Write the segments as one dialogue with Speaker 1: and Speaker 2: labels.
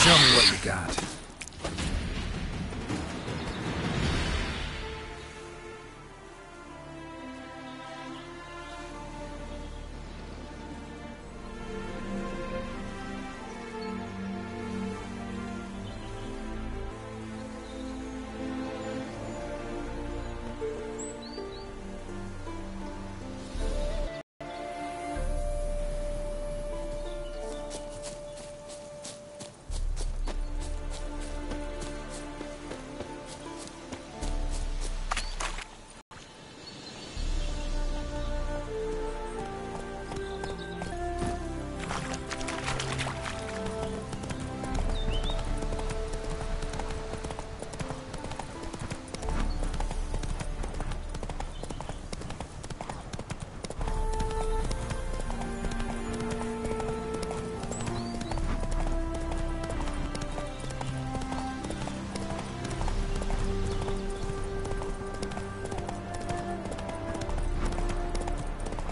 Speaker 1: Show me what you got.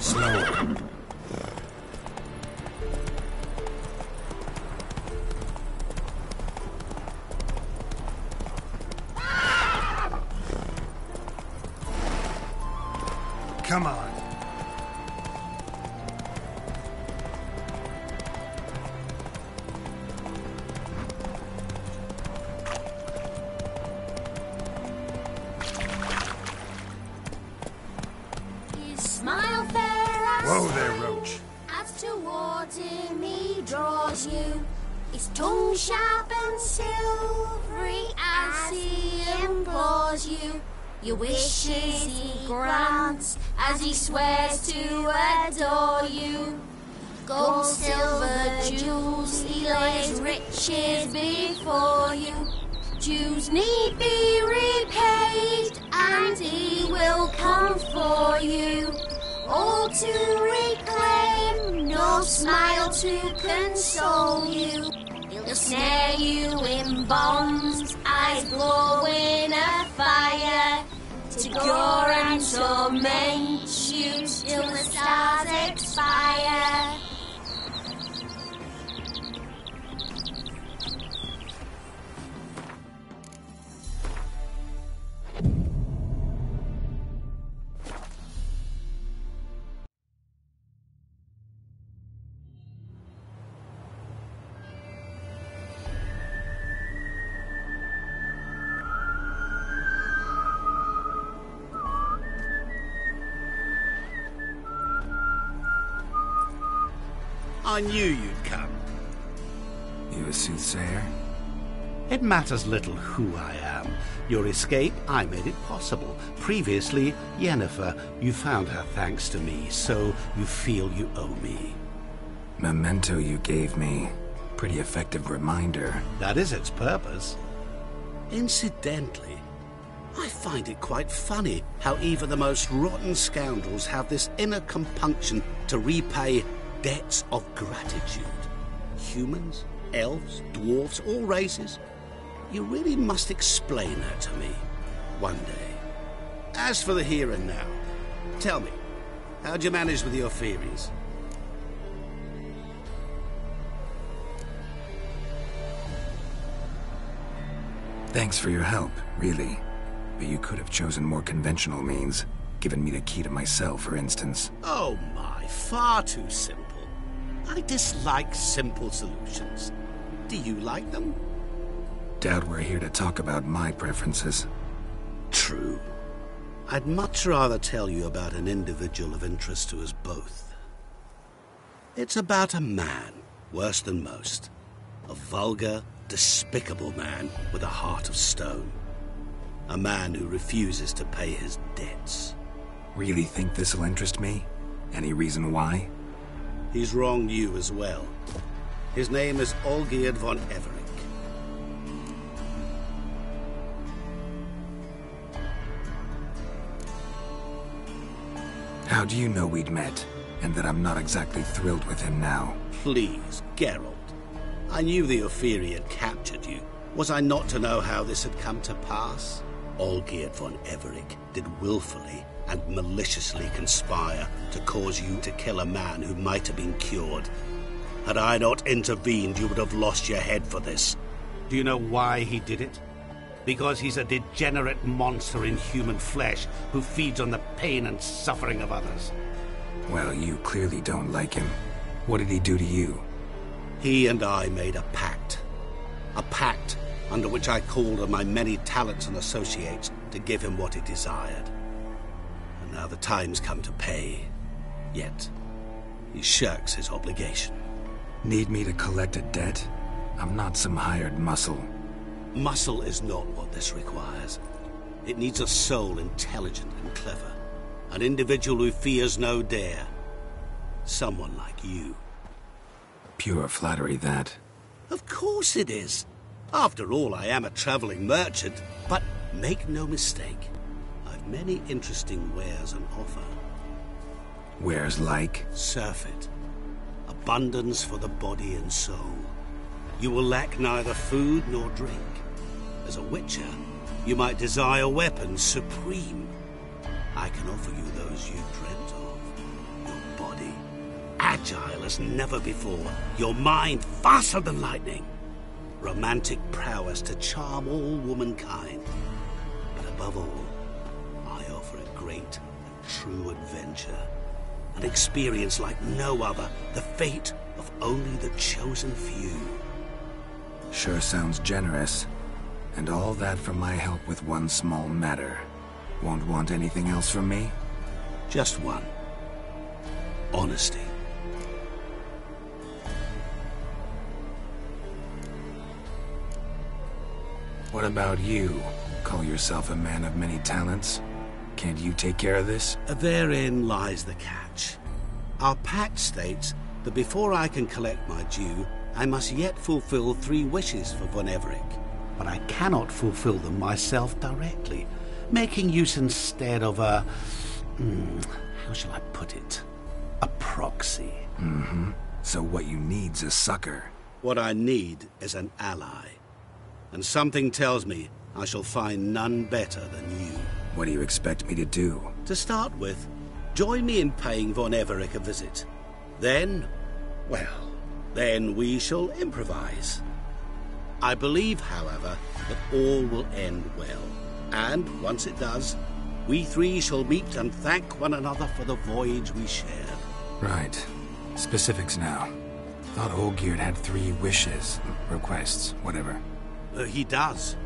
Speaker 1: Slower. Come on.
Speaker 2: His smile fair as
Speaker 1: Whoa there, Roach.
Speaker 2: as towards him he draws you. His tongue sharp and silvery as he implores you. Your wishes he grants as he swears to adore you. Gold, silver, jewels, he lays riches before you. Dues need be repaid, and he will come for you. All to reclaim, no smile to console you. He'll snare you in bonds, eyes glowing a fire, to gore and torment you till the stars expire.
Speaker 3: I knew you'd come.
Speaker 1: You a soothsayer?
Speaker 3: It matters little who I am. Your escape, I made it possible. Previously, Yennefer, you found her thanks to me, so you feel you owe me.
Speaker 1: Memento you gave me. Pretty effective reminder.
Speaker 3: That is its purpose. Incidentally, I find it quite funny how even the most rotten scoundrels have this inner compunction to repay debts of gratitude. Humans, elves, dwarfs, all races. You really must explain that to me one day. As for the here and now, tell me, how'd you manage with your theories?
Speaker 1: Thanks for your help, really. But you could have chosen more conventional means. Given me the key to my cell, for instance.
Speaker 3: Oh my, far too simple. I dislike simple solutions. Do you like them?
Speaker 1: Doubt we're here to talk about my preferences.
Speaker 3: True. I'd much rather tell you about an individual of interest to us both. It's about a man, worse than most. A vulgar, despicable man with a heart of stone. A man who refuses to pay his debts.
Speaker 1: Really think this'll interest me? Any reason why?
Speaker 3: He's wronged you as well. His name is Olgierd von Everec.
Speaker 1: How do you know we'd met, and that I'm not exactly thrilled with him now?
Speaker 3: Please, Geralt. I knew the Ophiri had captured you. Was I not to know how this had come to pass? Olgierd von Everec did willfully and maliciously conspire to cause you to kill a man who might have been cured. Had I not intervened, you would have lost your head for this. Do you know why he did it? Because he's a degenerate monster in human flesh who feeds on the pain and suffering of others.
Speaker 1: Well, you clearly don't like him. What did he do to you?
Speaker 3: He and I made a pact. A pact under which I called on my many talents and associates to give him what he desired. And now the time's come to pay. Yet, he shirks his obligation.
Speaker 1: Need me to collect a debt? I'm not some hired muscle.
Speaker 3: Muscle is not what this requires. It needs a soul intelligent and clever. An individual who fears no dare. Someone like you.
Speaker 1: Pure flattery, that.
Speaker 3: Of course it is. After all, I am a traveling merchant. But make no mistake, I've many interesting wares on offer.
Speaker 1: Wares like?
Speaker 3: Surfeit. Abundance for the body and soul. You will lack neither food nor drink. As a witcher, you might desire weapons supreme. I can offer you those you dreamt of. Your agile as never before, your mind faster than lightning, romantic prowess to charm all womankind. But above all, I offer a great and true adventure, an experience like no other, the fate of only the chosen few.
Speaker 1: Sure sounds generous. And all that for my help with one small matter. Won't want anything else from me?
Speaker 3: Just one. Honesty.
Speaker 1: What about you? Call yourself a man of many talents? Can't you take care of this?
Speaker 3: Therein lies the catch. Our pact states that before I can collect my due, I must yet fulfill 3 wishes for Von Everec. But I cannot fulfill them myself directly, making use instead of a... how shall I put it? A proxy.
Speaker 1: So what you need's a sucker.
Speaker 3: What I need is an ally. And something tells me I shall find none better than you.
Speaker 1: What do you expect me to do?
Speaker 3: To start with, join me in paying Von Everec a visit. Then, well, then we shall improvise. I believe, however, that all will end well. And, once it does, we 3 shall meet and thank one another for the voyage we shared.
Speaker 1: Right. Specifics now. Thought Olgierd had 3 wishes, requests, whatever.
Speaker 3: He does.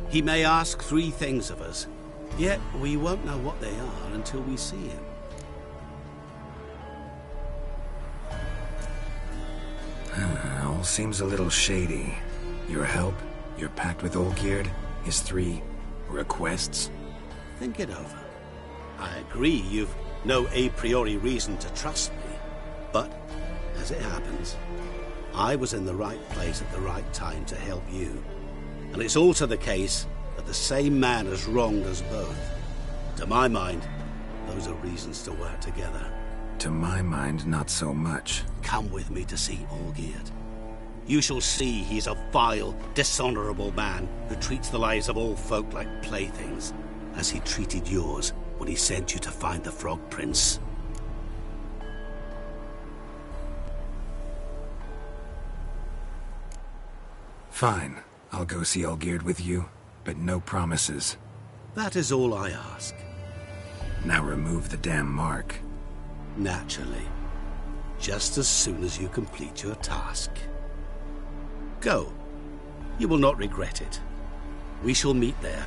Speaker 3: He may ask 3 things of us, yet we won't know what they are until we see him.
Speaker 1: All seems a little shady. Your help, your pact with Olgierd, his 3 requests.
Speaker 3: Think it over. I agree you've no a priori reason to trust me, but, as it happens, I was in the right place at the right time to help you. And it's also the case that the same man has wronged us both. To my mind, those are reasons to work together.
Speaker 1: To my mind, not so much.
Speaker 3: Come with me to see Olgierd. You shall see he's a vile, dishonorable man who treats the lives of all folk like playthings, as he treated yours when he sent you to find the Frog Prince.
Speaker 1: Fine. I'll go see Olgierd with you, but no promises.
Speaker 3: That is all I ask.
Speaker 1: Now remove the damn mark.
Speaker 3: Naturally. Just as soon as you complete your task. Go. You will not regret it. We shall meet there.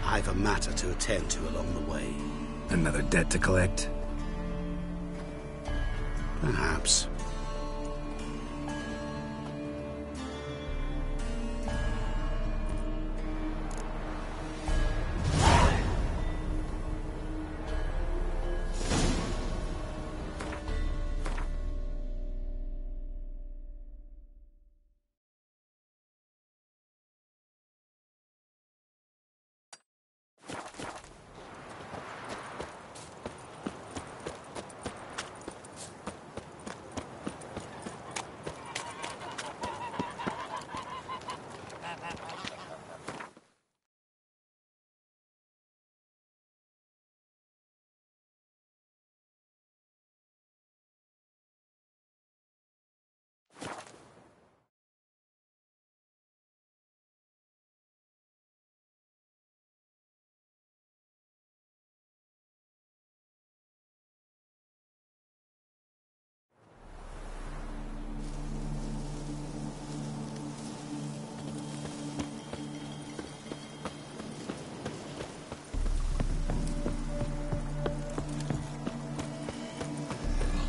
Speaker 3: I've a matter to attend to along the way.
Speaker 1: Another debt to collect?
Speaker 3: Perhaps.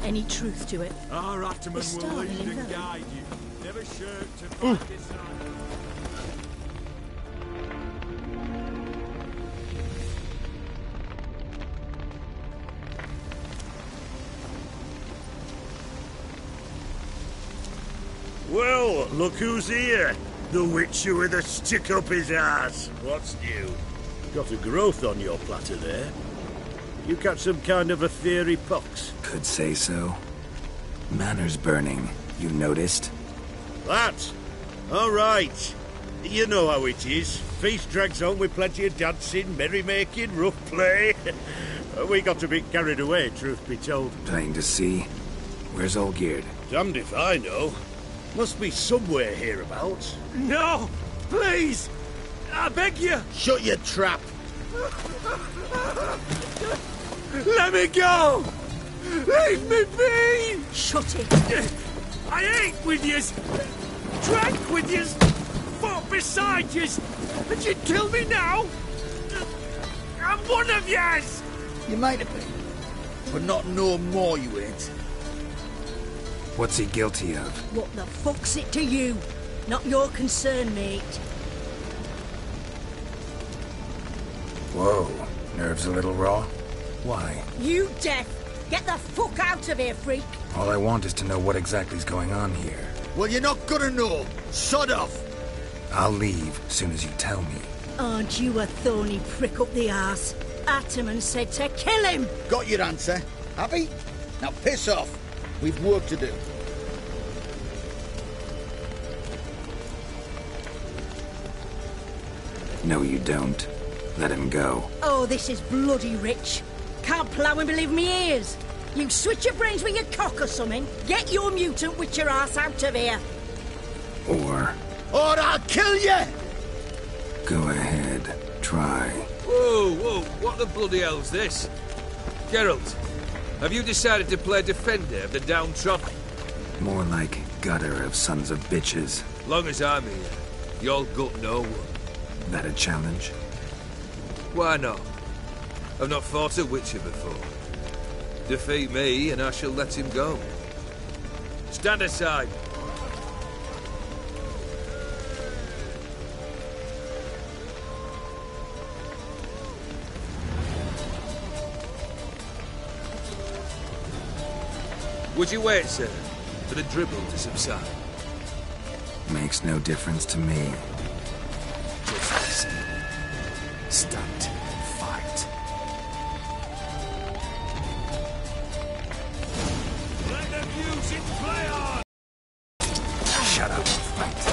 Speaker 4: Any truth to it?
Speaker 5: Our Ataman will lead and guide you. Never shirk to find his side.
Speaker 6: Well, look who's here. The Witcher with a stick up his ass. What's new? Got a growth on your platter there. You catch some kind of a theory pox?
Speaker 1: Could say so. Manor's burning. You noticed?
Speaker 6: That? All right. You know how it is. Feast drags on with plenty of dancing, merrymaking, rough play. We got a bit carried away, truth be told.
Speaker 1: Plain to see. Where's Olgierd?
Speaker 6: Damned if I know. Must be somewhere hereabouts.
Speaker 5: No! Please! I beg you!
Speaker 3: Shut your trap!
Speaker 5: Let me go! Leave me be!
Speaker 4: Shut it.
Speaker 5: I ate with yous! Drank with yous! Fought beside yous! And you'd kill me now? I'm one of yous!
Speaker 7: You might have been, but not no more you ain't.
Speaker 1: What's he guilty of?
Speaker 4: What the fuck's it to you? Not your concern, mate.
Speaker 1: Whoa, nerves a little raw? Why?
Speaker 4: You deaf! Get the fuck out of here, freak!
Speaker 1: All I want is to know what exactly is going on here.
Speaker 7: Well, you're not gonna know. Sod off.
Speaker 1: I'll leave as soon as you tell me.
Speaker 4: Aren't you a thorny prick up the arse? Ataman said to kill him!
Speaker 7: Got your answer. Happy? Now piss off. We've work to do.
Speaker 1: No, you don't. Let him go.
Speaker 4: Oh, this is bloody rich. Can't plough and believe me ears. You switch your brains with your cock or something. Get your mutant witcher ass out of here.
Speaker 1: Or
Speaker 7: I'll kill you!
Speaker 1: go ahead, try.
Speaker 8: Whoa, what the bloody hell's this? Geralt, have you decided to play defender of the downtrodden?
Speaker 1: More like gutter of sons of bitches.
Speaker 8: Long as I'm here, you'll gut no one.
Speaker 1: That a challenge?
Speaker 8: Why not? I've not fought a witcher before. Defeat me and I shall let him go. Stand aside. Would you wait, sir, for the dribble to subside?
Speaker 1: Makes no difference to me.
Speaker 8: Just listen. Stand. Fight.
Speaker 5: Let the music play on!
Speaker 1: Shut up, fight.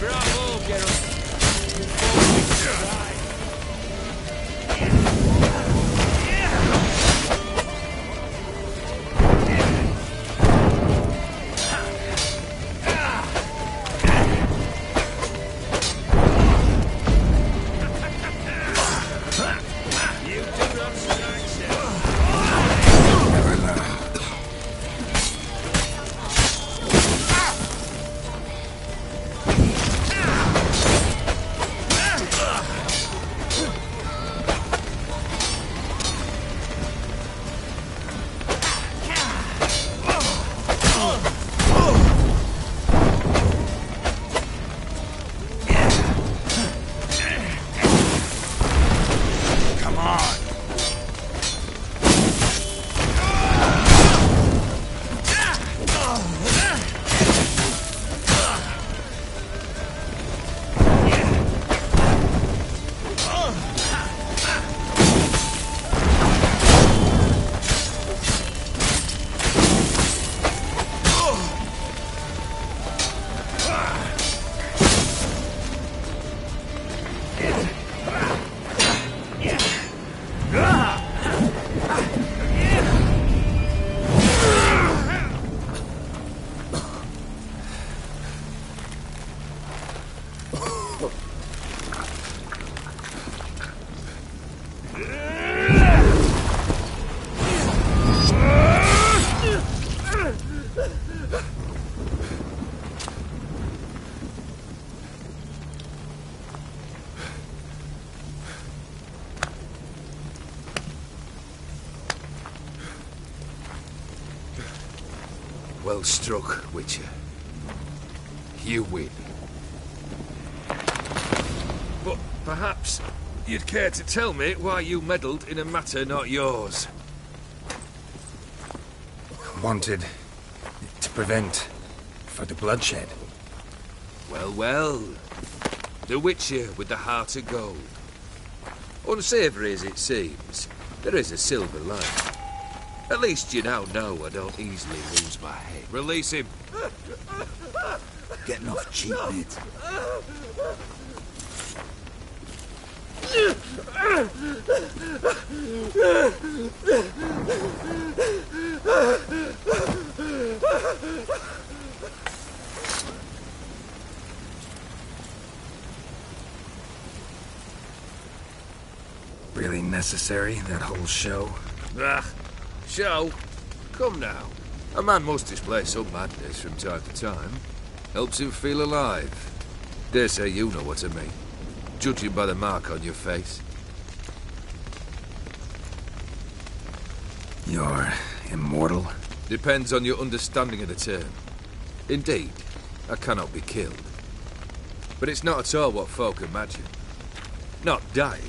Speaker 8: Bravo, Geralt.
Speaker 1: Never learn. Come on.
Speaker 8: Well struck, Witcher. You win. But perhaps you'd care to tell me why you meddled in a matter not yours.
Speaker 1: Wanted to prevent further bloodshed.
Speaker 8: Well. The Witcher with the heart of gold. Unsavoury as it seems, there is a silver lining. At least you now know I don't easily lose my head. Release him.
Speaker 7: Getting off cheap, mate.
Speaker 1: Really necessary, that whole show?
Speaker 8: Ah, show? Come now. A man must display some madness from time to time. Helps him feel alive. Dare say you know what I mean. Judging by the mark on your face.
Speaker 1: You're immortal?
Speaker 8: Depends on your understanding of the term. Indeed, I cannot be killed. But it's not at all what folk imagine. Not dying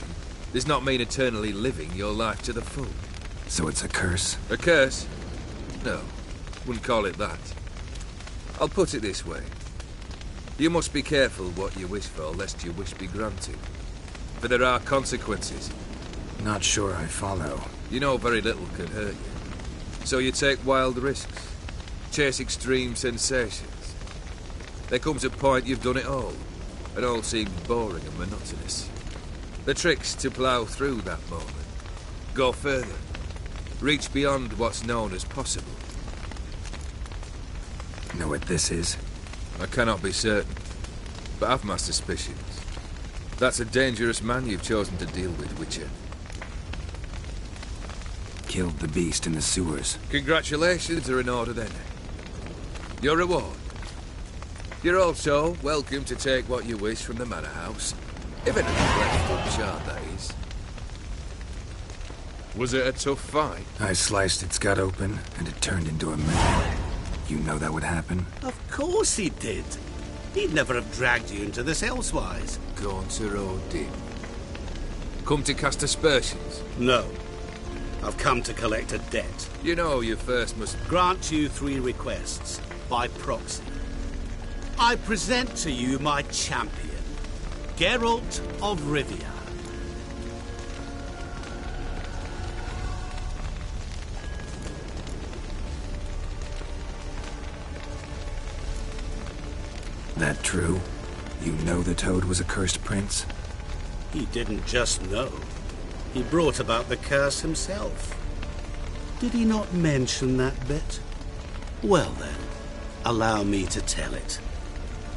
Speaker 8: does not mean eternally living your life to the full.
Speaker 1: So it's a curse?
Speaker 8: A curse? No, wouldn't call it that. I'll put it this way. You must be careful what you wish for, lest your wish be granted. For there are consequences.
Speaker 1: Not sure I follow.
Speaker 8: You know very little can hurt you. So you take wild risks. Chase extreme sensations. There comes a point you've done it all, and all seems boring and monotonous. The trick's to plough through that moment. Go further. Reach beyond what's known as possible.
Speaker 1: Know what this is?
Speaker 8: I cannot be certain, but I've my suspicions. That's a dangerous man you've chosen to deal with, Witcher.
Speaker 1: Killed the beast in the sewers.
Speaker 8: Congratulations are in order then. Your reward. You're also welcome to take what you wish from the manor house. If anything left unshard, that is. Was it a tough fight?
Speaker 1: I sliced its gut open, and it turned into a man. You know that would happen?
Speaker 3: Of course he did. He'd never have dragged you into this elsewise.
Speaker 8: Gaunter Odin. Come to cast aspersions?
Speaker 3: No. I've come to collect a debt.
Speaker 8: You know you first must...
Speaker 3: Grant you 3 requests, by proxy. I present to you my champion, Geralt of Rivia.
Speaker 1: That true? You know the Toad was a cursed prince?
Speaker 3: He didn't just know. He brought about the curse himself. Did he not mention that bit? Well then, allow me to tell it.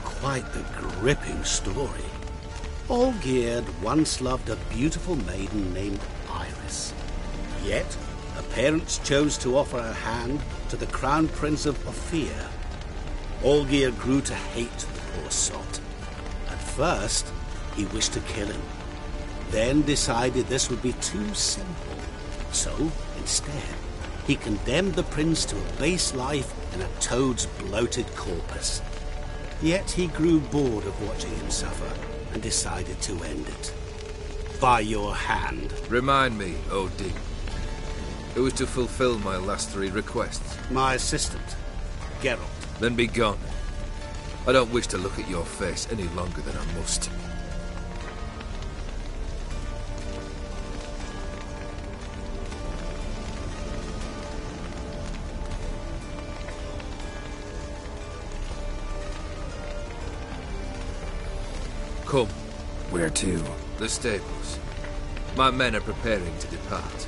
Speaker 3: Quite the gripping story. Olgierd once loved a beautiful maiden named Iris. Yet, her parents chose to offer her hand to the Crown Prince of Ophir. Olgierd grew to hate the poor sot. At first, he wished to kill him. Then decided this would be too simple. So, instead, he condemned the prince to a base life in a toad's bloated corpus. Yet he grew bored of watching him suffer and decided to end it. By your hand.
Speaker 8: Remind me, Odin. It was to fulfill my last 3 requests.
Speaker 3: My assistant, Geralt.
Speaker 8: Then be gone. I don't wish to look at your face any longer than I must. Come.
Speaker 1: Where to?
Speaker 8: The stables. My men are preparing to depart.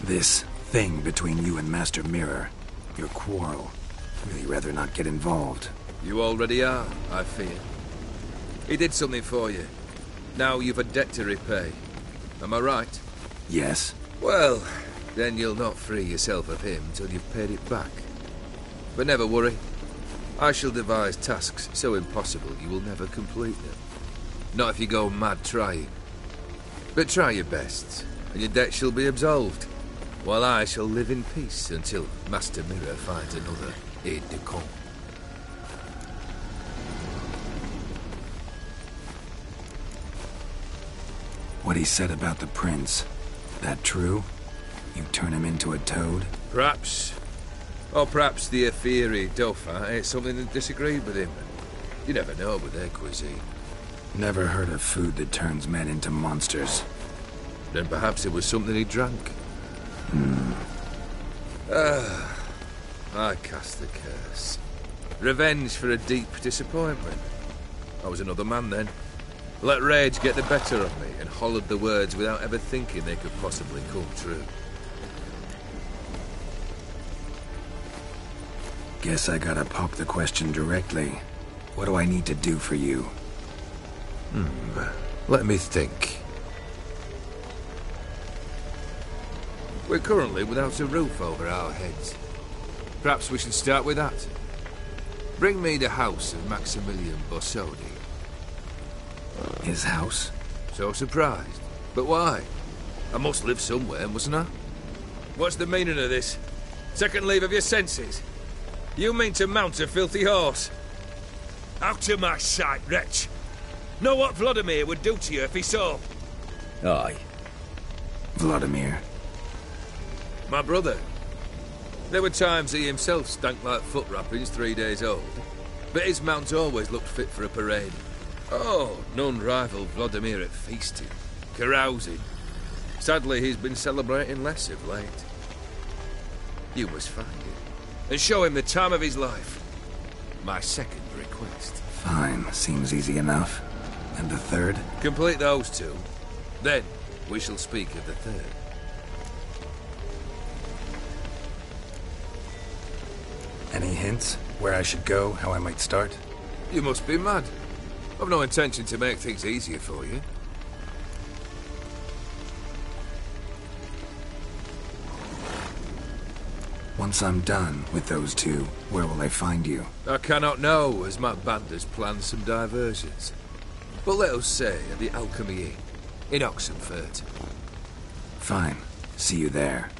Speaker 1: This thing between you and Master Mirror, your quarrel, really rather not get involved.
Speaker 8: You already are, I fear. He did something for you. Now you've a debt to repay. Am I right?
Speaker 1: Yes.
Speaker 8: Well, then you'll not free yourself of him till you've paid it back. But never worry. I shall devise tasks so impossible you will never complete them. Not if you go mad trying. But try your best, and your debt shall be absolved. while I shall live in peace until Master Mirror finds another aide-de-camp.
Speaker 1: What he said about the prince, that true? You turn him into a toad?
Speaker 8: Perhaps. Or perhaps the Aetheri Dauphin ate something that disagreed with him. You never know with their cuisine.
Speaker 1: Never heard of food that turns men into monsters.
Speaker 8: Then perhaps it was something he drank. I cast the curse. Revenge for a deep disappointment. I was another man then. Let rage get the better of me and hollered the words without ever thinking they could possibly come true.
Speaker 1: Guess I gotta pop the question directly. What do I need to do for you?
Speaker 8: Let me think. We're currently without a roof over our heads. Perhaps we should start with that. Bring me the house of Maximilian Borsodi.
Speaker 1: His house?
Speaker 8: So surprised. But why? I must live somewhere, mustn't I? What's the meaning of this? Second leave of your senses? You mean to mount a filthy horse? Out of my sight, wretch! Know what Vladimir would do to you if he saw?
Speaker 7: Aye.
Speaker 1: Vladimir.
Speaker 8: My brother. There were times he himself stank like foot wrappings 3 days old, but his mount always looked fit for a parade. Oh, none rival Vladimir at feasting, carousing. Sadly, he's been celebrating less of late. You must find him, and show him the time of his life. My second request.
Speaker 1: Fine, seems easy enough. And the third?
Speaker 8: Complete those two. Then, we shall speak of the third.
Speaker 1: Any hints? Where I should go? How I might start?
Speaker 8: You must be mad. I've no intention to make things easier for you.
Speaker 1: Once I'm done with those two, where will I find you?
Speaker 8: I cannot know, as my band has planned some diversions. But let us say at the Alchemy Inn, in Oxenfurt.
Speaker 1: Fine. See you there.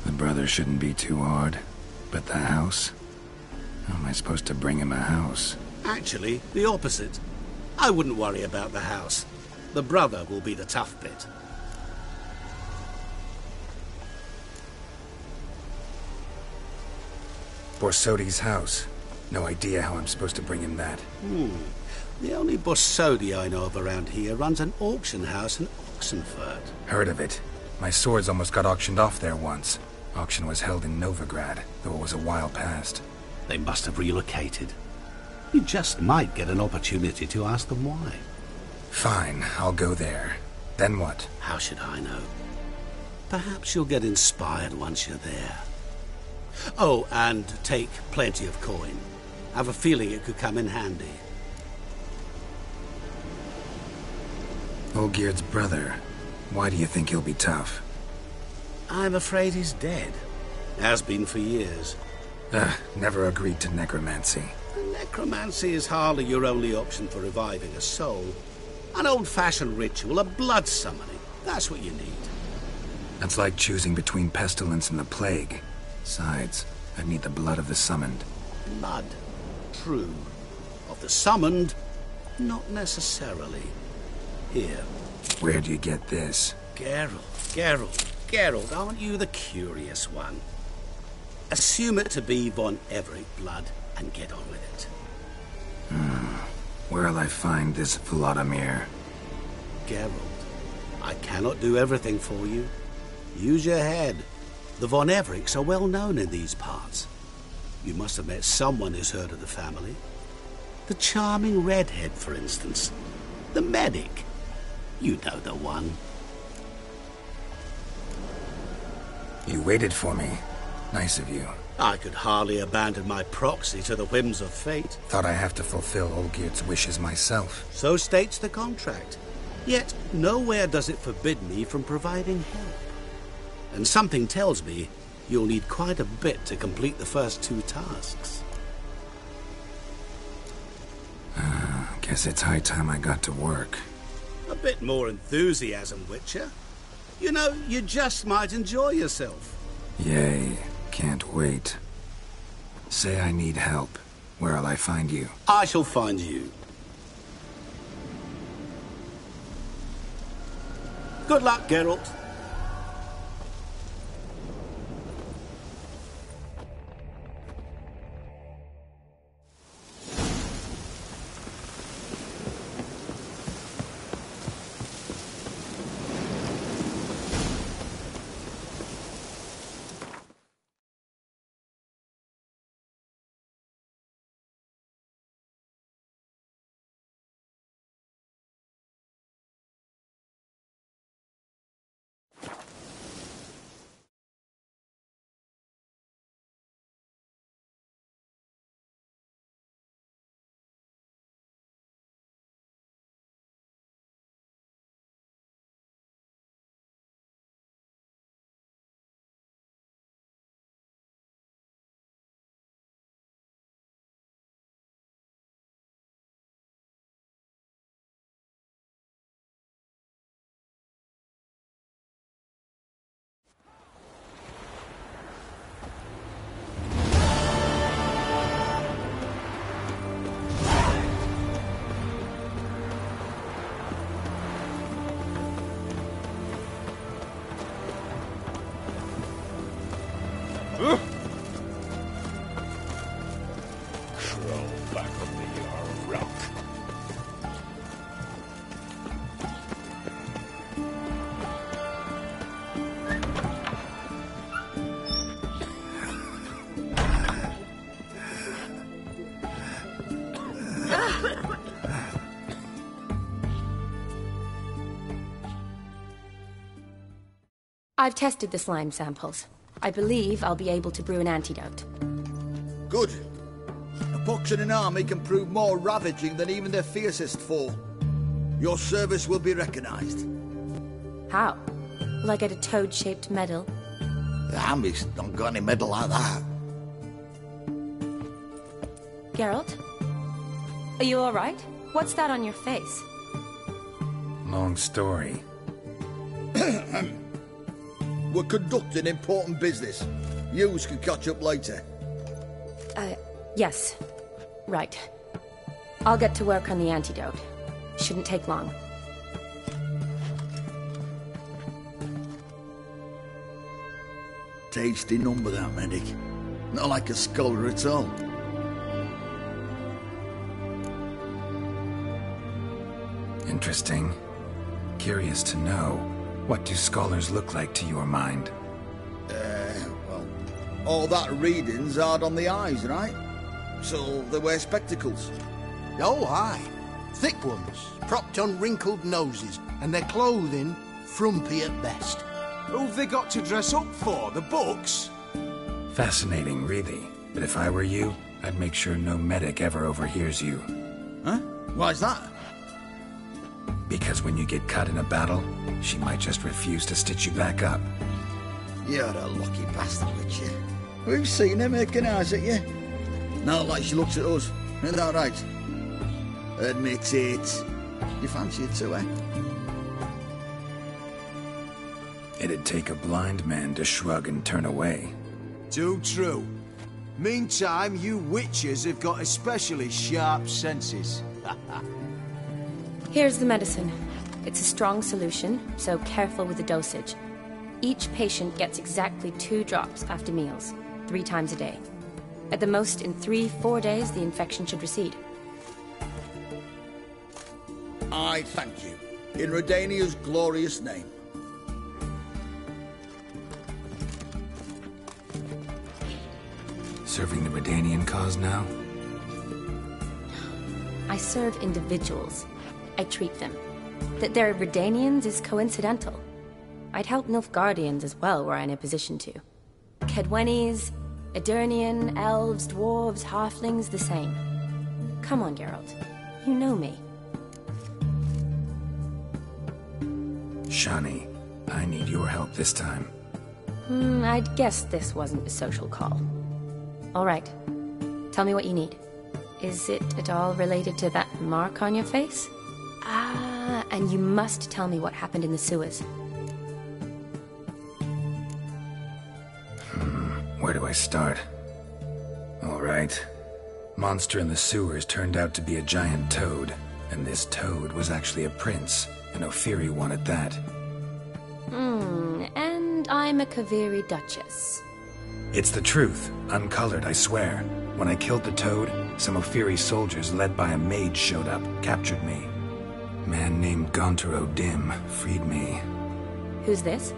Speaker 1: The brother shouldn't be too hard. But the house? How am I supposed to bring him a house?
Speaker 3: Actually, the opposite. I wouldn't worry about the house. The brother will be the tough bit.
Speaker 1: Borsodi's house. No idea how I'm supposed to bring him that.
Speaker 3: The only Borsodi I know of around here runs an auction house in Oxenfurt.
Speaker 1: Heard of it. My swords almost got auctioned off there once. Auction was held in Novigrad, though it was a while past.
Speaker 3: They must have relocated. You just might get an opportunity to ask them why.
Speaker 1: Fine, I'll go there. Then what?
Speaker 3: How should I know? Perhaps you'll get inspired once you're there. Oh, and take plenty of coin. I have a feeling it could come in handy.
Speaker 1: Olgierd's brother. Why do you think he'll be tough?
Speaker 3: I'm afraid he's dead. Has been for years.
Speaker 1: Never agreed to necromancy.
Speaker 3: Necromancy is hardly your only option for reviving a soul. An old-fashioned ritual, a blood summoning. That's what you need.
Speaker 1: That's like choosing between pestilence and the plague. Besides, I'd need the blood of the summoned.
Speaker 3: Blood. True. Of the summoned, not necessarily. Here.
Speaker 1: Where do you get this?
Speaker 3: Geralt, aren't you the curious one? Assume it to be von Everett blood and get on with it.
Speaker 1: Where'll I find this Vladimir?
Speaker 3: Geralt, I cannot do everything for you. Use your head. The von Evericks are well known in these parts. You must have met someone who's heard of the family. The charming redhead, for instance. The medic. You know the one.
Speaker 1: You waited for me. Nice of you.
Speaker 3: I could hardly abandon my proxy to the whims of fate.
Speaker 1: Thought I have to fulfill Olgierd's wishes myself.
Speaker 3: So states the contract. Yet, nowhere does it forbid me from providing help. And something tells me you'll need quite a bit to complete the first 2 tasks.
Speaker 1: Guess it's high time I got to work.
Speaker 3: A bit more enthusiasm, Witcher. You know, you just might enjoy yourself.
Speaker 1: Yay, can't wait. Say I need help. Where'll I find you?
Speaker 3: I shall find you. Good luck, Geralt.
Speaker 6: Crawl back under your rock.
Speaker 9: I've tested the slime samples. I believe I'll be able to brew an antidote.
Speaker 7: Good. A pox in an army can prove more ravaging than even their fiercest foe. Your service will be recognized.
Speaker 9: How? Will I get a toad-shaped medal?
Speaker 7: The army's not got any medal like that.
Speaker 9: Geralt? Are you alright? What's that on your face?
Speaker 1: Long story.
Speaker 7: We're conducting important business. Yous can catch up later.
Speaker 9: Yes. Right. I'll get to work on the antidote. Shouldn't take long.
Speaker 7: Tasty number, that medic. Not like a scholar at all.
Speaker 1: Interesting. Curious to know, what do scholars look like to your mind?
Speaker 7: Well, all that reading's hard on the eyes, right? So they wear spectacles.
Speaker 10: Oh, aye. Thick ones, propped on wrinkled noses, and their clothing frumpy at best.
Speaker 5: Who've they got to dress up for? The books?
Speaker 1: Fascinating, really. But if I were you, I'd make sure no medic ever overhears you.
Speaker 7: Huh? Why's that?
Speaker 1: Because when you get cut in a battle, she might just refuse to stitch you back up.
Speaker 7: You're a lucky bastard, Witcher. We've seen her making eyes at you. Not like she looks at us. Isn't that right? Admit it. You fancy it too, eh?
Speaker 1: It'd take a blind man to shrug and turn away.
Speaker 5: Too true. Meantime, you witches have got especially sharp senses.
Speaker 9: Here's the medicine. It's a strong solution, so careful with the dosage. Each patient gets exactly 2 drops after meals, 3 times a day. At the most, in 3-4 days, the infection should recede.
Speaker 7: I thank you. In Redania's glorious name.
Speaker 1: Serving the Redanian cause now?
Speaker 9: I serve individuals. I treat them. That they're Redanians is coincidental. I'd help Nilfgaardians as well were I in a position to. Kedwenis, Edirnian, elves, dwarves, halflings, the same. Come on, Geralt. You know me.
Speaker 1: Shani, I need your help this time.
Speaker 9: I'd guess this wasn't a social call. All right. Tell me what you need. Is it at all related to that mark on your face? Ah, and you must tell me what happened in the sewers.
Speaker 1: Where do I start? All right. Monster in the sewers turned out to be a giant toad, and this toad was actually a prince, an Ophiri one at that.
Speaker 9: And I'm a Kaviri duchess.
Speaker 1: It's the truth, uncolored, I swear. When I killed the toad, some Ophiri soldiers led by a mage showed up, captured me. A man named Gontaro Dim freed me.
Speaker 9: Who's this?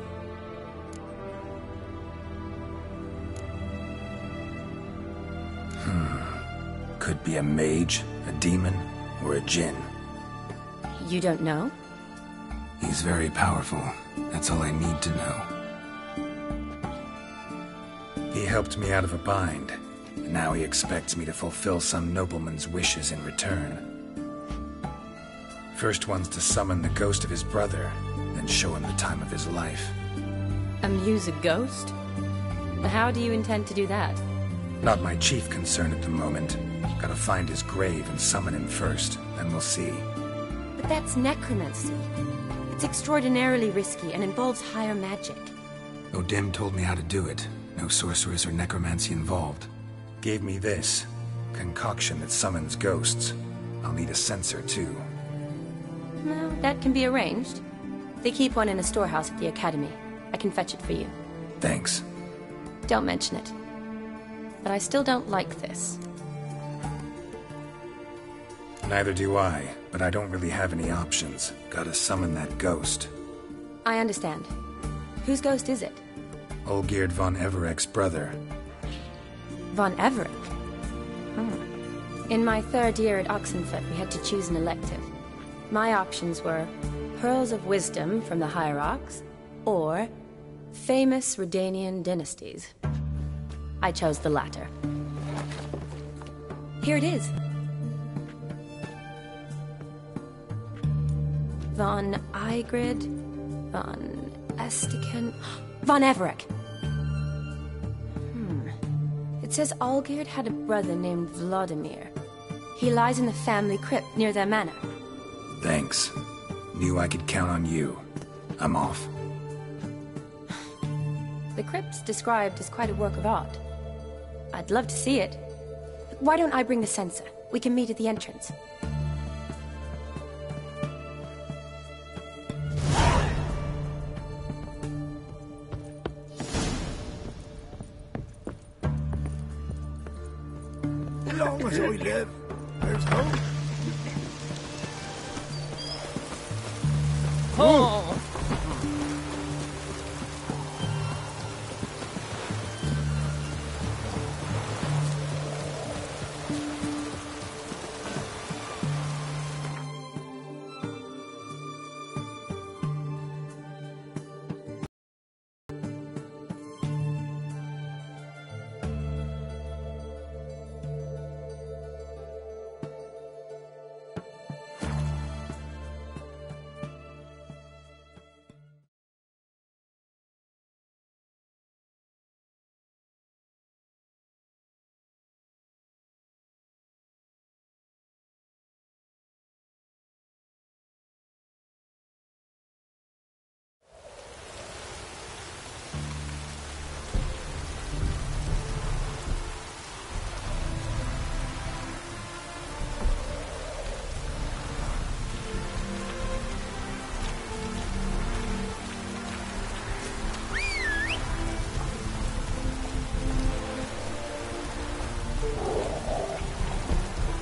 Speaker 1: Could be a mage, a demon, or a djinn.
Speaker 9: You don't know?
Speaker 1: He's very powerful. That's all I need to know. He helped me out of a bind, and now he expects me to fulfill some nobleman's wishes in return. First one's to summon the ghost of his brother, then show him the time of his life.
Speaker 9: Amuse a ghost? How do you intend to do that?
Speaker 1: Not my chief concern at the moment. Gotta find his grave and summon him first, then we'll see.
Speaker 9: But that's necromancy. It's extraordinarily risky and involves higher magic.
Speaker 1: Odim told me how to do it. No sorceress or necromancy involved. Gave me this concoction that summons ghosts. I'll need a censer too.
Speaker 9: Well, that can be arranged. They keep one in a storehouse at the academy. I can fetch it for you.
Speaker 1: Thanks.
Speaker 9: Don't mention it. But I still don't like this.
Speaker 1: Neither do I, but I don't really have any options. Gotta summon that ghost.
Speaker 9: I understand. Whose ghost is it?
Speaker 1: Olgierd von Everek's brother.
Speaker 9: Von Everek? In my third year at Oxenfoot, we had to choose an elective. My options were Pearls of Wisdom from the Hierarchs, or Famous Redanian Dynasties. I chose the latter. Here it is. Von Igrid, Von Estiken, Von Everek. It says Olgierd had a brother named Vladimir. He lies in the family crypt near their manor.
Speaker 1: Thanks. Knew I could count on you. I'm off.
Speaker 9: The crypt's described as quite a work of art. I'd love to see it. Why don't I bring the censer? We can meet at the entrance.
Speaker 6: As long as I live, there's hope.
Speaker 4: Oh!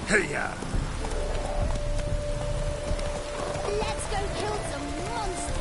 Speaker 6: Hey-ya!
Speaker 2: Let's go kill some monsters.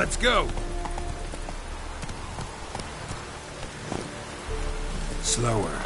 Speaker 1: Let's go! Slower.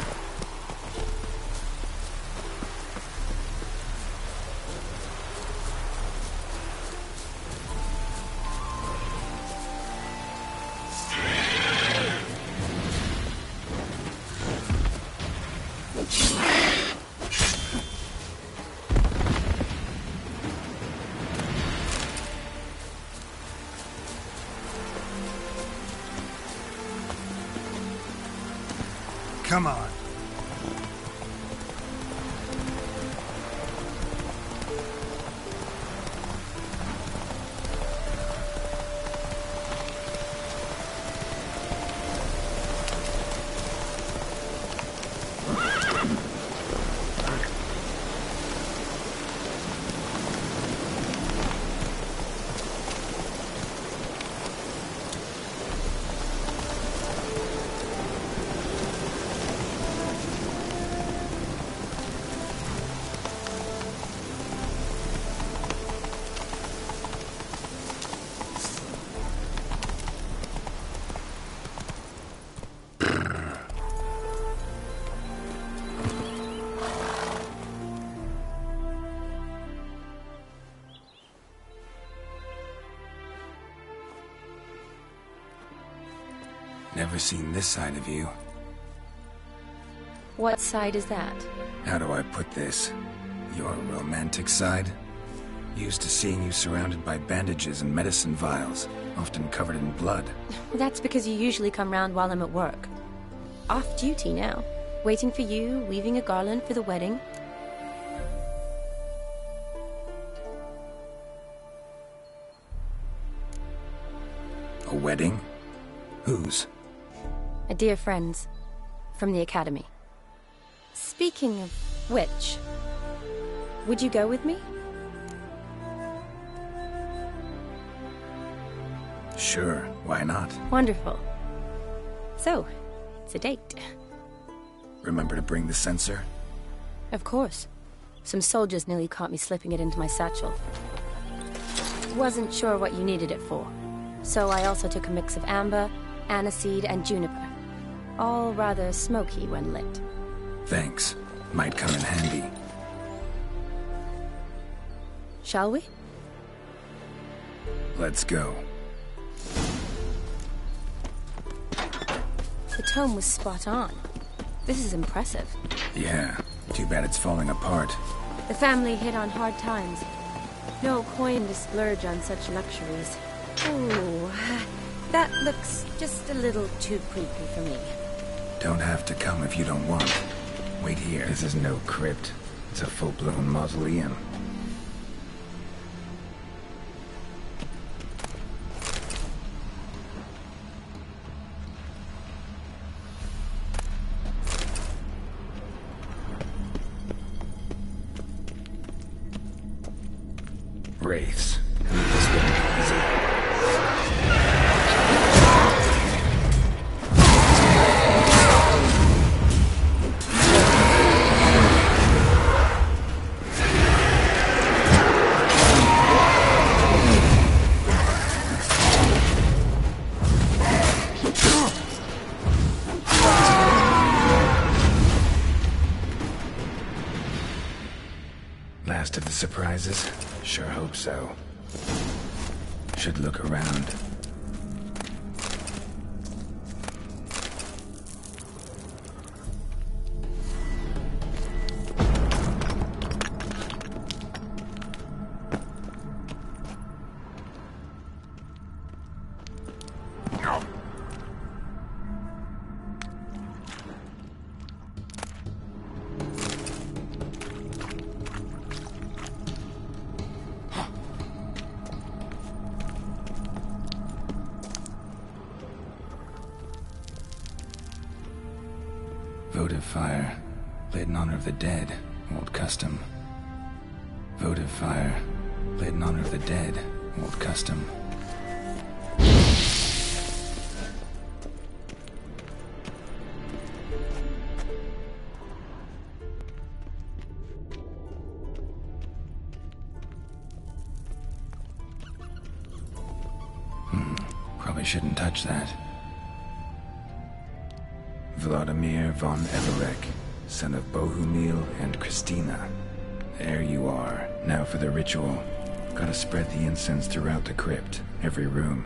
Speaker 1: Come on. Never seen this side of you.
Speaker 9: What side is that?
Speaker 1: How do I put this? Your romantic side? Used to seeing you surrounded by bandages and medicine vials, often covered in blood.
Speaker 9: That's because you usually come round while I'm at work. Off duty now. Waiting for you, weaving a garland for the wedding.
Speaker 1: A wedding? Whose?
Speaker 9: A dear friend's. From the academy. Speaking of which, would you go with me?
Speaker 1: Sure, why not?
Speaker 9: Wonderful. So, it's a date.
Speaker 1: Remember to bring the censer?
Speaker 9: Of course. Some soldiers nearly caught me slipping it into my satchel. Wasn't sure what you needed it for, so I also took a mix of amber, aniseed, and juniper. All rather smoky when lit.
Speaker 1: Thanks. Might come in handy.
Speaker 9: Shall we?
Speaker 1: Let's go.
Speaker 9: The tome was spot on. This is impressive.
Speaker 1: Yeah, too bad it's falling apart.
Speaker 9: The family hit on hard times. No coin to splurge on such luxuries. Ooh, that looks just a little too creepy for me.
Speaker 1: Don't have to come if you don't want. Wait here. This is no crypt. It's a full-blown mausoleum. Wraiths. This wouldn't be easy. Last of the surprises? Sure hope so. Should look around. Votive fire, lit in honor of the dead, old custom. Votive fire, lit in honor of the dead, old custom. shouldn't touch that. Vladimir von Everek, son of Bohumil and Christina. There you are. Now for the ritual. Gotta spread the incense throughout the crypt, every room.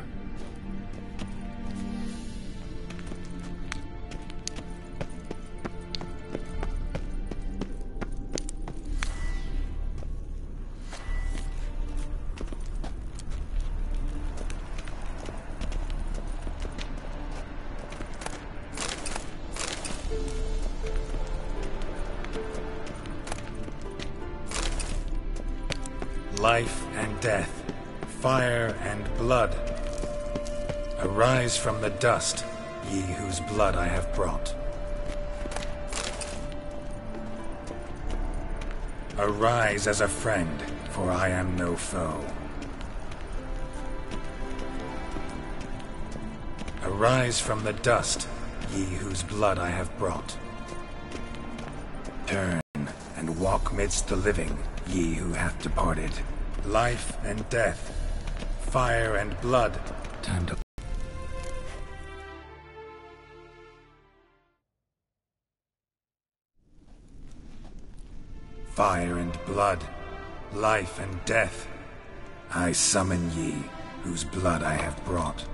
Speaker 1: Life and death, fire and blood. Arise from the dust, ye whose blood I have brought. Arise as a friend, for I am no foe. Arise from the dust, ye whose blood I have brought. Turn and walk midst the living, ye who hath departed. Life and death, fire and blood. Time to... Fire and blood, life and death. I summon ye, whose blood I have brought.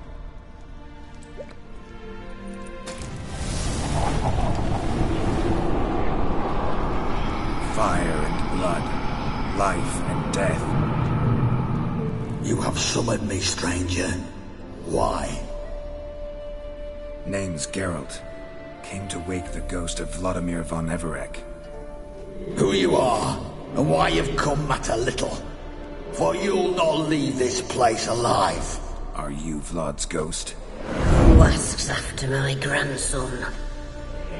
Speaker 1: Fire and blood, life and death.
Speaker 7: You have summoned me, stranger. Why?
Speaker 1: Name's Geralt. Came to wake the ghost of Vladimir von Everek.
Speaker 7: Who you are, and why you've come matter little. For you'll not leave this place alive.
Speaker 1: Are you Vlad's ghost?
Speaker 11: Who asks after my grandson?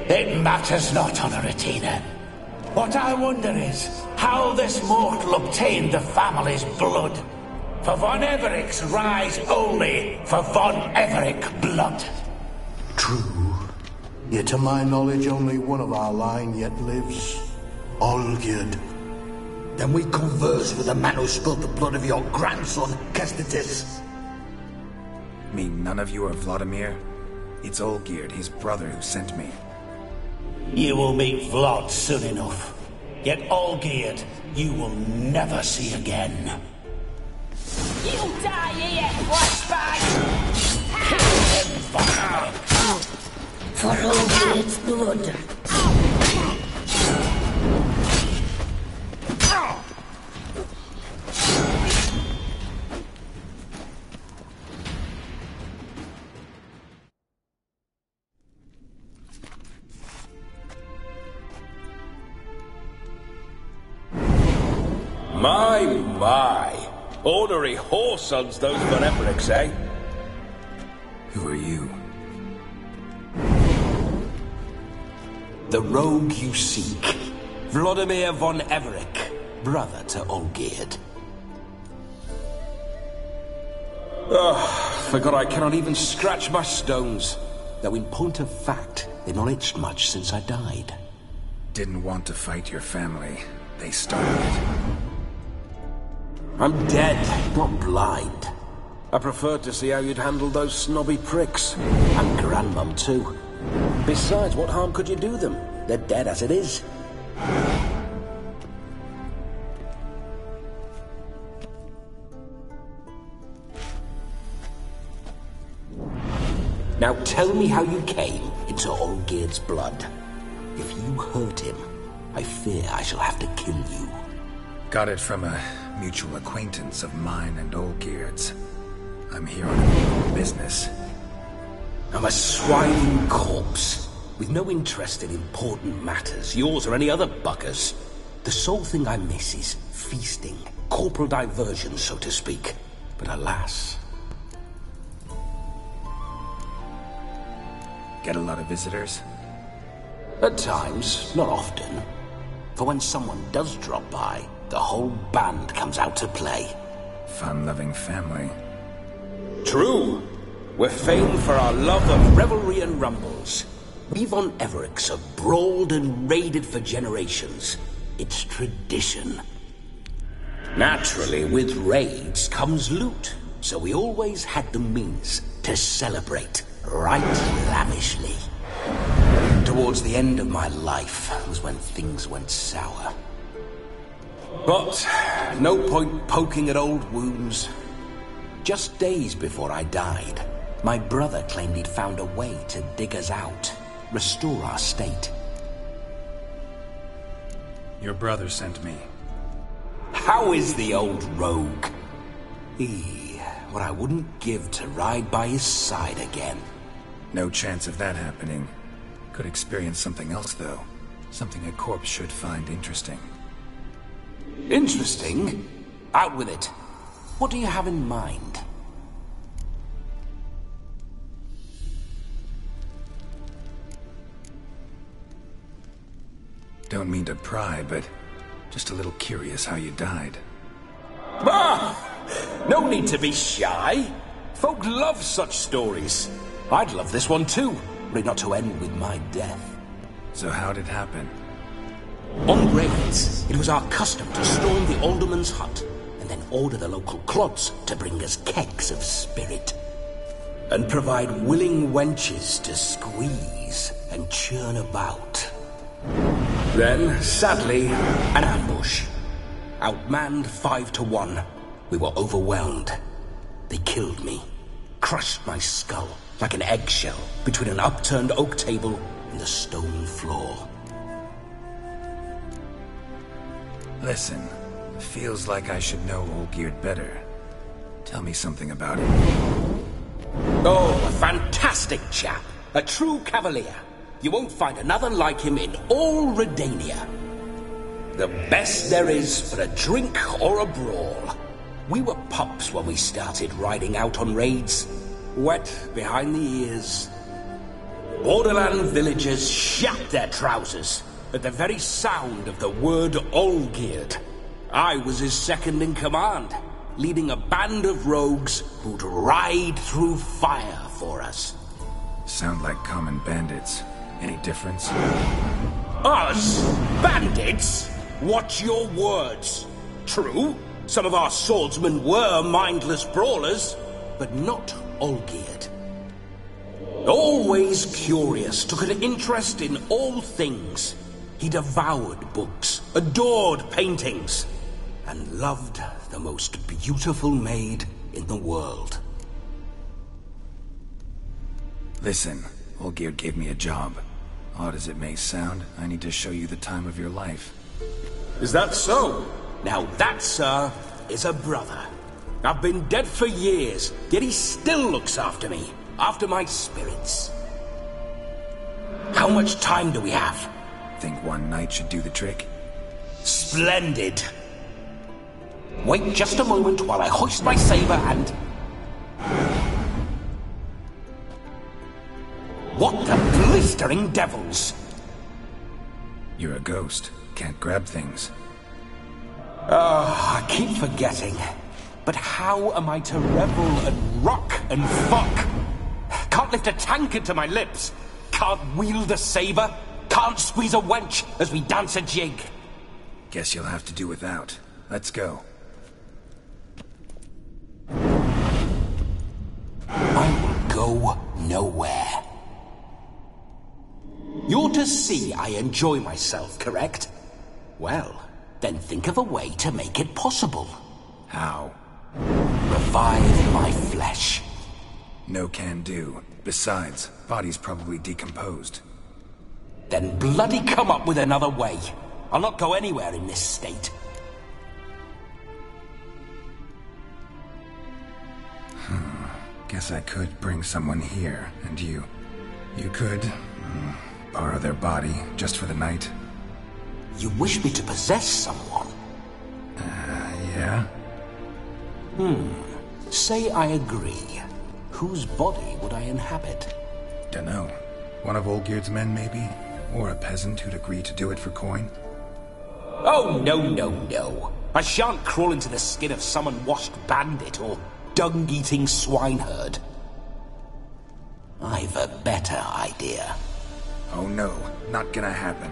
Speaker 12: It matters not, Honoratina. What I wonder is how this mortal obtained the family's blood. For von Everek's rise only for von Everek blood.
Speaker 10: True. Yet to my knowledge only one of our line yet lives. Olgierd.
Speaker 7: Then we converse with the man who spilled the blood of your grandson, Kestitis.
Speaker 1: Mean none of you are Vladimir? It's Olgierd, his brother, who sent me.
Speaker 12: You will meet Vlad soon enough. Yet Olgierd, you will never see again.
Speaker 11: You'll die here, flashback! For Olgierd's blood.
Speaker 13: My. Ornery whoresons those von Evereks, eh?
Speaker 1: Who are you?
Speaker 12: The rogue you seek. Vladimir von Everek, brother to Olgierd.
Speaker 13: Forgot I cannot even scratch my stones. Though in point of fact, they've not itched much since I died.
Speaker 1: Didn't want to fight your family. They started it.
Speaker 13: I'm dead, not blind. I preferred to see how you'd handle those snobby pricks. And Grandmum, too. Besides, what harm could you do them? They're dead as it is. Now tell me how you came into Olgierd's blood. If you hurt him, I fear I shall have to kill you.
Speaker 1: Got it from a mutual acquaintance of mine and Olgierd's. I'm here on a business.
Speaker 13: I'm a swine corpse, with no interest in important matters, yours or any other buggers. The sole thing I miss is feasting, corporal diversion, so to speak. But alas...
Speaker 1: Get a lot of visitors?
Speaker 13: At times, not often. For when someone does drop by, the whole band comes out to play.
Speaker 1: Fun-loving family.
Speaker 13: True. We're famed for our love of revelry and rumbles. We von Evereks have brawled and raided for generations. It's tradition. Naturally, with raids comes loot, so we always had the means. to celebrate right lavishly. Towards the end of my life was when things went sour. But no point poking at old wounds. Just days before I died, my brother claimed he'd found a way to dig us out, restore our state.
Speaker 1: Your brother sent me.
Speaker 13: How is the old rogue? What I wouldn't give to ride by his side again.
Speaker 1: No chance of that happening. Could experience something else, though. Something a corpse should find interesting.
Speaker 13: Interesting? Out with it. What do you have in mind?
Speaker 1: Don't mean to pry, but just a little curious how you died.
Speaker 13: No need to be shy. Folk love such stories. I'd love this one too, but not to end with my death.
Speaker 1: So how'd it happen?
Speaker 13: On raids, it was our custom to storm the alderman's hut and then order the local clods to bring us kegs of spirit. And provide willing wenches to squeeze and churn about. Then, sadly, an ambush. Outmanned 5-1. We were overwhelmed. They killed me. Crushed my skull like an eggshell between an upturned oak table and the stone floor.
Speaker 1: Listen, it feels like I should know Olgierd better. Tell me something about him.
Speaker 13: Oh, a fantastic chap. A true cavalier. You won't find another like him in all Redania. The best there is for a drink or a brawl. We were pups when we started riding out on raids. Wet behind the ears. Borderland villagers shat their trousers at the very sound of the word Olgierd. I was his second in command, leading a band of rogues who'd ride through fire for us.
Speaker 1: Sound like common bandits. Any difference?
Speaker 13: Us? Bandits? Watch your words. True, some of our swordsmen were mindless brawlers, but not Olgierd. Always curious, took an interest in all things. He devoured books, adored paintings, and loved the most beautiful maid in the world.
Speaker 1: Listen, Olgierd gave me a job. Odd as it may sound, I need to show you the time of your life.
Speaker 13: Is that so? Now that, sir, is a brother. I've been dead for years, yet he still looks after me, after my spirits. How much time do we have?
Speaker 1: Think one night should do the trick?
Speaker 13: Splendid. Wait just a moment while I hoist my saber and... What the blistering devils?
Speaker 1: You're a ghost. Can't grab things.
Speaker 13: I keep forgetting. But how am I to revel and rock and fuck? Can't lift a tankard to my lips. Can't wield a saber. Can't squeeze a wench as we dance a jig.
Speaker 1: Guess you'll have to do without. Let's go.
Speaker 13: I will go nowhere. You're to see I enjoy myself, correct? Well, then think of a way to make it possible.
Speaker 1: How?
Speaker 13: Revive my flesh.
Speaker 1: No can do. Besides, body's probably decomposed.
Speaker 13: Then bloody come up with another way. I'll not go anywhere in this state.
Speaker 1: Guess I could bring someone here, and you could borrow their body just for the night.
Speaker 13: You wish me to possess someone?
Speaker 1: Yeah?
Speaker 13: Say I agree. Whose body would I inhabit?
Speaker 1: Dunno. One of Olgierd's men, maybe? Or a peasant who'd agree to do it for coin?
Speaker 13: Oh, no. I shan't crawl into the skin of some unwashed bandit or dung-eating swineherd. I've a better idea.
Speaker 1: Oh no, not gonna happen.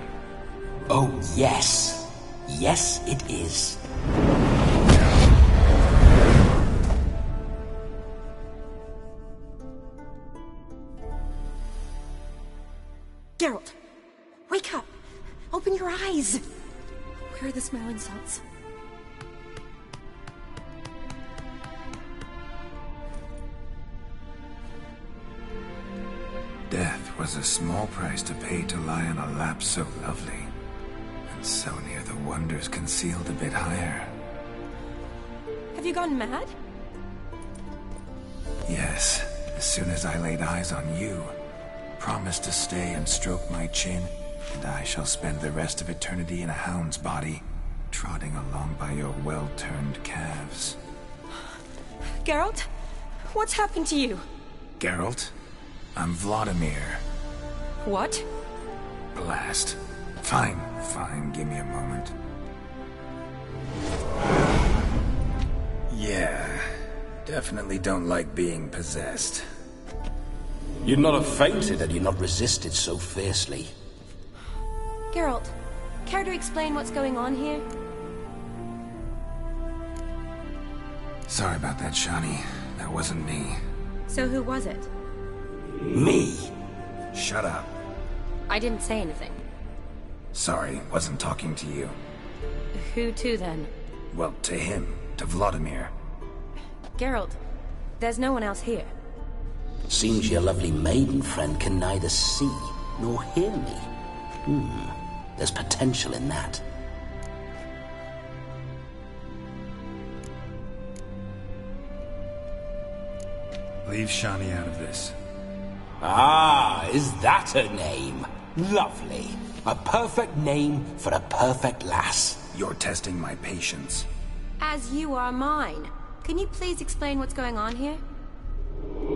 Speaker 13: Oh, yes. Yes, it is.
Speaker 9: Geralt, wake up! Open your eyes! Where are the smelling salts?
Speaker 1: Death was a small price to pay to lie on a lap so lovely, and so near the wonders concealed a bit higher.
Speaker 9: Have you gone mad?
Speaker 1: Yes, as soon as I laid eyes on you, promised to stay and stroke my chin, and I shall spend the rest of eternity in a hound's body, trotting along by your well-turned calves.
Speaker 9: Geralt, what's happened to you?
Speaker 1: Geralt? I'm Vladimir.
Speaker 9: What?
Speaker 1: Blast. Fine, give me a moment. Yeah, definitely don't like being possessed.
Speaker 13: You'd not have fainted had you not resisted so fiercely.
Speaker 9: Geralt, care to explain what's going on here?
Speaker 1: Sorry about that, Shani. That wasn't me.
Speaker 9: So who was it?
Speaker 13: Me?
Speaker 1: Shut up.
Speaker 9: I didn't say anything.
Speaker 1: Sorry, wasn't talking to you.
Speaker 9: Who to, then?
Speaker 1: Well, to him. To Vladimir.
Speaker 9: Geralt, there's no one else here.
Speaker 13: Seems your lovely maiden friend can neither see nor hear me. There's potential in that.
Speaker 1: Leave Shani out of this.
Speaker 13: Ah, is that her name? Lovely. A perfect name for a perfect lass.
Speaker 1: You're testing my patience.
Speaker 9: As you are mine. Can you please explain what's going on here?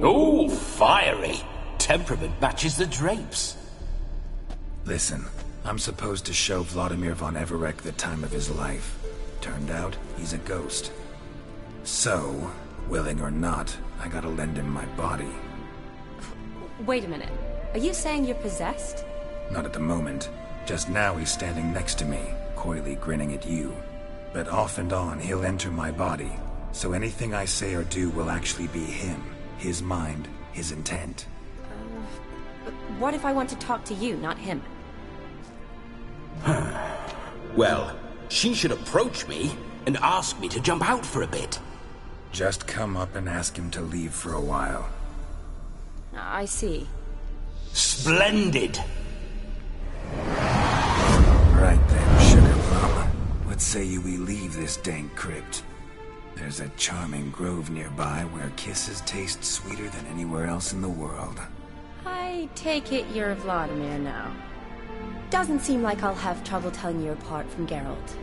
Speaker 13: Oh, fiery. Temperament matches the drapes.
Speaker 1: Listen, I'm supposed to show Vladimir von Everec the time of his life. Turned out, he's a ghost. So, willing or not, I gotta lend him my body.
Speaker 9: Wait a minute. Are you saying you're possessed?
Speaker 1: Not at the moment. Just now he's standing next to me, coyly grinning at you. But off and on, he'll enter my body. So anything I say or do will actually be him. His mind, his intent.
Speaker 9: What if I want to talk to you, not him?
Speaker 13: Well, she should approach me and ask me to jump out for a bit.
Speaker 1: Just come up and ask him to leave for a while.
Speaker 9: I see.
Speaker 13: Splendid!
Speaker 1: Right then, Sugar Plum. What say you we leave this dank crypt? There's a charming grove nearby where kisses taste sweeter than anywhere else in the world.
Speaker 9: I take it you're Vladimir now. Doesn't seem like I'll have trouble telling you apart from Geralt.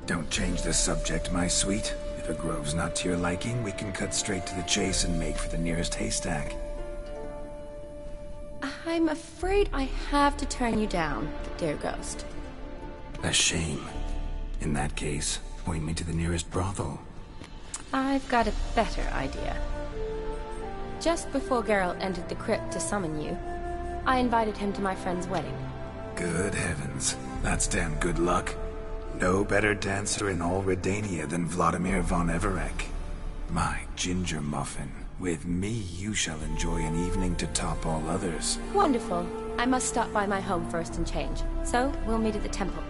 Speaker 1: Don't change the subject, my sweet. If a grove's not to your liking, we can cut straight to the chase and make for the nearest haystack.
Speaker 9: I'm afraid I have to turn you down, dear ghost.
Speaker 1: A shame. In that case, point me to the nearest brothel.
Speaker 9: I've got a better idea. Just before Geralt entered the crypt to summon you, I invited him to my friend's wedding.
Speaker 1: Good heavens. That's damn good luck. No better dancer in all Redania than Vladimir von Everec. My ginger muffin. With me, you shall enjoy an evening to top all others.
Speaker 9: Wonderful. I must stop by my home first and change. So, we'll meet at the temple.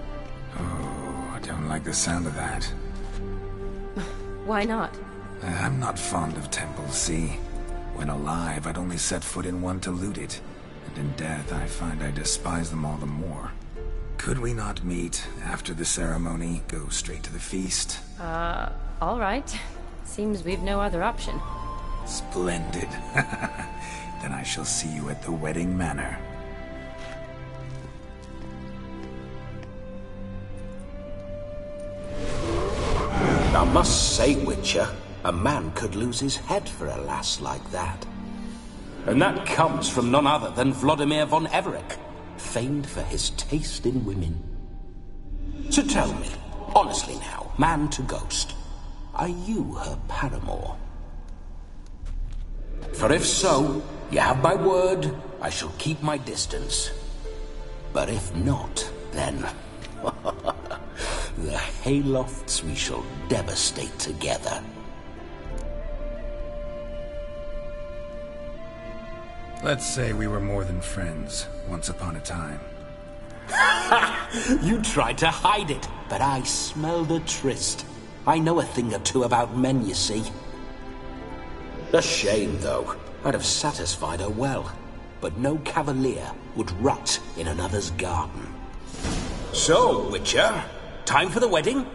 Speaker 1: Oh, I don't like the sound of that.
Speaker 9: Why not?
Speaker 1: I'm not fond of temples, see? When alive, I'd only set foot in one to loot it. And in death, I find I despise them all the more. Could we not meet after the ceremony, go straight to the feast?
Speaker 9: All right. Seems we've no other option.
Speaker 1: Splendid. Then I shall see you at the wedding manor.
Speaker 13: I must say, Witcher, a man could lose his head for a lass like that. And that comes from none other than Vladimir von Everec, famed for his taste in women. So tell me, honestly now, man to ghost, are you her paramour? For if so, you have my word, I shall keep my distance. But if not, then... the haylofts we shall devastate together.
Speaker 1: Let's say we were more than friends, once upon a time.
Speaker 13: You tried to hide it, but I smelled a tryst. I know a thing or two about men, you see. A shame, though. I'd have satisfied her well. But no cavalier would rot in another's garden. So, Witcher, time for the wedding?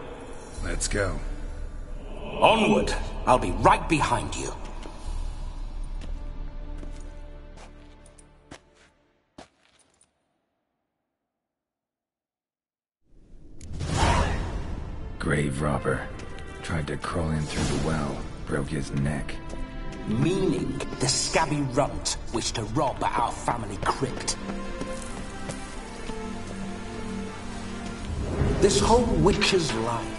Speaker 1: Let's go.
Speaker 13: Onward. I'll be right behind you.
Speaker 1: Grave robber. Tried to crawl in through the well, broke his neck.
Speaker 13: Meaning the scabby runt wished to rob our family crypt. This whole witcher's life.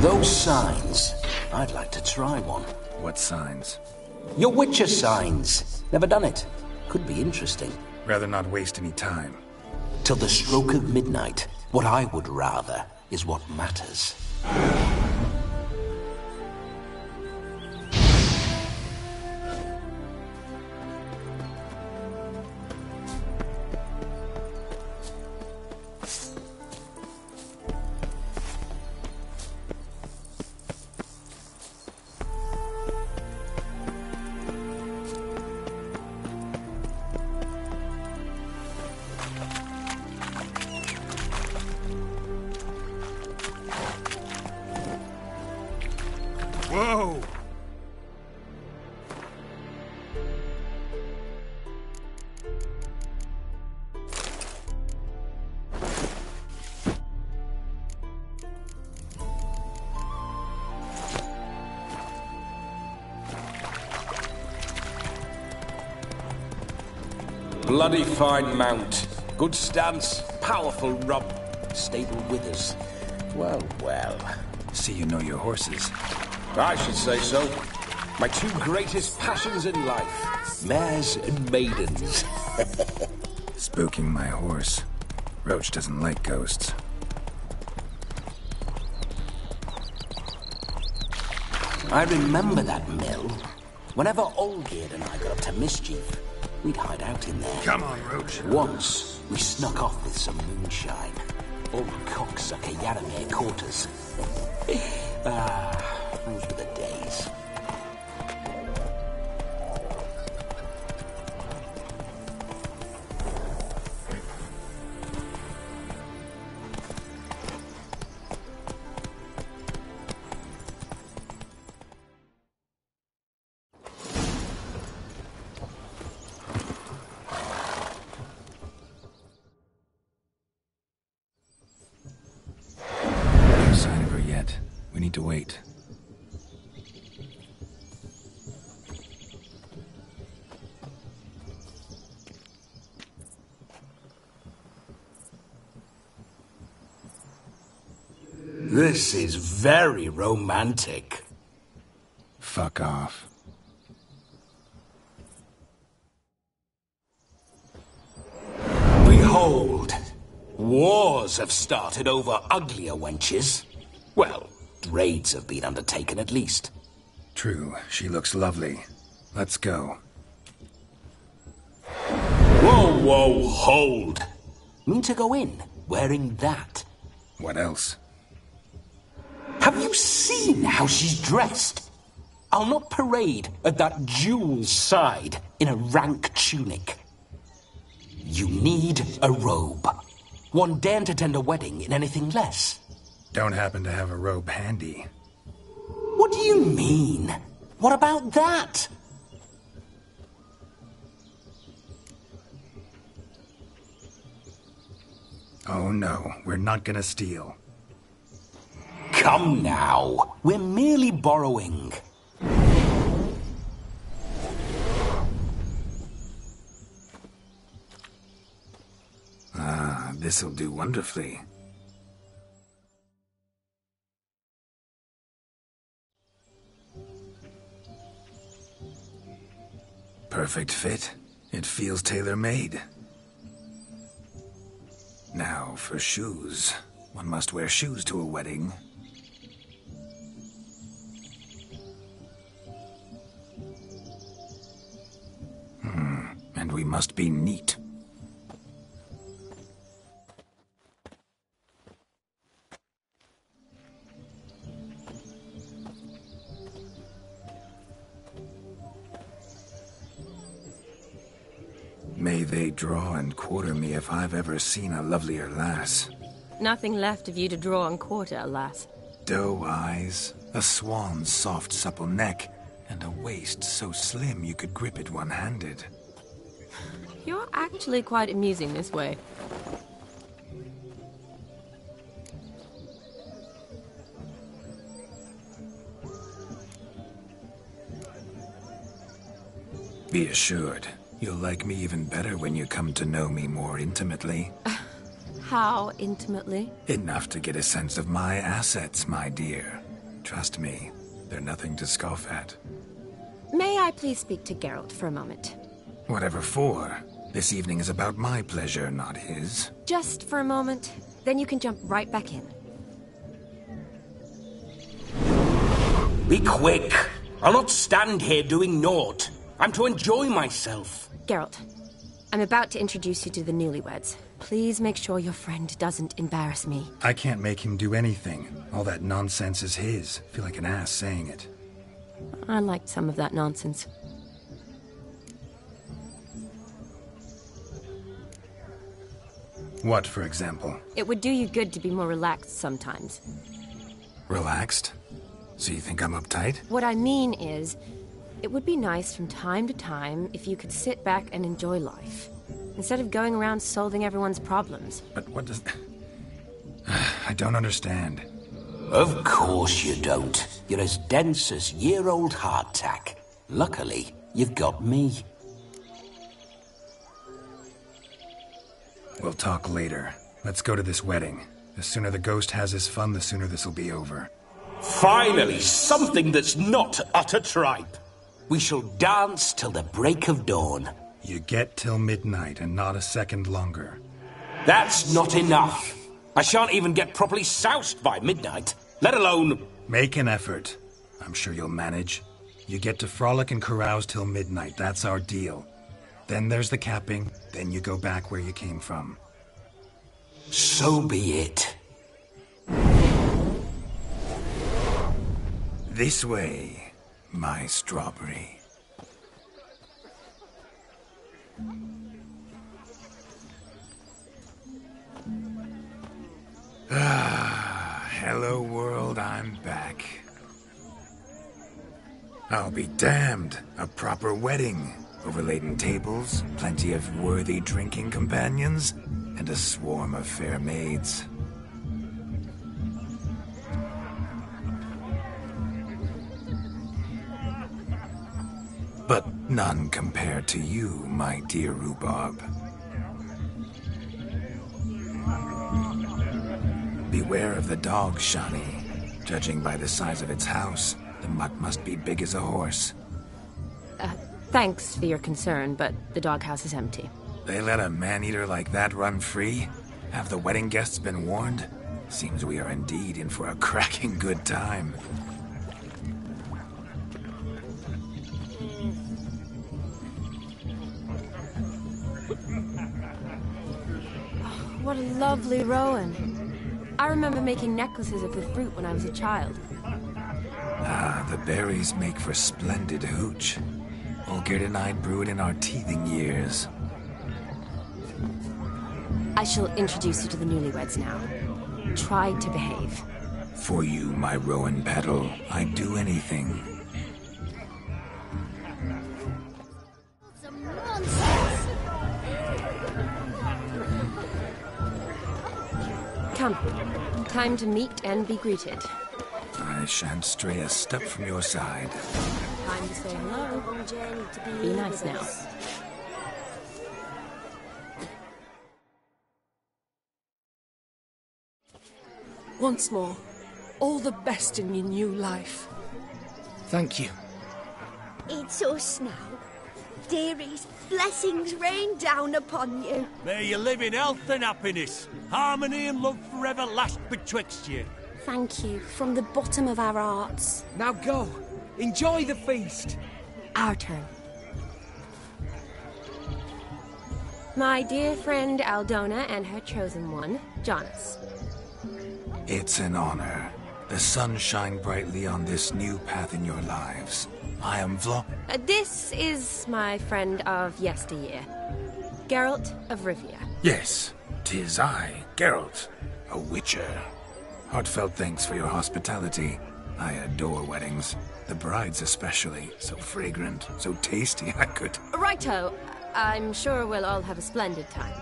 Speaker 13: Those signs, I'd like to try one.
Speaker 1: What signs?
Speaker 13: Your Witcher signs. Never done it. Could be interesting.
Speaker 1: Rather not waste any time.
Speaker 13: Till the stroke of midnight, what I would rather is what matters.
Speaker 5: Whoa!
Speaker 13: Bloody fine mount. Good stance, powerful rub, stable withers. Well, well.
Speaker 1: See you know your horses.
Speaker 13: I should say so. My two greatest passions in life. Mares and maidens.
Speaker 1: Spooking my horse. Roach doesn't like ghosts.
Speaker 13: I remember that mill. Whenever Olgierd and I got up to mischief, we'd hide out in there.
Speaker 1: Come on, Roach.
Speaker 13: Once, we snuck off with some moonshine. Old cocksucker Yaramir caught us. Those were the days.
Speaker 1: No sign of her yet. We need to wait.
Speaker 13: This is very romantic.
Speaker 1: Fuck off.
Speaker 13: Behold, wars have started over uglier wenches. Well, raids have been undertaken at least.
Speaker 1: True, she looks lovely. Let's go.
Speaker 13: Whoa, whoa, hold. Mean to go in wearing that?
Speaker 1: What else?
Speaker 13: Have you seen how she's dressed? I'll not parade at that jewel's side in a rank tunic. You need a robe. One daren't attend a wedding in anything less.
Speaker 1: Don't happen to have a robe handy.
Speaker 13: What do you mean? What about that?
Speaker 1: Oh no, we're not gonna steal.
Speaker 13: Come now, we're merely borrowing.
Speaker 1: Ah, this'll do wonderfully. Perfect fit. It feels tailor-made. Now, for shoes. One must wear shoes to a wedding. And we must be neat. May they draw and quarter me if I've ever seen a lovelier lass.
Speaker 9: Nothing left of you to draw and quarter, alas.
Speaker 1: Doe eyes, a swan's soft supple neck, and a waist so slim you could grip it one-handed.
Speaker 9: You're actually quite amusing this way.
Speaker 1: Be assured, you'll like me even better when you come to know me more intimately.
Speaker 9: How intimately?
Speaker 1: Enough to get a sense of my assets, my dear. Trust me, they're nothing to scoff at.
Speaker 9: May I please speak to Geralt for a moment?
Speaker 1: Whatever for. This evening is about my pleasure, not his.
Speaker 9: Just for a moment, then you can jump right back in.
Speaker 13: Be quick! I'll not stand here doing naught. I'm to enjoy myself.
Speaker 9: Geralt, I'm about to introduce you to the newlyweds. Please make sure your friend doesn't embarrass me.
Speaker 1: I can't make him do anything. All that nonsense is his. I feel like an ass saying it.
Speaker 9: I liked some of that nonsense.
Speaker 1: What, for example?
Speaker 9: It would do you good to be more relaxed sometimes.
Speaker 1: Relaxed? So you think I'm uptight?
Speaker 9: What I mean is, it would be nice from time to time if you could sit back and enjoy life, instead of going around solving everyone's problems.
Speaker 1: But what does... I don't understand.
Speaker 13: Of course you don't. You're as dense as year-old hardtack. Luckily, you've got me.
Speaker 1: We'll talk later. Let's go to this wedding. The sooner the ghost has his fun, the sooner this'll be over.
Speaker 13: Finally, something that's not utter tripe. We shall dance till the break of dawn.
Speaker 1: You get till midnight and not a second longer.
Speaker 13: That's not enough. I shan't even get properly soused by midnight, let alone...
Speaker 1: Make an effort. I'm sure you'll manage. You get to frolic and carouse till midnight. That's our deal. Then there's the capping. Then you go back where you came from.
Speaker 13: So be it.
Speaker 1: This way, my strawberry. Hello world, I'm back. I'll be damned. A proper wedding. Overladen tables, plenty of worthy drinking companions, and a swarm of fair maids. But none compared to you, my dear rhubarb. Beware of the dog, Shani. Judging by the size of its house, the mutt must be big as a horse.
Speaker 9: Thanks for your concern, but the doghouse is empty.
Speaker 1: They let a man-eater like that run free? Have the wedding guests been warned? Seems we are indeed in for a cracking good time.
Speaker 9: What a lovely rowan. I remember making necklaces of the fruit when I was a child.
Speaker 1: Ah, the berries make for splendid hooch. Olgerd and I brew it in our teething years.
Speaker 9: I shall introduce you to the newlyweds now. Try to behave.
Speaker 1: For you, my rowan petal, I'd do anything.
Speaker 9: Come. Time to meet and be greeted.
Speaker 1: I shan't stray a step from your side.
Speaker 9: Time to say hello. Be nice now.
Speaker 14: Once more, all the best in your new life.
Speaker 5: Thank you.
Speaker 2: It's us now. dearies, blessings rain down upon you.
Speaker 5: May you live in health and happiness. Harmony and love forever last betwixt you.
Speaker 14: Thank you from the bottom of our hearts.
Speaker 15: Now go. Enjoy the feast.
Speaker 9: Our turn. My dear friend Aldona and her chosen one, Jonas.
Speaker 1: It's an honor. The sun shine brightly on this new path in your lives. I am
Speaker 9: This is my friend of yesteryear, Geralt of Rivia.
Speaker 1: Yes, 'tis I, Geralt, a witcher. Heartfelt thanks for your hospitality. I adore weddings. The brides especially. So fragrant, so tasty, I could...
Speaker 9: Righto. I'm sure we'll all have a splendid time.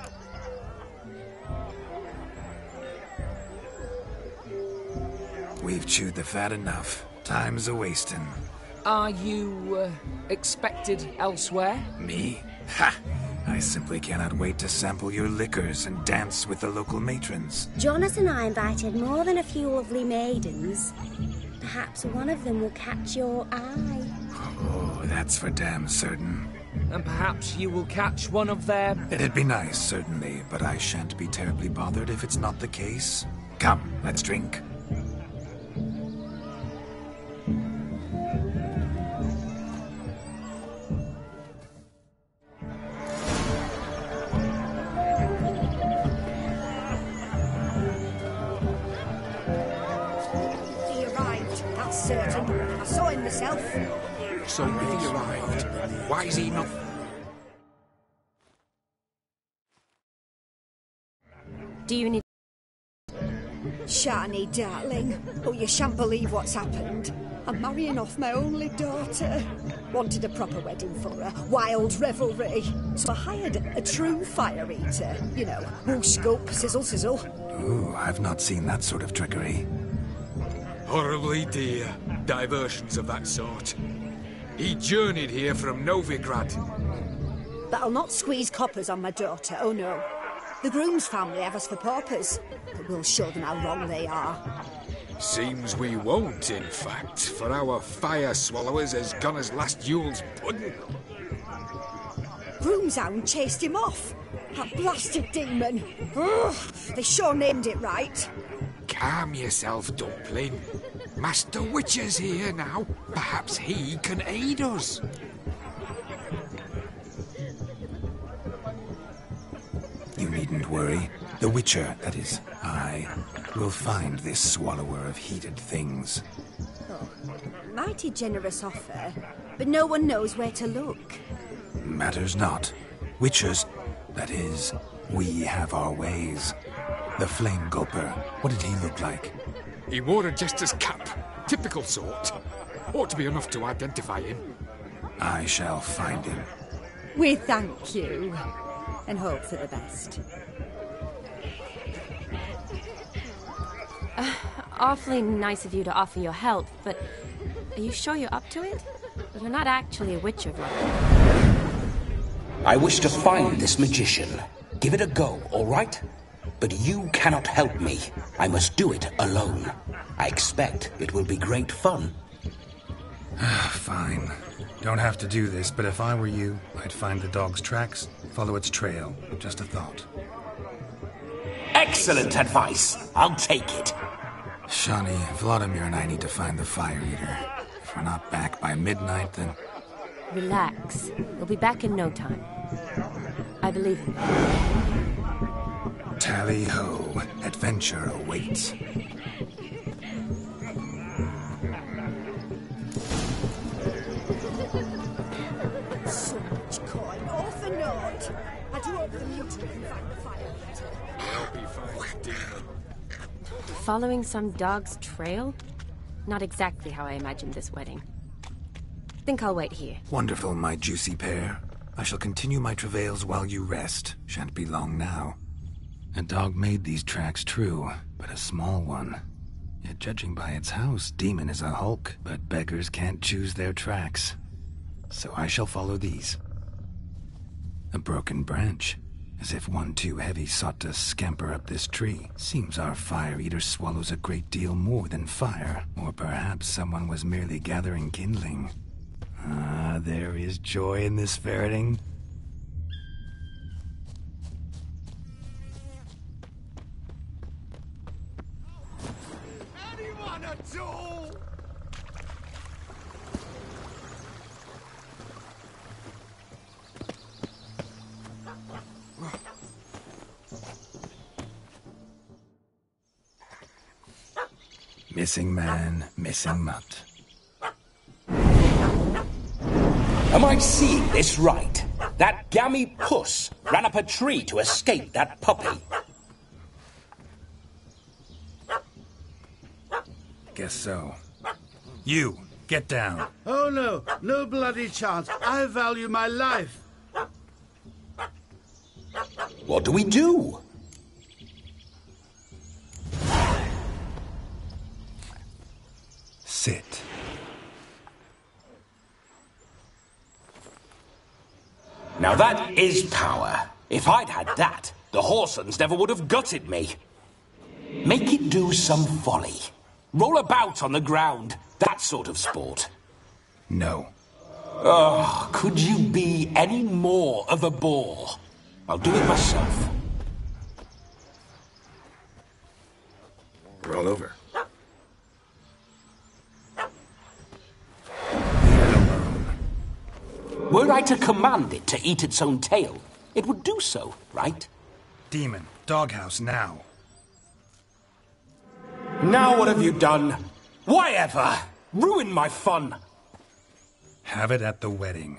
Speaker 1: We've chewed the fat enough. Time's a-wasting.
Speaker 15: Are you, expected elsewhere?
Speaker 1: Me? Ha! I simply cannot wait to sample your liquors and dance with the local matrons.
Speaker 2: Jonas and I invited more than a few lovely maidens. Perhaps one of them will catch your eye.
Speaker 1: Oh, that's for damn certain.
Speaker 15: And perhaps you will catch one of them.
Speaker 1: It'd be nice, certainly, but I shan't be terribly bothered if it's not the case. Come, let's drink.
Speaker 16: He arrived, that's certain. I saw him myself.
Speaker 8: So if he arrived, why is he not...
Speaker 9: Do you need...
Speaker 16: Shani, darling. Oh, you shan't believe what's happened. I'm marrying off my only daughter. Wanted a proper wedding for her. Wild revelry. So I hired a true fire eater. You know, whoosh, scoop, sizzle, sizzle.
Speaker 1: Ooh, I've not seen that sort of trickery.
Speaker 8: Horribly dear diversions of that sort. He journeyed here from Novigrad.
Speaker 16: But I'll not squeeze coppers on my daughter, oh no. The groom's family have us for paupers, but we'll show them how wrong they are.
Speaker 8: Seems we won't, in fact, for our fire swallowers has gone as last Yule's pudding.
Speaker 16: Groom's hound chased him off. That blasted demon. Ugh, they sure named it right.
Speaker 8: Calm yourself, Dumpling. Master Witcher's here now. Perhaps he can aid us.
Speaker 1: You needn't worry. The Witcher, that is, I, will find this swallower of heated things.
Speaker 16: Oh, mighty generous offer, but no one knows where to look.
Speaker 1: Matters not. Witchers, that is, we have our ways. The Flame Gulper, what did he look like?
Speaker 8: He wore a jester's cap. Typical sort. Ought to be enough to identify him.
Speaker 1: I shall find him.
Speaker 16: We thank you, and hope for the best.
Speaker 9: Awfully nice of you to offer your help, but are you sure you're up to it? You're not actually a witcher, right?
Speaker 13: I wish to find this magician. Give it a go, all right? But you cannot help me. I must do it alone. I expect it will be great fun.
Speaker 1: Fine. Don't have to do this, but if I were you, I'd find the dog's tracks, follow its trail. Just a thought.
Speaker 13: Excellent advice. I'll take it.
Speaker 1: Shani, Vladimir and I need to find the fire eater. If we're not back by midnight, then...
Speaker 9: Relax. We'll be back in no time. I believe in you.
Speaker 1: Tally-ho. Adventure awaits.
Speaker 16: So much coin, all for naught. I do hope the mutant can find the fire eater.
Speaker 8: I'll be fine, demon.
Speaker 9: Following some dog's trail? Not exactly how I imagined this wedding. Think I'll wait here.
Speaker 1: Wonderful, my juicy pair. I shall continue my travails while you rest. Shan't be long now. A dog made these tracks true, but a small one. Yet judging by its house, Demon is a hulk, but beggars can't choose their tracks. So I shall follow these. A broken branch, as if one too heavy sought to scamper up this tree. Seems our fire eater swallows a great deal more than fire, or perhaps someone was merely gathering kindling. there is joy in this ferreting.
Speaker 5: Anyone at all?
Speaker 1: Missing man, missing mutt.
Speaker 13: Am I seeing this right? That gammy puss ran up a tree to escape that puppy.
Speaker 1: Guess so. You, get down.
Speaker 3: Oh no, no bloody chance. I value my life.
Speaker 13: What do we do?
Speaker 1: Sit.
Speaker 13: Now that is power. If I'd had that, the Horsons never would have gutted me. Make it do some folly. Roll about on the ground. That sort of sport.
Speaker 1: No.
Speaker 13: Oh, could you be any more of a bore? I'll do it myself.
Speaker 1: Roll over.
Speaker 13: Were I to command it to eat its own tail, it would do so, right?
Speaker 1: Demon, doghouse now.
Speaker 13: Now what have you done? Why ever? Ruin my fun.
Speaker 1: Have it at the wedding.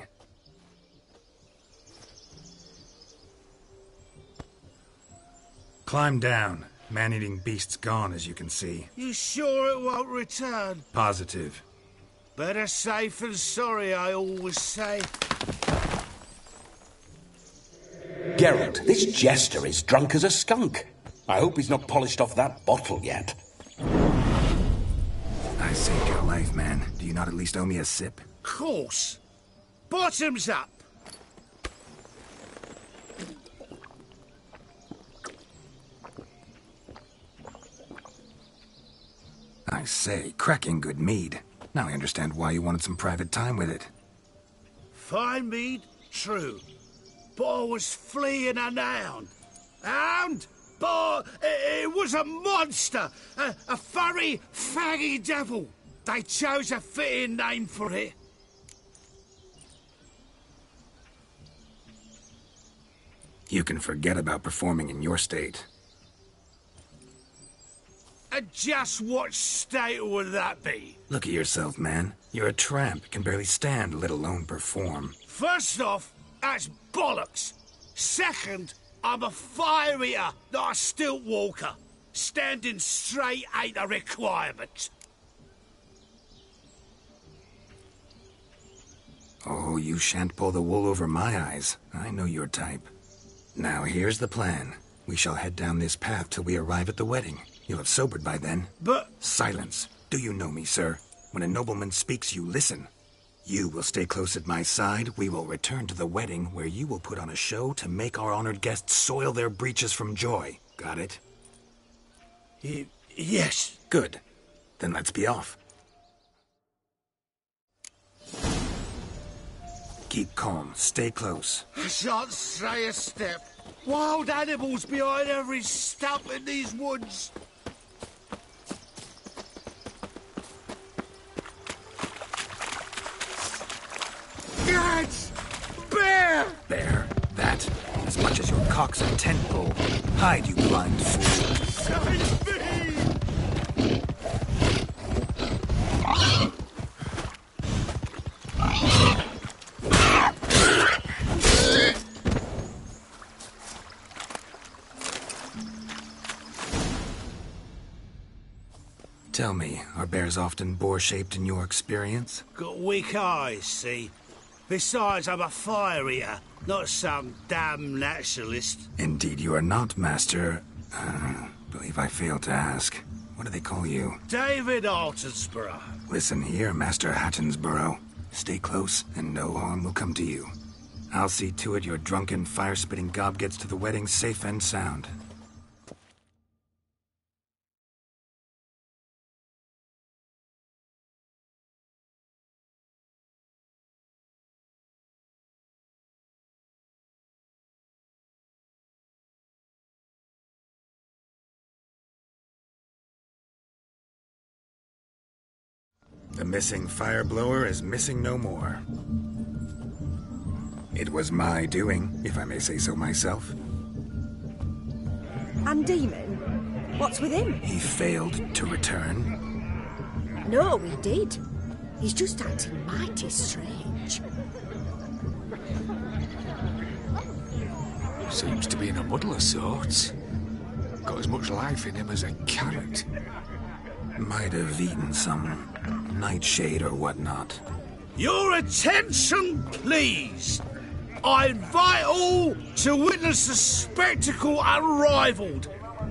Speaker 1: Climb down. Man-eating beast's gone, as you can see.
Speaker 3: You sure it won't return?
Speaker 1: Positive.
Speaker 3: Better safe than sorry, I always say.
Speaker 13: Geralt, this jester is drunk as a skunk. I hope he's not polished off that bottle yet.
Speaker 1: I saved your life, man. Do you not at least owe me a sip?
Speaker 3: Course. Bottoms up.
Speaker 1: I say, cracking good mead. Now I understand why you wanted some private time with it.
Speaker 3: Fine mead, true. But I was fleeing a hound. Hound? But it was a monster. A furry, faggy devil. They chose a fitting name for it.
Speaker 1: You can forget about performing in your state.
Speaker 3: And just what state would that be?
Speaker 1: Look at yourself, man. You're a tramp, can barely stand, let alone perform.
Speaker 3: First off, that's bollocks. Second, I'm a fire eater, not a stilt walker. Standing straight ain't a requirement.
Speaker 1: Oh, you shan't pull the wool over my eyes. I know your type. Now here's the plan. We shall head down this path till we arrive at the wedding. You'll have sobered by then.
Speaker 3: But...
Speaker 1: Silence. Do you know me, sir? When a nobleman speaks, you listen. You will stay close at my side. We will return to the wedding, where you will put on a show to make our honored guests soil their breeches from joy. Got it?
Speaker 3: Yes.
Speaker 1: Good. Then let's be off. Keep calm. Stay close.
Speaker 3: I shan't stray a step. Wild animals behind every stump in these woods. Gads! Bear!
Speaker 1: Bear? That? As much as your cock's a tent pole. Hide, you blind fool.
Speaker 3: Save me!
Speaker 1: Tell me, are bears often boar-shaped in your experience?
Speaker 3: Got weak eyes, see? Besides, I'm a fire eater, not some damn naturalist.
Speaker 1: Indeed you are not, Master... believe I failed to ask. What do they call you?
Speaker 3: David Altonsborough.
Speaker 1: Listen here, Master Hattonsborough. Stay close, and no harm will come to you. I'll see to it your drunken, fire-spitting gob gets to the wedding safe and sound. The missing fire blower is missing no more. It was my doing, if I may say so myself.
Speaker 16: And Demon? What's with him?
Speaker 1: He failed to return.
Speaker 16: No, he did. He's just acting mighty strange.
Speaker 17: Seems to be in a muddle of sorts. Got as much life in him as a carrot.
Speaker 1: Might have eaten some nightshade or whatnot.
Speaker 5: Your attention, please. I invite all to witness the spectacle unrivaled.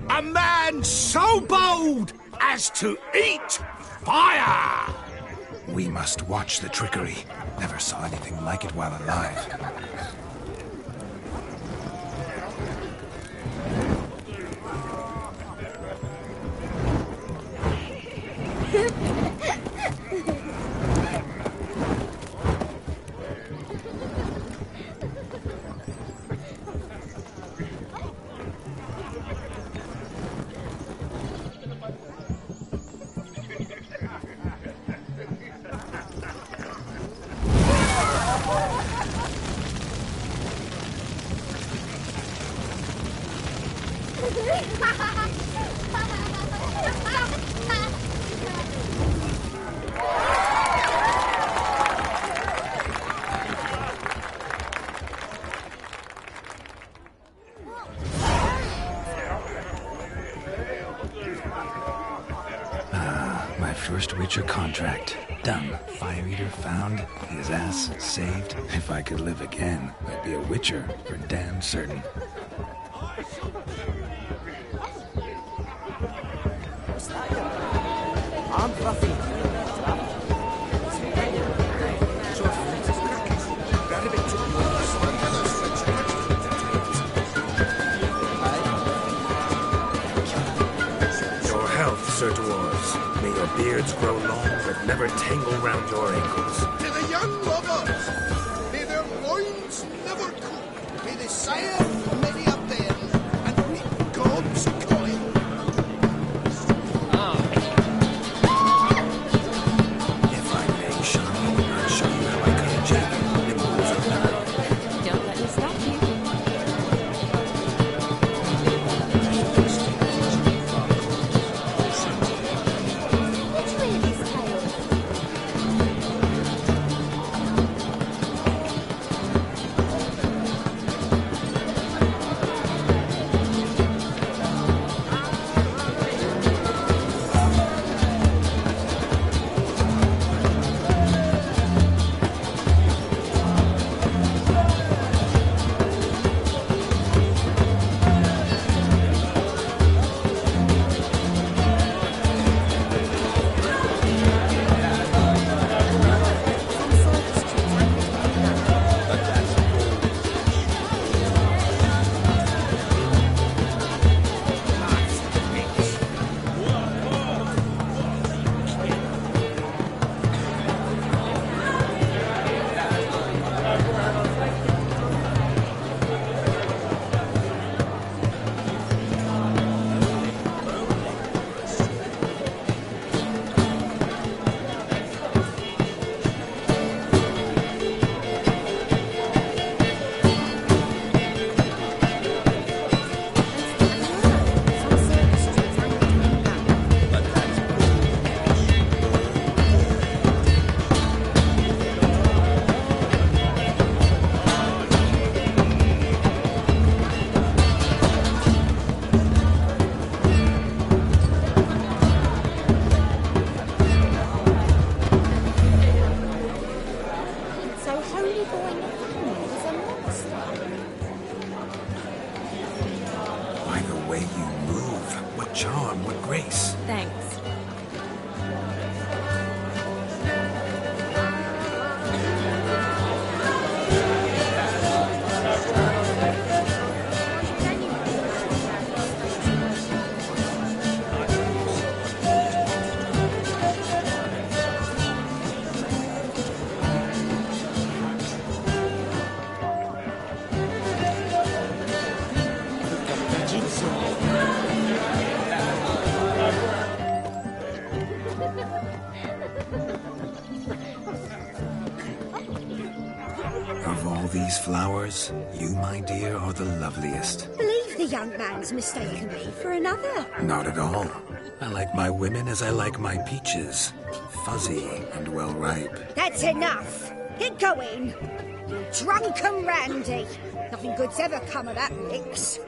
Speaker 5: A man so bold as to eat fire!
Speaker 1: We must watch the trickery. Never saw anything like it while alive. My first Witcher contract. Done. Fire Eater found. His ass saved. If I could live again, I'd be a Witcher for damn certain.
Speaker 5: I'm fluffy.
Speaker 1: Your health, Sir Dwarves. May your beards grow long, but never tangle round your ankles.
Speaker 10: To the young lovers, may their loins never cool. May they sire many a bairn and reap God's coin.
Speaker 1: If I may, Shawnee, I'll show you how I cut a jack. Nipples are better.
Speaker 9: Don't let me stop you.
Speaker 1: By the way you move, what charm, what grace.
Speaker 9: Thanks.
Speaker 1: these flowers, you, my dear, are the loveliest.
Speaker 16: Believe the young man's mistaken me for another.
Speaker 1: Not at all. I like my women as I like my peaches. Fuzzy and well ripe.
Speaker 16: That's enough. Get going. You drunken randy. Nothing good's ever come of that mix.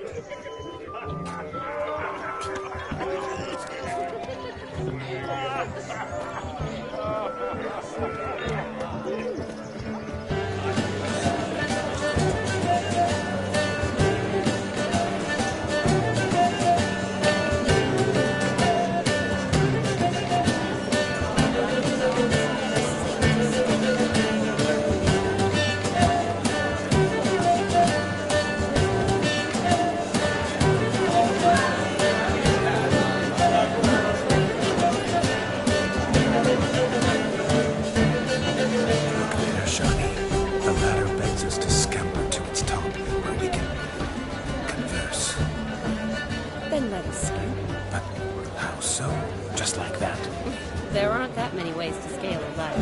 Speaker 9: There aren't that many ways to scale a ladder.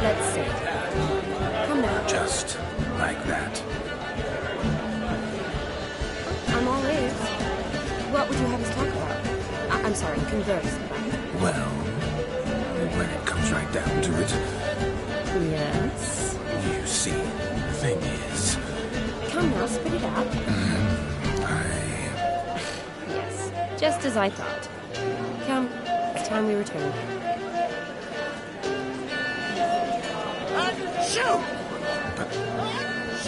Speaker 9: Let's see. Come now.
Speaker 1: Just like that.
Speaker 9: I'm all ears. What would you have us talk about? I'm sorry, converse about.
Speaker 1: Well, when it comes right down to it.
Speaker 9: Yes?
Speaker 1: You see, the thing is...
Speaker 9: Come now, spit it out. Yes, just as I thought. Come, it's time we return.
Speaker 1: Shoot! But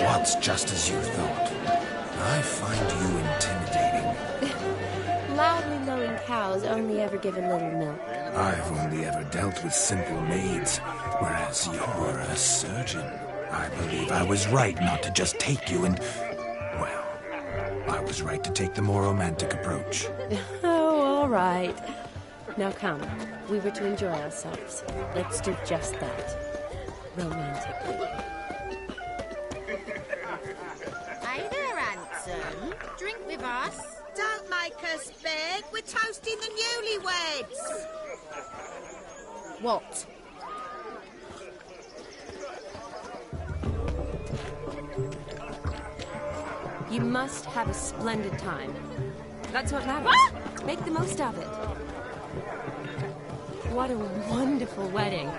Speaker 1: what's just as you thought? I find you intimidating.
Speaker 9: Loudly lowing cows only ever give a little milk.
Speaker 1: I've only ever dealt with simple maids, whereas you're a surgeon. I believe I was right not to just take you and... Well, I was right to take the more romantic approach.
Speaker 9: Oh, all right. Now come, we were to enjoy ourselves. Let's do just that. Romantically.
Speaker 2: Hey there, handsome. Drink with us. Don't make us beg. We're toasting the newlyweds.
Speaker 14: What?
Speaker 9: You must have a splendid time. That's what matters. Make the most of it. What a wonderful wedding.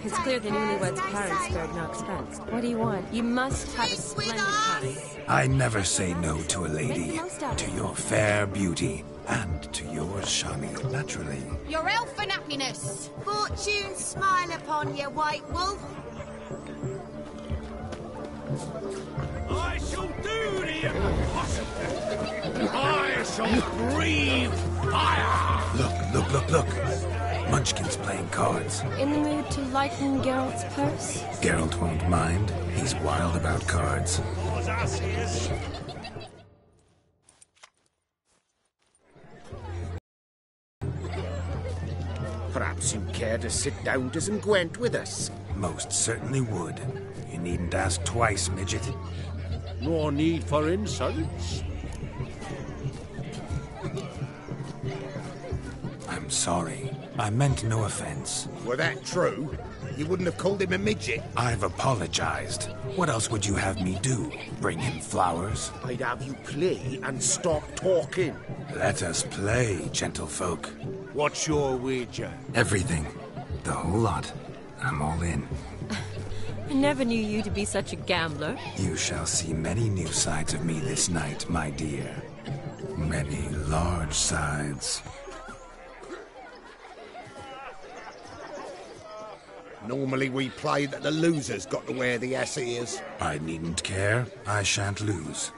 Speaker 9: It's clear the newlyweds' parents spared no expense. What do you want? You must have a splendid time.
Speaker 1: I never say no to a lady. To your fair beauty. And to yours, Shani, naturally.
Speaker 2: Your elfin happiness. Fortune smile upon you, White Wolf.
Speaker 5: I shall do the impossible. I shall breathe fire.
Speaker 1: Look. Munchkin's playing cards.
Speaker 9: In the mood to lighten Geralt's purse?
Speaker 1: Geralt won't mind. He's wild about cards.
Speaker 18: Perhaps you care to sit down to some Gwent with us?
Speaker 1: Most certainly would. You needn't ask twice, midget.
Speaker 6: No need for insults.
Speaker 1: I'm sorry. I meant no offense.
Speaker 18: Were that true, you wouldn't have called him a midget.
Speaker 1: I've apologized. What else would you have me do? Bring him flowers?
Speaker 18: I'd have you play and stop talking.
Speaker 1: Let us play, gentlefolk.
Speaker 5: What's your wager?
Speaker 1: Everything. The whole lot. I'm all in.
Speaker 9: I never knew you to be such a gambler.
Speaker 1: You shall see many new sides of me this night, my dear. Many large sides.
Speaker 18: Normally we play that the loser's got to wear the ass ears.
Speaker 1: I needn't care. I shan't lose.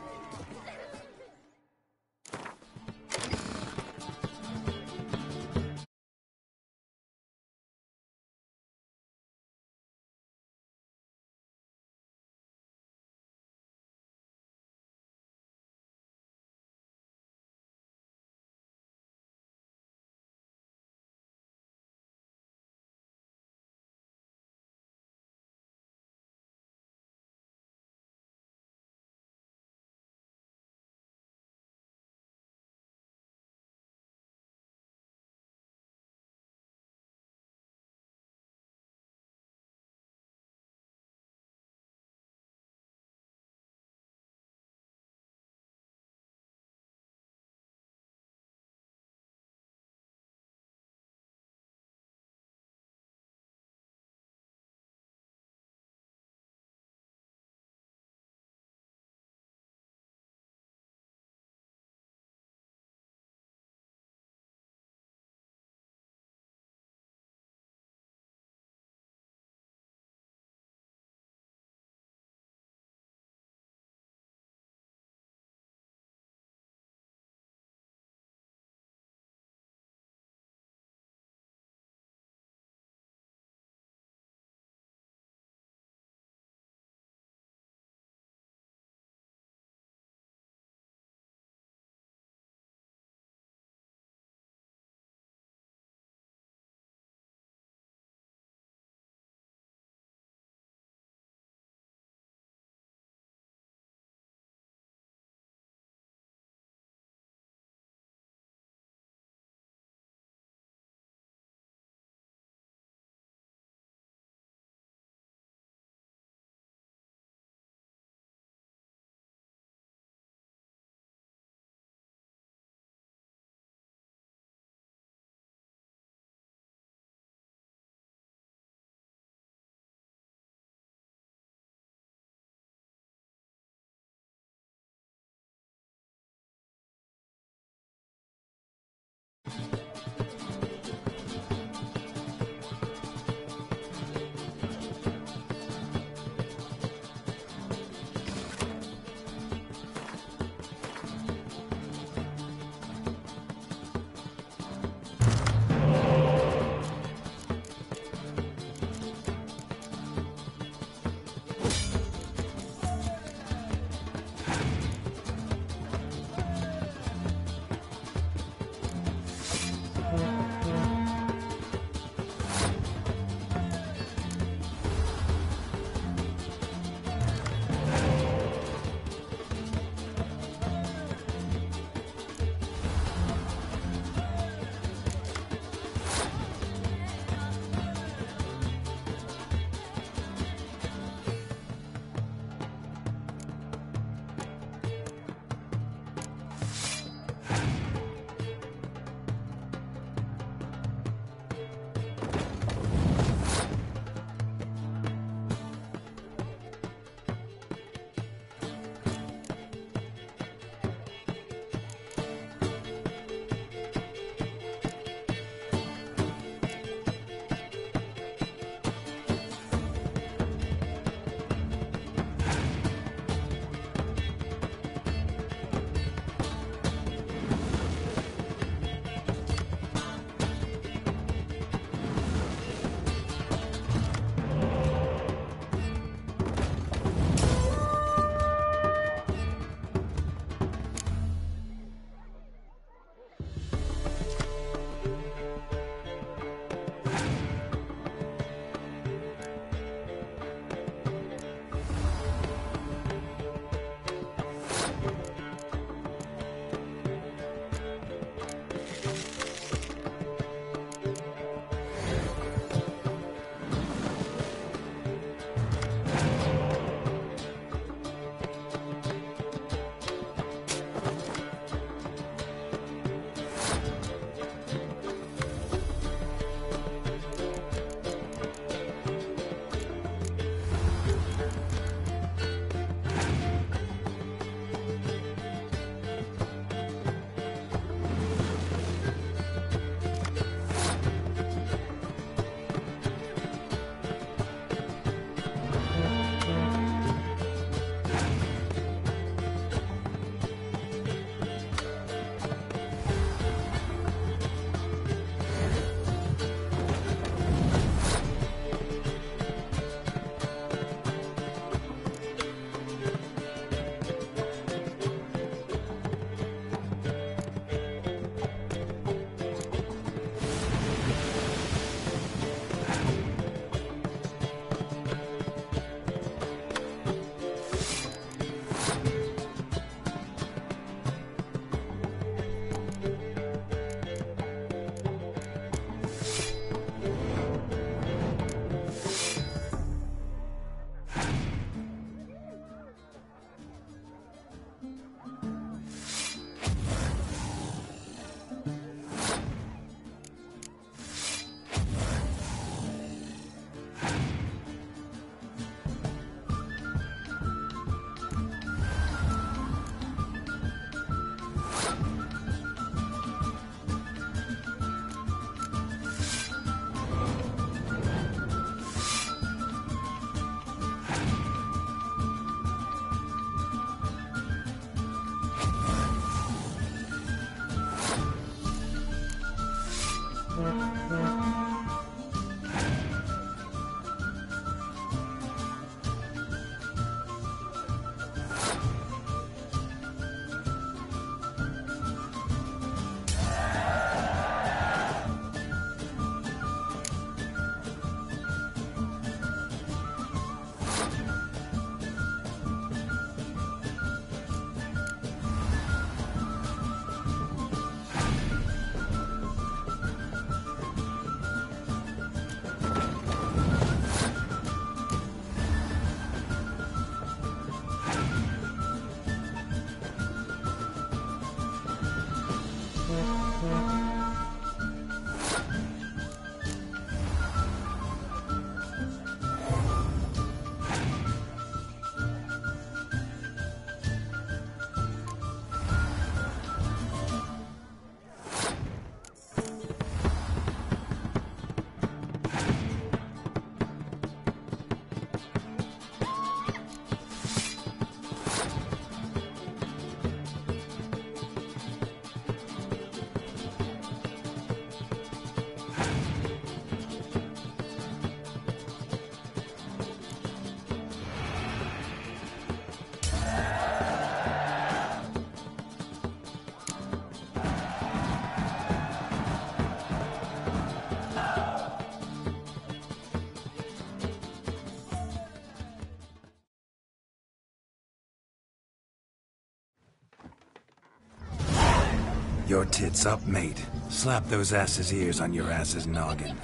Speaker 1: Your tits up, mate. Slap those asses' ears on your ass's noggin.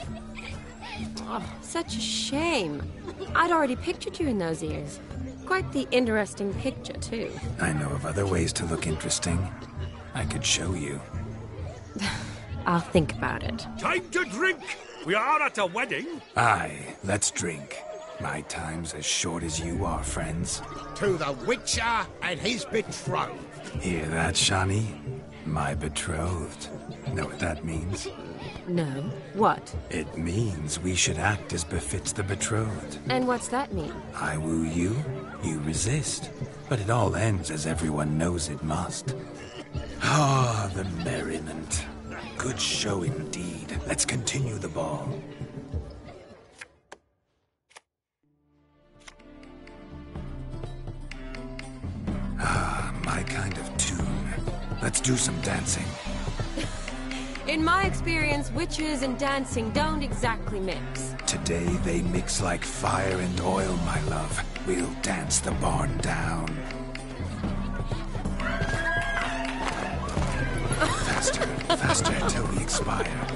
Speaker 9: Oh, such a shame. I'd already pictured you in those ears. Quite the interesting picture, too.
Speaker 1: I know of other ways to look interesting. I could show you.
Speaker 9: I'll think about it.
Speaker 5: Time to drink! We are at a wedding.
Speaker 1: Aye, let's drink. My time's as short as you are, friends.
Speaker 18: To the Witcher and his betrothed.
Speaker 1: Hear that, Shani? My betrothed. Know what that means?
Speaker 9: No. What?
Speaker 1: It means we should act as befits the betrothed.
Speaker 9: And what's that mean?
Speaker 1: I woo you, you resist. But it all ends as everyone knows it must. Ah, the merriment. Good show indeed. Let's continue the ball. Ah, my kind of tune. Let's do some dancing.
Speaker 9: In my experience, witches and dancing don't exactly mix.
Speaker 1: Today they mix like fire and oil, my love. We'll dance the barn down. Faster, faster till we expire.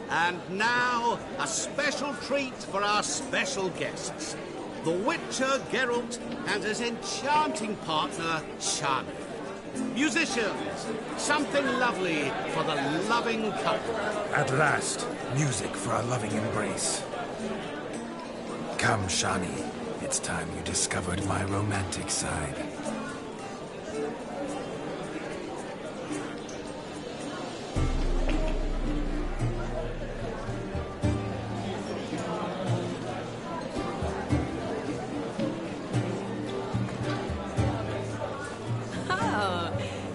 Speaker 3: And now, a special treat for our special guests. The Witcher Geralt and his enchanting partner, Shani. Musicians, something lovely for the loving couple.
Speaker 1: At last, music for a loving embrace. Come, Shani. It's time you discovered my romantic side.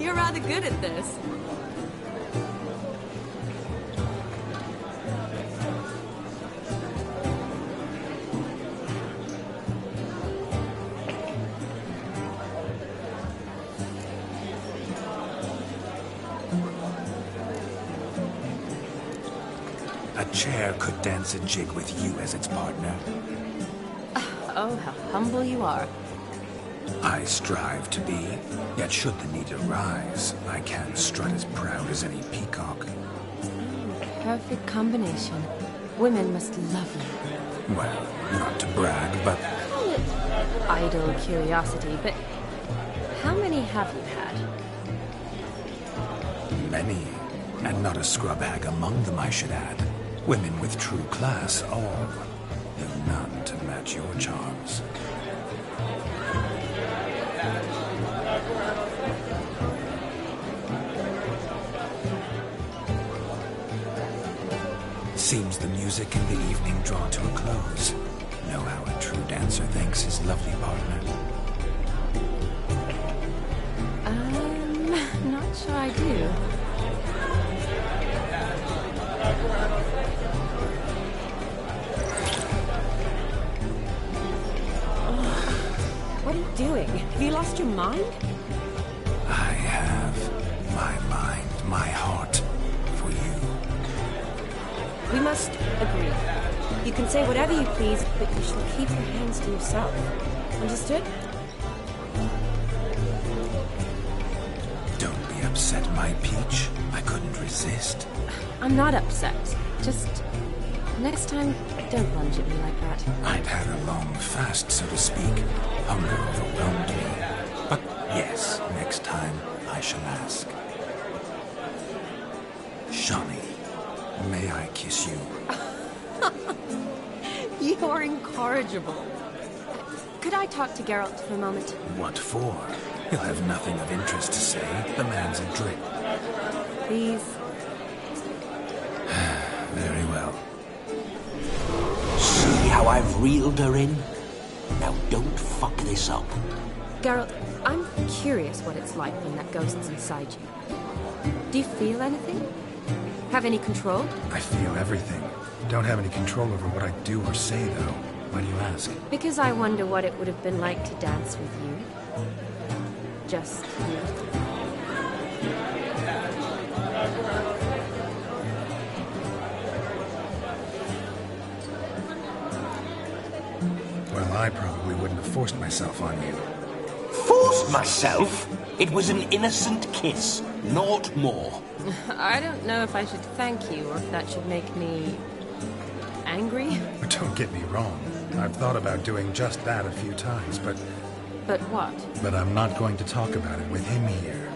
Speaker 9: You're rather good at this.
Speaker 1: A chair could dance a jig with you as its partner.
Speaker 9: Oh, how humble you are.
Speaker 1: I strive to be, yet should the need arise, I can strut as proud as any peacock.
Speaker 9: Perfect combination. Women must love you.
Speaker 1: Well, not to brag, but...
Speaker 9: Call it idle curiosity, but how many have you had?
Speaker 1: Many, and not a scrub hag among them, I should add. Women with true class, all, though none to match your charms. Seems the music and the evening draw to a close. Know how a true dancer thanks his lovely partner.
Speaker 9: Not sure I do. What are you doing? Have you lost your mind?
Speaker 1: I have my mind, my heart for you.
Speaker 9: We must agree. You can say whatever you please, but you shall keep your hands to yourself. Understood?
Speaker 1: Don't be upset, my peach. I couldn't resist.
Speaker 9: I'm not upset. Just next time, don't lunge at me like that.
Speaker 1: I'd had a long fast, so to speak. Hunger overwhelmed me. But yes, next time I shall ask. Shani, may I kiss you?
Speaker 9: You're incorrigible. Could I talk to Geralt for a moment?
Speaker 1: What for? He'll have nothing of interest to say. The man's adrift.
Speaker 9: Please.
Speaker 13: I've reeled her in. Now don't fuck this up.
Speaker 9: Geralt, I'm curious what it's like when that ghost's inside you. Do you feel anything? Have any control?
Speaker 1: I feel everything. Don't have any control over what I do or say, though. Why do you ask?
Speaker 9: Because I wonder what it would have been like to dance with you. Just you.
Speaker 1: Well, I probably wouldn't have forced myself on you.
Speaker 13: Forced myself? It was an innocent kiss, naught more.
Speaker 9: I don't know if I should thank you or if that should make me angry.
Speaker 1: Don't get me wrong. I've thought about doing just that a few times, but...
Speaker 9: But what?
Speaker 1: But I'm not going to talk about it with him here.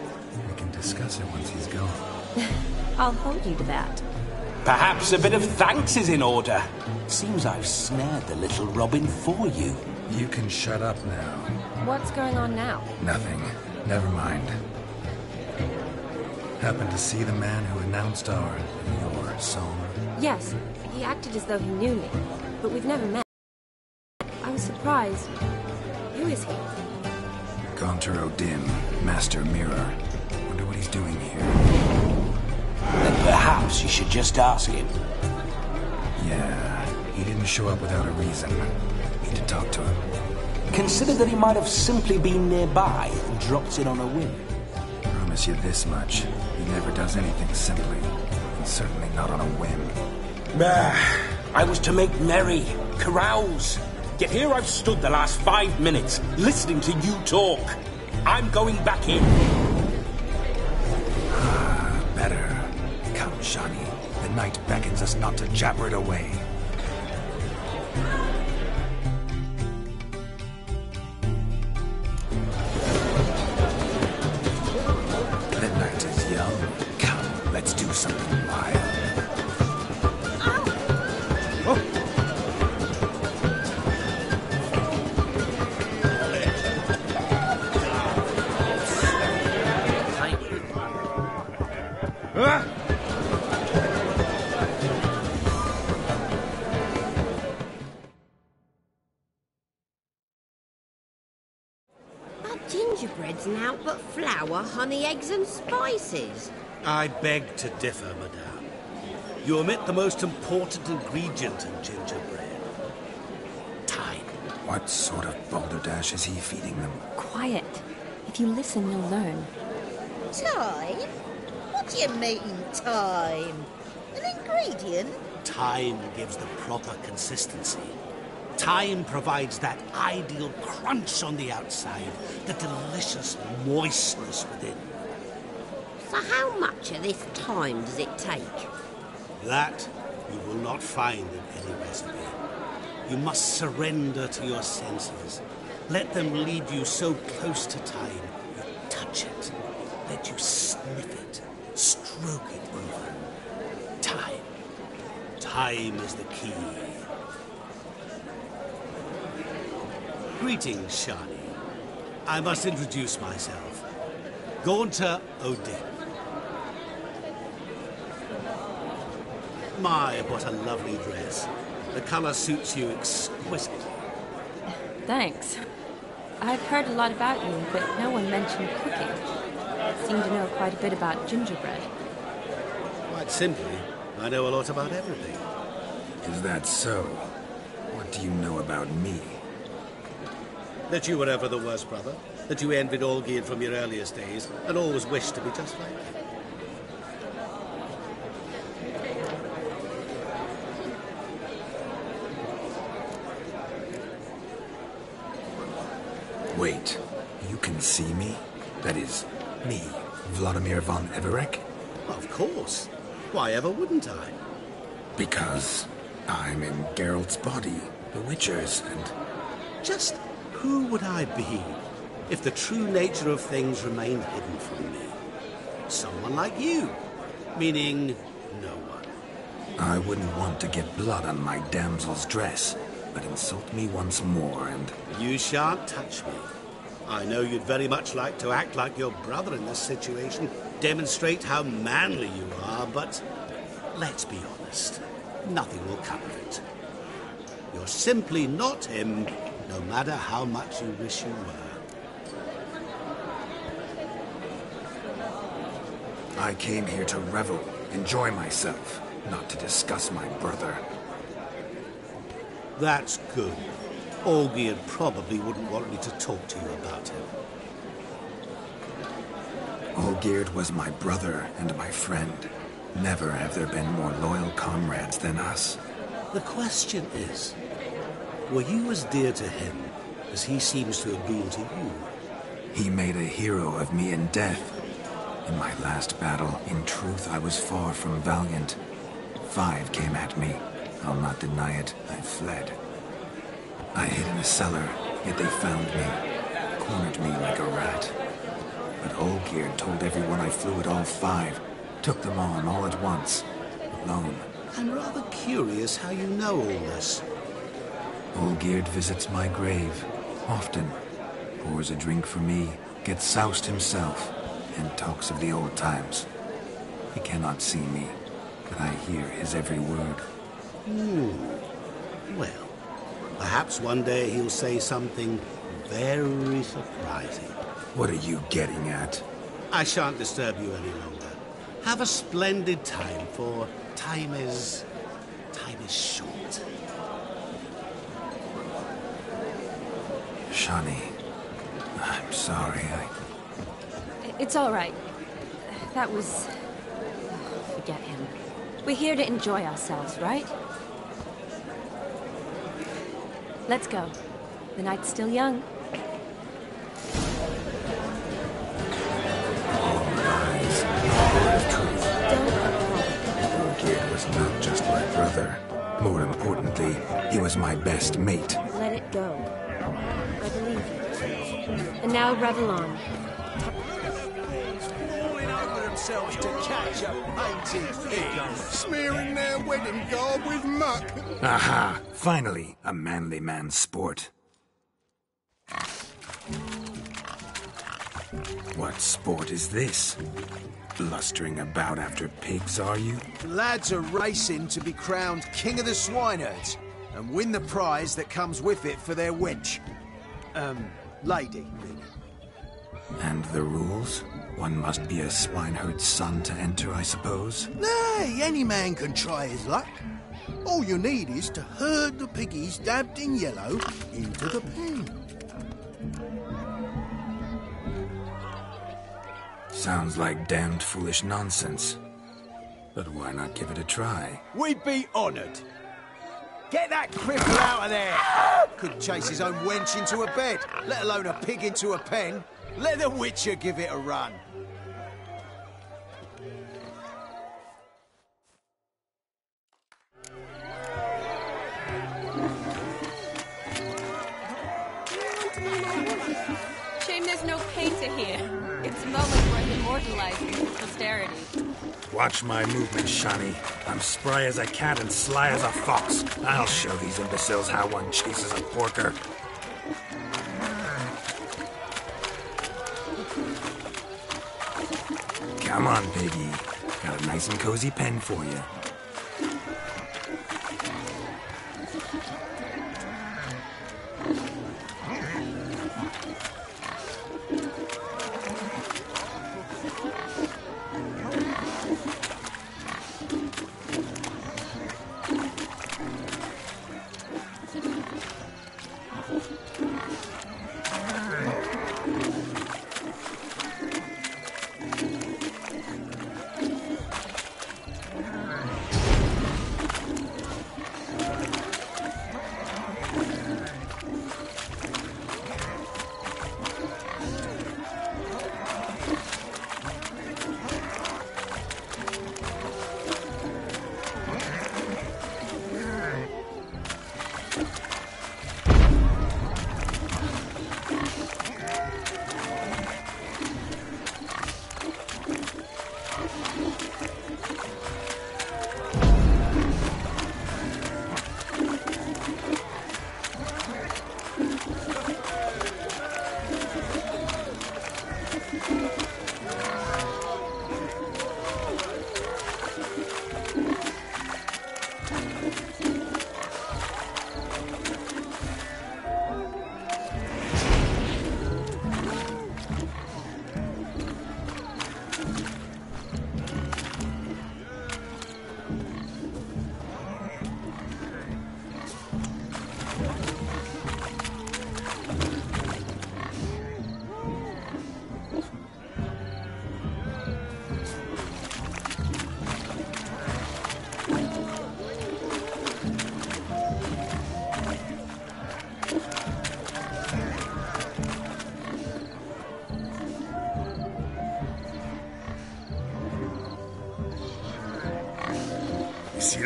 Speaker 1: We can discuss it once he's gone.
Speaker 9: I'll hold you to that.
Speaker 13: Perhaps a bit of thanks is in order. Seems I've snared the little Robin for you.
Speaker 1: You can shut up now.
Speaker 9: What's going on now?
Speaker 1: Nothing. Never mind. Happened to see the man who announced your song?
Speaker 9: Yes, he acted as though he knew me, but we've never met. I was surprised. Who is he?
Speaker 1: Gaunter O'Dim, Master Mirror. Wonder what he's doing here.
Speaker 13: Then perhaps you should just ask him.
Speaker 1: Yeah, he didn't show up without a reason. Need to talk to him.
Speaker 13: Consider that he might have simply been nearby and dropped in on a whim.
Speaker 1: Promise you this much. He never does anything simply. And certainly not on a whim.
Speaker 13: I was to make merry, carouse. Yet here I've stood the last 5 minutes, listening to you talk. I'm going back in.
Speaker 1: Better. Come, Shani. The night beckons us not to jabber it away. The night is young. Come, let's do something wild.
Speaker 19: Gingerbread's naught but flour, honey, eggs and spices.
Speaker 3: I beg to differ, madame. You omit the most important ingredient in gingerbread. Time.
Speaker 1: What sort of balderdash is he feeding them?
Speaker 9: Quiet. If you listen, you'll learn.
Speaker 19: Time? What do you mean, time? An ingredient?
Speaker 3: Time gives the proper consistency. Time provides that ideal crunch on the outside, the delicious moistness within.
Speaker 19: So how much of this time does it take?
Speaker 3: That you will not find in any recipe. You must surrender to your senses. Let them lead you so close to time, you touch it. Let you sniff it, stroke it even. Time. Time is the key. Greetings, Shani. I must introduce myself. Gaunter O'Dim. My, what a lovely dress. The colour suits you exquisitely.
Speaker 9: Thanks. I've heard a lot about you, but no one mentioned cooking. Seem to know quite a bit about gingerbread.
Speaker 3: Quite simply, I know a lot about everything.
Speaker 1: Is that so? What do you know about me?
Speaker 3: That you were ever the worst brother. That you envied Olgierd from your earliest days and always wished to be just like him.
Speaker 1: Wait, you can see me? That is, me, Vladimir von Everec?
Speaker 3: Of course. Why ever wouldn't I?
Speaker 1: Because I'm in Geralt's body, the Witcher's, and...
Speaker 3: Just who would I be if the true nature of things remained hidden from me? Someone like you, meaning no one.
Speaker 1: I wouldn't want to get blood on my damsel's dress, but insult me once more and...
Speaker 3: You shan't touch me. I know you'd very much like to act like your brother in this situation, demonstrate how manly you are, but let's be honest, nothing will come of it. You're simply not him, no matter how much you wish you were.
Speaker 1: I came here to revel, enjoy myself, not to discuss my brother.
Speaker 3: That's good. Olgierd probably wouldn't want me to talk to you about him.
Speaker 1: Olgierd was my brother and my friend. Never have there been more loyal comrades than us.
Speaker 3: The question is, were you as dear to him as he seems to have been to you?
Speaker 1: He made a hero of me in death. In my last battle, in truth, I was far from valiant. 5 came at me. I'll not deny it, I fled. I hid in a cellar, yet they found me, cornered me like a rat. But Olgierd told everyone I flew at all 5, took them on all at once, alone.
Speaker 3: I'm rather curious how you know all this.
Speaker 1: Olgierd visits my grave, often. Pours a drink for me, gets soused himself, and talks of the old times. He cannot see me, but I hear his every word.
Speaker 3: Well, perhaps one day he'll say something very surprising.
Speaker 1: What are you getting at?
Speaker 3: I shan't disturb you any longer. Have a splendid time, for time is short.
Speaker 1: Shani, I'm sorry,
Speaker 9: It's all right. That was... forget him. We're here to enjoy ourselves, right? Let's go. The night's still young.
Speaker 1: Olgierd was not just my brother. More importantly, he was my best mate.
Speaker 9: Let it go. I believe you. And now revel on.
Speaker 10: Falling over themselves to catch a painted figure. Smearing their wedding garb with muck.
Speaker 1: Aha! Finally, a manly man's sport. What sport is this? Blustering about after pigs, are you?
Speaker 10: The lads are racing to be crowned King of the Swineherds and win the prize that comes with it for their wench. Lady, really.
Speaker 1: And the rules? One must be a swineherd's son to enter, I suppose?
Speaker 10: Nay, any man can try his luck. All you need is to herd the piggies dabbed in yellow into the pen.
Speaker 1: Sounds like damned foolish nonsense. But why not give it a try?
Speaker 10: We'd be honoured. Get that cripple out of there! Could chase his own wench into a bed, let alone a pig into a pen. Let the Witcher give it a run.
Speaker 9: Shame there's no painter here. It's moments worth immortalizing for posterity.
Speaker 1: Watch my movements, Shani. I'm spry as a cat and sly as a fox. I'll show these imbeciles how one chases a porker. Come on, piggy. Got a nice and cozy pen for you.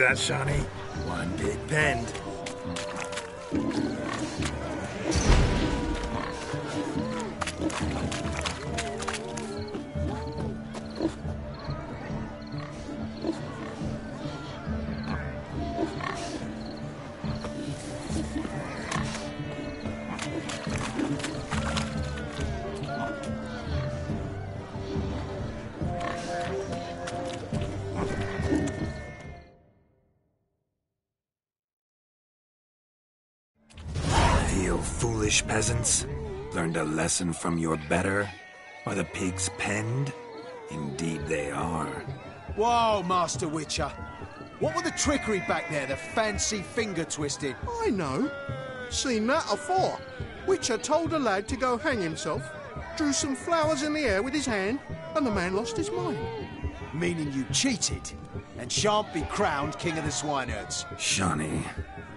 Speaker 1: that, Shawnee? One big bend. Foolish peasants, learned a lesson from your better? Are the pigs penned? Indeed they are.
Speaker 10: Whoa, Master Witcher. What were the trickery back there, the fancy finger twisting?
Speaker 20: I know. Seen that afore. Witcher told a lad to go hang himself, drew some flowers in the air with his hand, and the man lost his mind.
Speaker 10: Meaning you cheated, and shan't be crowned King of the Swineherds.
Speaker 1: Shawnee,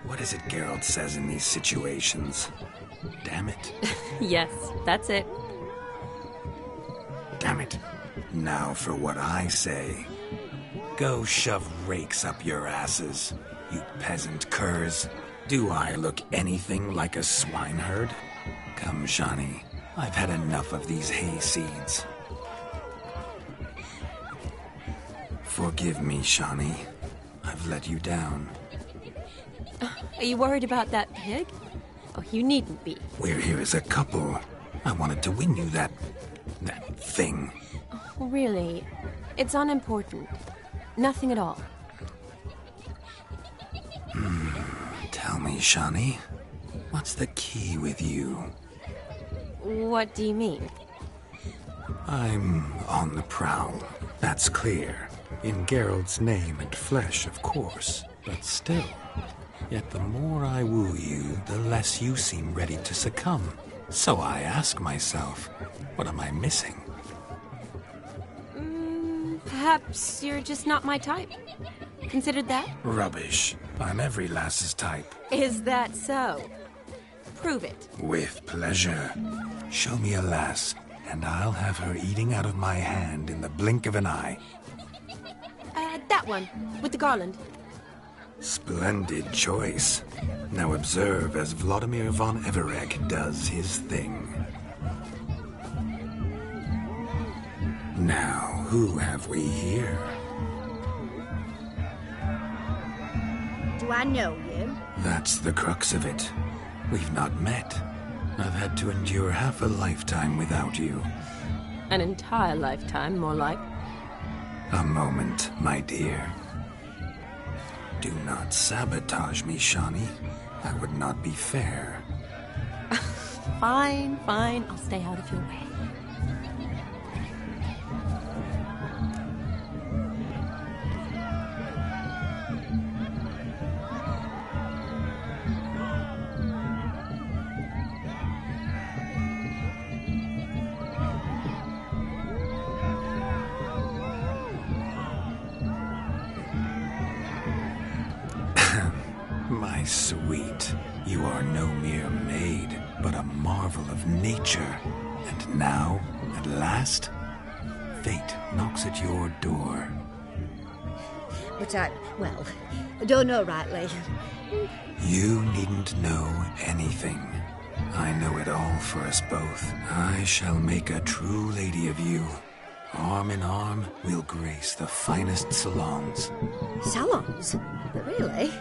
Speaker 1: what is it Geralt says in these situations? Damn it.
Speaker 9: Yes, that's it.
Speaker 1: Damn it. Now for what I say. Go shove rakes up your asses, you peasant curs. Do I look anything like a swineherd? Come, Shawnee. I've had enough of these hay seeds. Forgive me, Shawnee. I've let you down.
Speaker 9: Are you worried about that pig? Oh, you needn't be.
Speaker 1: We're here as a couple. I wanted to win you that thing.
Speaker 9: Oh, really? It's unimportant. Nothing at all.
Speaker 1: Tell me, Shawnee, what's the key with you?
Speaker 9: What do you mean?
Speaker 1: I'm on the prowl. That's clear. In Geralt's name and flesh, of course. But still. Yet the more I woo you, the less you seem ready to succumb. So I ask myself, what am I missing?
Speaker 9: Perhaps you're just not my type. Considered that?
Speaker 1: Rubbish. I'm every lass's type.
Speaker 9: Is that so? Prove it.
Speaker 1: With pleasure. Show me a lass, and I'll have her eating out of my hand in the blink of an eye.
Speaker 9: That one, with the garland.
Speaker 1: Splendid choice. Now observe as Vladimir von Everec does his thing. Now, who have we here?
Speaker 16: Do I know you?
Speaker 1: That's the crux of it. We've not met. I've had to endure half a lifetime without you.
Speaker 9: An entire lifetime, more like.
Speaker 1: A moment, my dear. Do not sabotage me, Shawnee. That would not be fair.
Speaker 9: Fine, fine. I'll stay out of your way.
Speaker 1: My sweet, you are no mere maid, but a marvel of nature. And now, at last, fate knocks at your door.
Speaker 16: But I don't know rightly.
Speaker 1: You needn't know anything. I know it all for us both. I shall make a true lady of you. Arm in arm, we'll grace the finest salons.
Speaker 16: Salons? Really?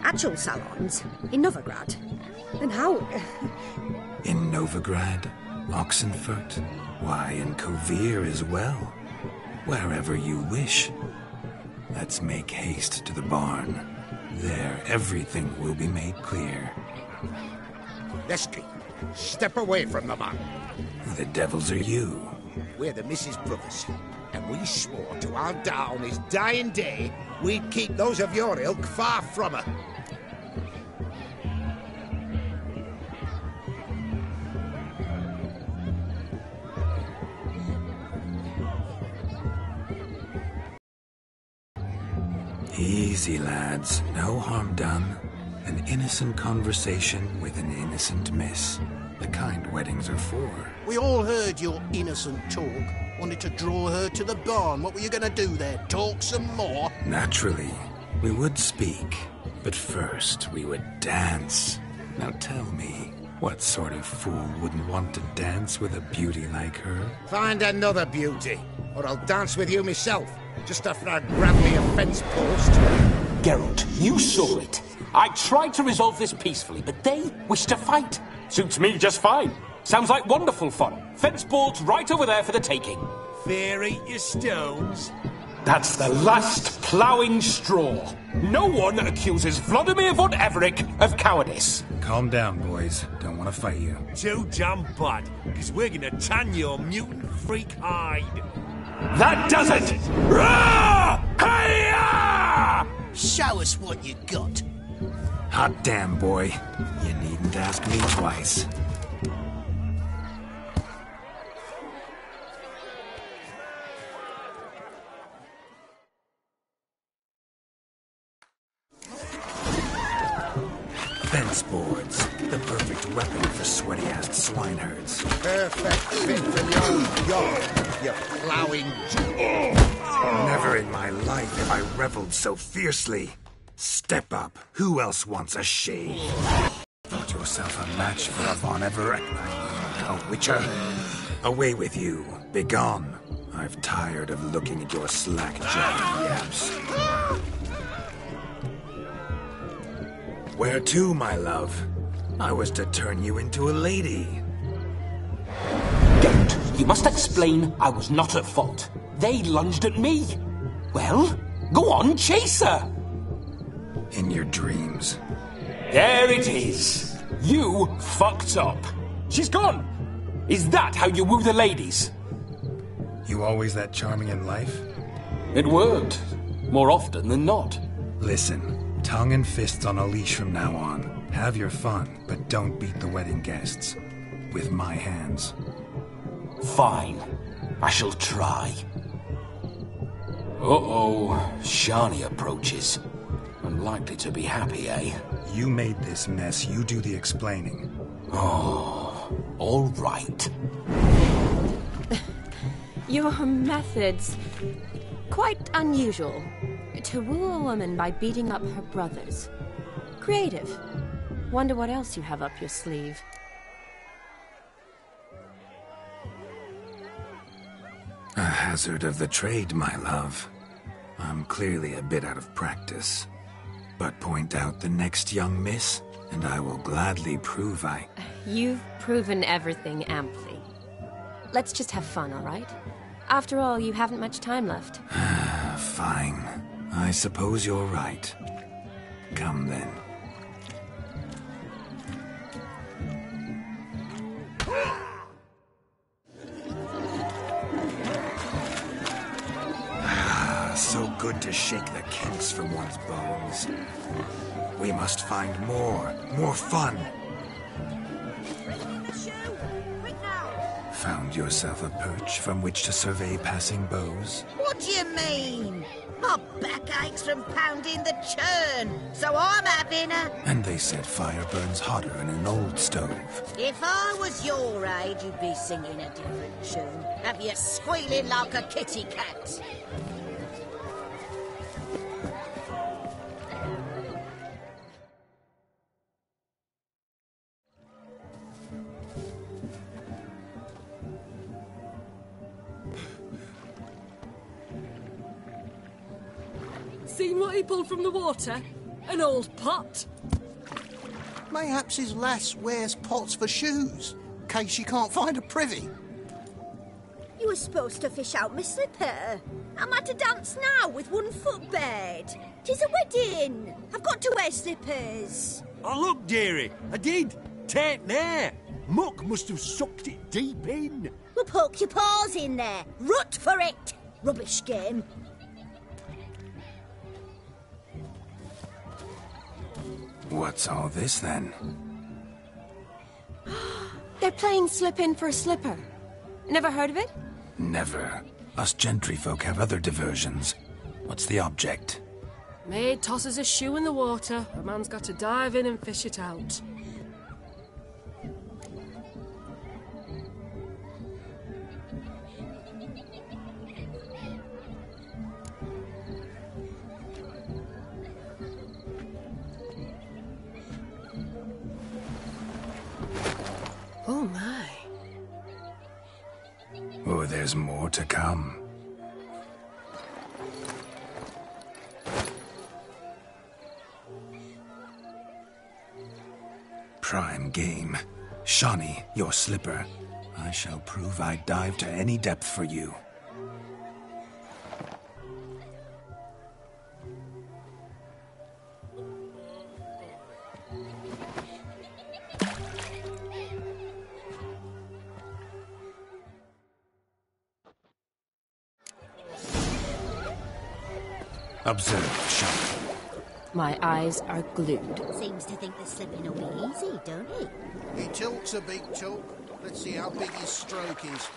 Speaker 16: Actual salons? In Novigrad? And how...
Speaker 1: In Novigrad, Oxenfurt, why, in Kovir as well. Wherever you wish. Let's make haste to the barn. There, everything will be made clear.
Speaker 18: Lesky, step away from the man.
Speaker 1: Who the devils are you?
Speaker 18: We're the Mrs. Brothers, and we swore to our Da on his dying day we'd keep those of your ilk far from her.
Speaker 1: Easy, lads. No harm done. An innocent conversation with an innocent miss. The kind weddings are for.
Speaker 20: We all heard your innocent talk. Wanted to draw her to the barn. What were you going to do there? Talk some more?
Speaker 1: Naturally. We would speak, but first we would dance. Now tell me, what sort of fool wouldn't want to dance with a beauty like her?
Speaker 18: Find another beauty, or I'll dance with you myself, just after I grab me a fence post.
Speaker 13: Geralt, you saw it. I tried to resolve this peacefully, but they wish to fight. Suits me just fine. Sounds like wonderful fun. Fence boards right over there for the taking.
Speaker 5: Fear eat your stones.
Speaker 13: That's the last ploughing straw. No one accuses Vladimir von Everec of cowardice.
Speaker 1: Calm down, boys. Don't want to fight you.
Speaker 5: Too damn bad, because we're gonna tan your mutant freak hide.
Speaker 13: That does it! Rah! Hi-ya!
Speaker 10: Show us what you got.
Speaker 1: Hot damn, boy. You needn't ask me twice. Fence boards. The perfect weapon for sweaty-assed swineherds.
Speaker 18: Perfect fit for your yard, you ploughing...
Speaker 1: Never in my life have I reveled so fiercely. Step up. Who else wants a shave? Thought yourself a match for a Von Everett, a witcher. Away with you. Begone. I've tired of looking at your slack-jawed yaps. Where to, my love? I was to turn you into a lady.
Speaker 13: Geralt, you must explain I was not at fault. They lunged at me. Well, go on, chase her.
Speaker 1: In your dreams.
Speaker 13: There it is. You fucked up. She's gone. Is that how you woo the ladies?
Speaker 1: You always that charming in life?
Speaker 13: It worked. More often than not.
Speaker 1: Listen, tongue and fists on a leash from now on. Have your fun, but don't beat the wedding guests. With my hands.
Speaker 13: Fine. I shall try. Uh-oh. Shani approaches. Unlikely to be happy, eh?
Speaker 1: You made this mess. You do the explaining.
Speaker 13: Oh, all right.
Speaker 9: Your methods... quite unusual. To woo a woman by beating up her brothers. Creative. Wonder what else you have up your sleeve.
Speaker 1: A hazard of the trade, my love. I'm clearly a bit out of practice. But point out the next young miss, and I will gladly prove I...
Speaker 9: You've proven everything amply. Let's just have fun, all right? After all, you haven't much time left.
Speaker 1: Fine. I suppose you're right. Come then. So good to shake the kinks from one's bones. We must find more fun. Found yourself a perch from which to survey passing beaux?
Speaker 19: What do you mean? My back aches from pounding the churn, so I'm having a...
Speaker 1: And they said fire burns hotter in an old stove.
Speaker 19: If I was your age, you'd be singing a different tune. Have you squealing like a kitty cat?
Speaker 14: Seen what he pulled from the water? An old pot?
Speaker 20: Mayhaps his lass wears pots for shoes, in case she can't find a privy.
Speaker 16: You were supposed to fish out my slipper. I'm at a dance now with one foot bared. 'Tis a wedding. I've got to wear slippers.
Speaker 5: Oh, look, dearie, I did. Take there. Muck must have sucked it deep in.
Speaker 16: Well, poke your paws in there. Rut for it. Rubbish game.
Speaker 1: What's all this, then?
Speaker 9: They're playing slip-in for a slipper. Never heard of it?
Speaker 1: Never. Us gentry folk have other diversions. What's the object?
Speaker 14: Maid tosses a shoe in the water. A man's got to dive in and fish it out. my.
Speaker 1: Oh, there's more to come. Prime game. Shawnee, your slipper. I shall prove I'd dive to any depth for you. Observe, Shawnee.
Speaker 9: My eyes are glued.
Speaker 2: Seems to think the slipping will be easy, don't he?
Speaker 10: He talks a big talk. Let's see how big his stroke is.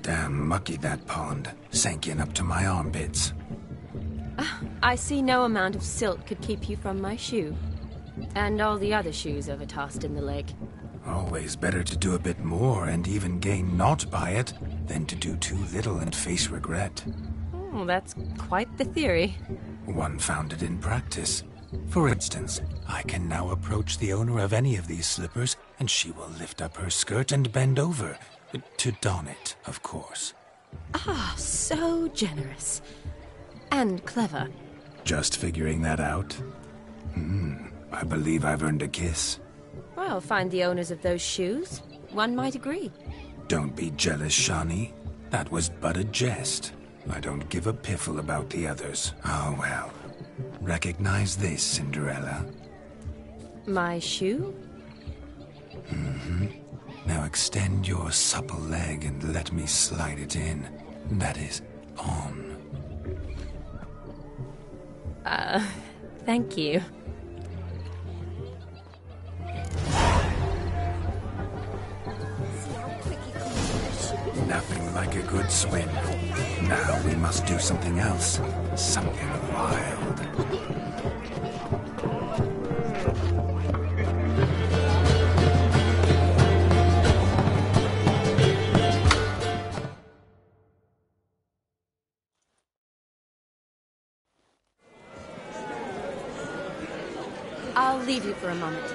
Speaker 1: Damn mucky, that pond. Sank in up to my armpits.
Speaker 9: I see no amount of silt could keep you from my shoe. And all the other shoes overtossed in the lake.
Speaker 1: Always better to do a bit more and even gain naught by it than to do too little and face regret.
Speaker 9: Oh, that's quite the theory.
Speaker 1: One founded in practice. For instance, I can now approach the owner of any of these slippers, and she will lift up her skirt and bend over. To don it, of course.
Speaker 9: Ah, so generous. And clever.
Speaker 1: Just figuring that out? I believe I've earned a kiss.
Speaker 9: Well, find the owners of those shoes. One might agree.
Speaker 1: Don't be jealous, Shawnee. That was but a jest. I don't give a piffle about the others. Oh, well. Recognize this, Cinderella.
Speaker 9: My shoe?
Speaker 1: Now extend your supple leg and let me slide it in. That is, on.
Speaker 9: Thank you.
Speaker 1: Nothing like a good swim. Now we must do something else. Something wild.
Speaker 9: I'll leave you for a moment.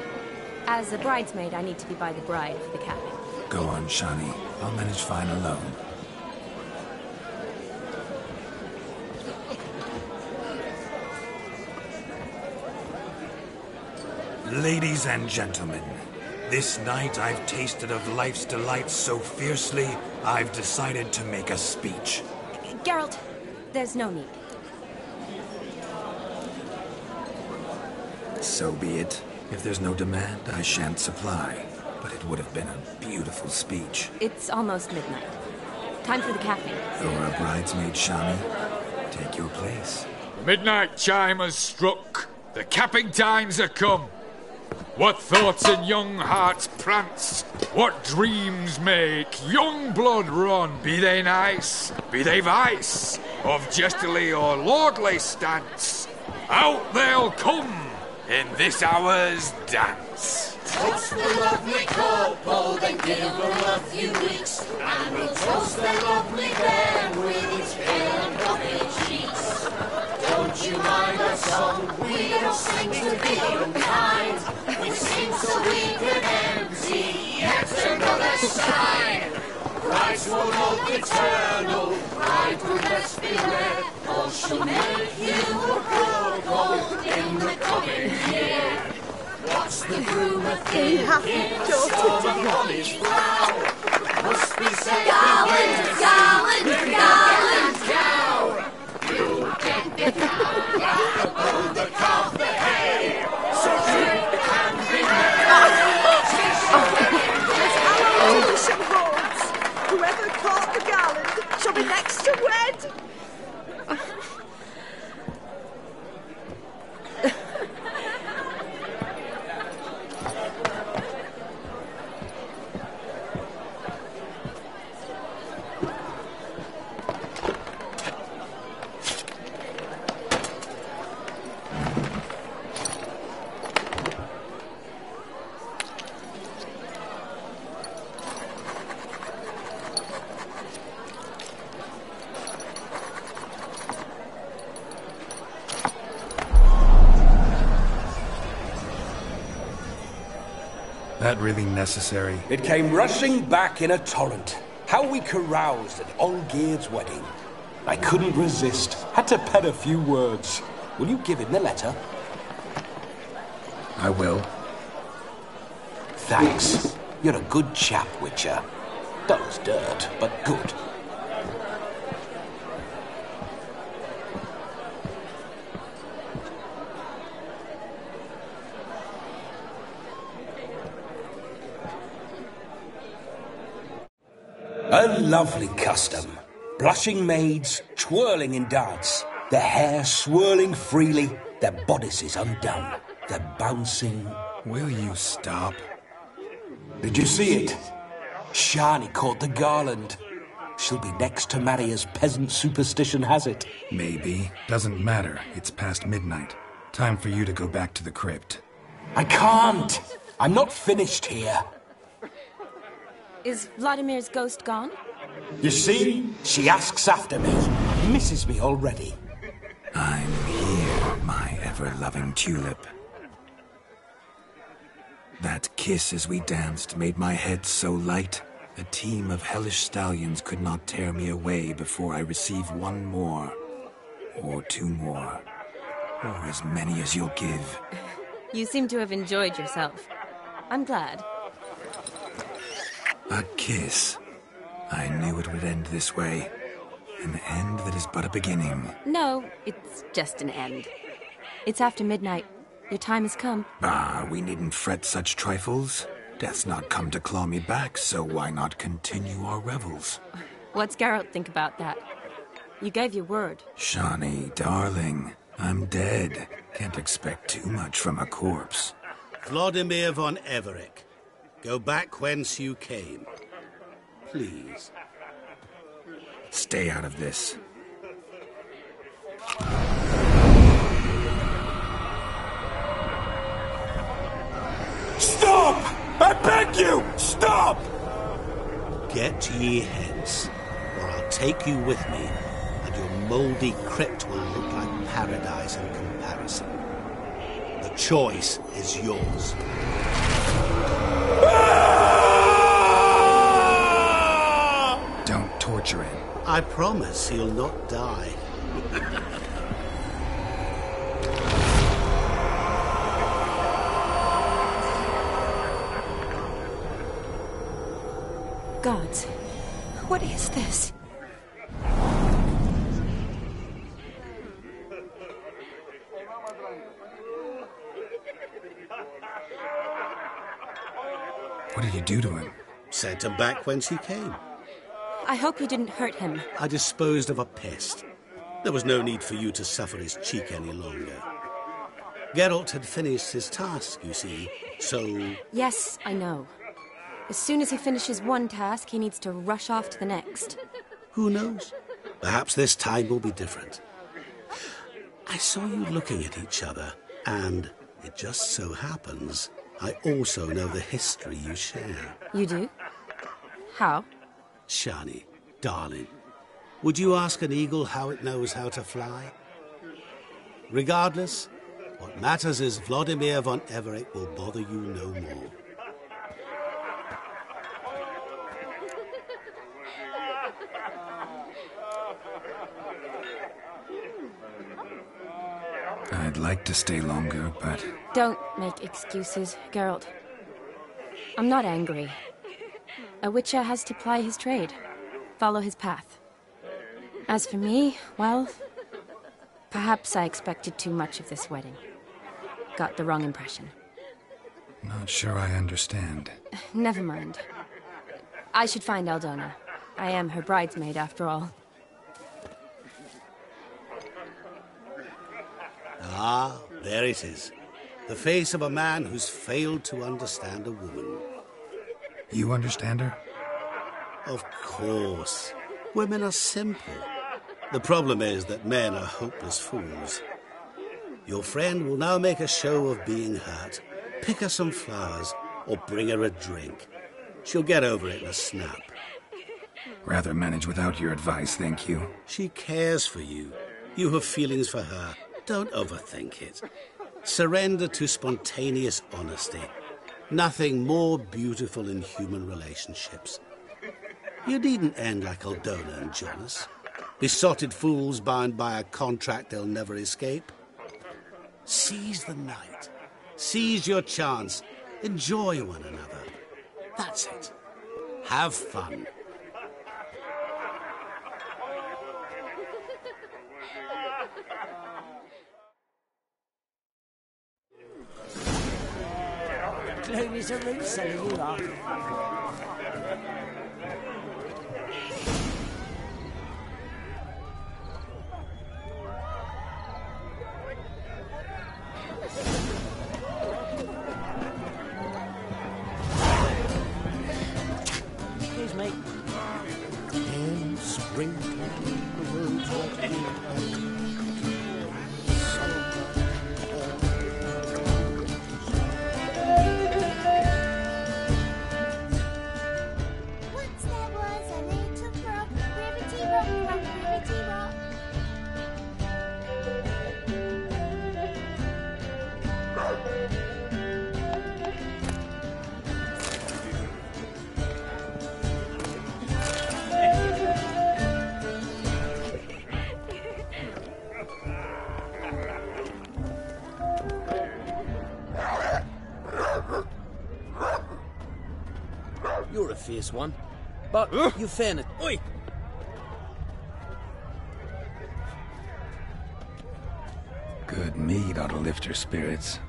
Speaker 9: As a bridesmaid, I need to be by the bride for the capping.
Speaker 1: Go on, Shani. I'll manage fine alone. Ladies and gentlemen, this night I've tasted of life's delights so fiercely, I've decided to make a speech.
Speaker 9: Geralt, there's no need.
Speaker 1: So be it. If there's no demand, I shan't supply. But it would have been a beautiful speech.
Speaker 9: It's almost midnight. Time for the capping.
Speaker 1: You're a bridesmaid, Shani. Take your place.
Speaker 17: The midnight chime has struck. The capping times are come. What thoughts in young hearts prance? What dreams make young blood run? Be they nice, be they vice, of jestily or lordly stance, out they'll come in this hour's dance.
Speaker 2: Toast the lovely couple, then give them a few weeks, and we'll toast their lovely bed with its pale and bumpy cheeks. Don't you mind our song? We don't sing to be unkind. We sing so we can empty yet another side. Brides will love eternal, bride will best beware, or she'll make you a couple in the coming year. What's the groom a thing? On a bonny's brow must be said. Garland, garland, garland, cow. You'll get the cow back above the calf the hay. So drink and be
Speaker 16: Our tradition holds. Whoever caught the garland shall be next to wed.
Speaker 1: That really necessary?
Speaker 13: It came rushing back in a torrent. How we caroused at Olgierd's wedding. I couldn't resist. Had to pen a few words. Will you give him the letter?
Speaker 1: I will.
Speaker 13: Thanks. You're a good chap, Witcher. Dull as dirt, but good. A lovely custom. Blushing maids, twirling in dance, their hair swirling freely, their bodices undone, their bouncing...
Speaker 1: Will you stop?
Speaker 13: Did you see it? Shani caught the garland. She'll be next to marry as peasant superstition has it.
Speaker 1: Maybe. Doesn't matter. It's past midnight. Time for you to go back to the crypt.
Speaker 13: I can't. I'm not finished here.
Speaker 9: Is Vladimir's ghost gone?
Speaker 13: You see? She asks after me. Misses me already.
Speaker 1: I'm here, my ever-loving tulip. That kiss as we danced made my head so light. A team of hellish stallions could not tear me away before I receive one more. Or two more. Or as many as you'll give.
Speaker 9: You seem to have enjoyed yourself. I'm glad.
Speaker 1: A kiss. I knew it would end this way. An end that is but a beginning.
Speaker 9: No, it's just an end. It's after midnight. Your time has come.
Speaker 1: Ah, we needn't fret such trifles. Death's not come to claw me back, so why not continue our revels?
Speaker 9: What's Geralt think about that? You gave your word.
Speaker 1: Shawnee, darling, I'm dead. Can't expect too much from a corpse.
Speaker 3: Vladimir von Everec, go back whence you came. Please.
Speaker 1: Stay out of this.
Speaker 6: Stop! I beg you! Stop!
Speaker 3: Get ye hence, or I'll take you with me, and your mouldy crypt will look like paradise in comparison. The choice is yours.
Speaker 1: Don't torture him.
Speaker 3: I promise he'll not die.
Speaker 9: Gods, what is this?
Speaker 1: What did you do to him?
Speaker 3: Sent him back whence he came.
Speaker 9: I hope you didn't hurt him.
Speaker 3: I disposed of a pest. There was no need for you to suffer his cheek any longer. Geralt had finished his task, you see, so...
Speaker 9: Yes, I know. As soon as he finishes one task, he needs to rush off to the next.
Speaker 3: Who knows? Perhaps this time will be different. I saw you looking at each other, and it just so happens I also know the history you share.
Speaker 9: You do? How?
Speaker 3: Shani, darling, would you ask an eagle how it knows how to fly? Regardless, what matters is Vladimir von Everec will bother you no more.
Speaker 1: I'd like to stay longer, but...
Speaker 9: Don't make excuses, Geralt. I'm not angry. A witcher has to ply his trade, follow his path. As for me, well, perhaps I expected too much of this wedding. Got the wrong impression.
Speaker 1: Not sure I understand.
Speaker 9: Never mind. I should find Aldona. I am her bridesmaid, after all.
Speaker 3: Ah, there it is. The face of a man who's failed to understand a woman.
Speaker 1: You understand her?
Speaker 3: Of course. Women are simple. The problem is that men are hopeless fools. Your friend will now make a show of being hurt, pick her some flowers, or bring her a drink. She'll get over it in a snap.
Speaker 1: Rather manage without your advice, thank you.
Speaker 3: She cares for you. You have feelings for her. Don't overthink it. Surrender to spontaneous honesty. Nothing more beautiful in human relationships. You needn't end like Aldona and Jonas. Besotted fools bound by a contract they'll never escape. Seize the night. Seize your chance. Enjoy one another. That's it. Have fun.
Speaker 4: Gloom is a root cellar, you are. Excuse me.
Speaker 10: In springtime, the world's watching.
Speaker 2: Once there was a little frog, ribbity rock, rock, ribbity rock.
Speaker 15: You're a fierce one, but you fairness. Oi!
Speaker 1: Good mead ought to lift her spirits.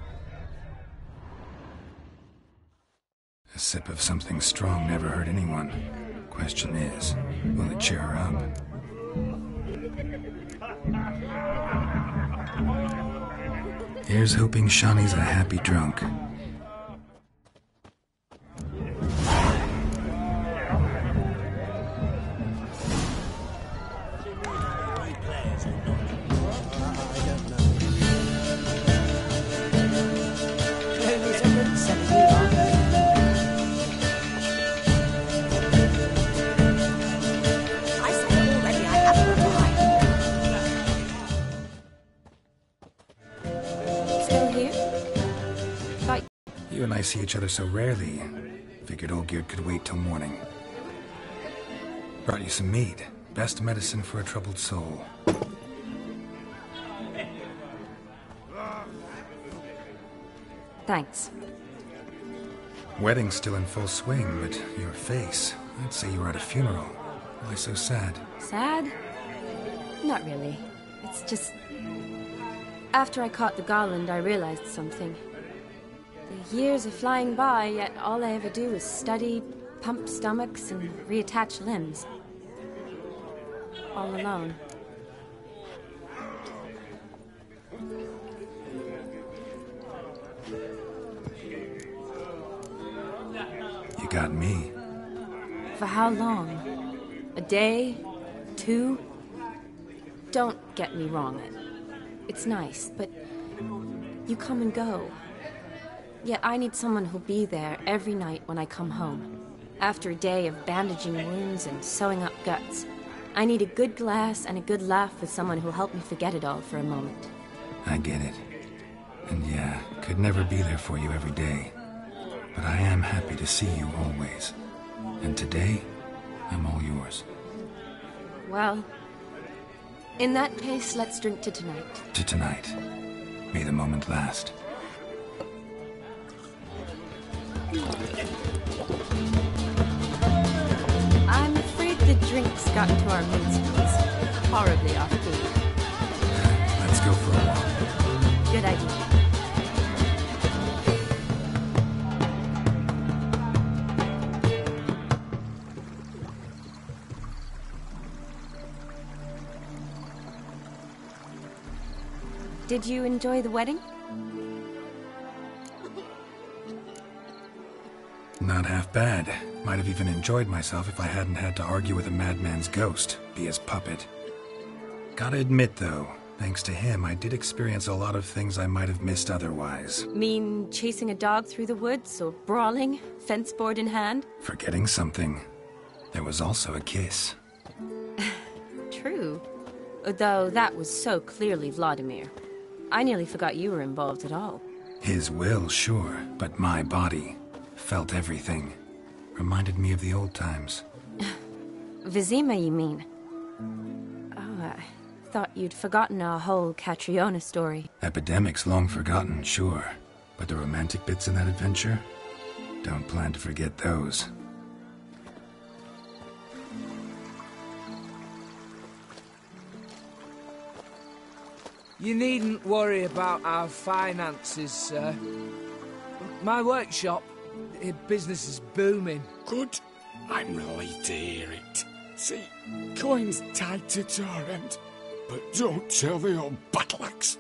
Speaker 1: sip of something strong never hurt anyone. Question is, will it cheer her up? Here's hoping Shawnee's a happy drunk. You and I see each other so rarely. Figured Olgierd could wait till morning. Brought you some mead. Best medicine for a troubled soul.
Speaker 9: Thanks.
Speaker 1: Wedding's still in full swing, but your face, I'd say you were at a funeral. Why so sad?
Speaker 9: Sad? Not really. It's just... After I caught the garland, I realized something. The years are flying by, yet all I ever do is study, pump stomachs, and reattach limbs. All alone.
Speaker 1: You got me.
Speaker 9: For how long? A day? 2? Don't get me wrong. It's nice, but you come and go. Yet I need someone who'll be there every night when I come home. After a day of bandaging wounds and sewing up guts, I need a good glass and a good laugh with someone who'll help me forget it all for a moment.
Speaker 1: I get it. And yeah, could never be there for you every day. But I am happy to see you always. And today, I'm all yours.
Speaker 9: Well, in that case, let's drink to tonight.
Speaker 1: To tonight. May the moment last.
Speaker 9: I'm afraid the drinks got into our mincemeats. Horribly off-key.
Speaker 1: Let's go for a walk.
Speaker 9: Good idea. Did you enjoy the wedding?
Speaker 1: Not half bad. Might have even enjoyed myself if I hadn't had to argue with a madman's ghost, be his puppet. Gotta admit, though, thanks to him, I did experience a lot of things I might have missed otherwise.
Speaker 9: Mean chasing a dog through the woods, or brawling, fence board in hand?
Speaker 1: Forgetting something. There was also a kiss.
Speaker 9: True. Though that was so clearly Vladimir. I nearly forgot you were involved at all.
Speaker 1: His will, sure, but my body felt everything. Reminded me of the old times.
Speaker 9: Vizima, you mean? Oh, I thought you'd forgotten our whole Catriona story.
Speaker 1: Epidemics long forgotten, sure. But the romantic bits in that adventure? Don't plan to forget those.
Speaker 21: You needn't worry about our finances, sir. My workshop, business is booming.
Speaker 17: Good. I'm relieved to hear it. See, coin's tight at our end. But don't tell the old battle-axe.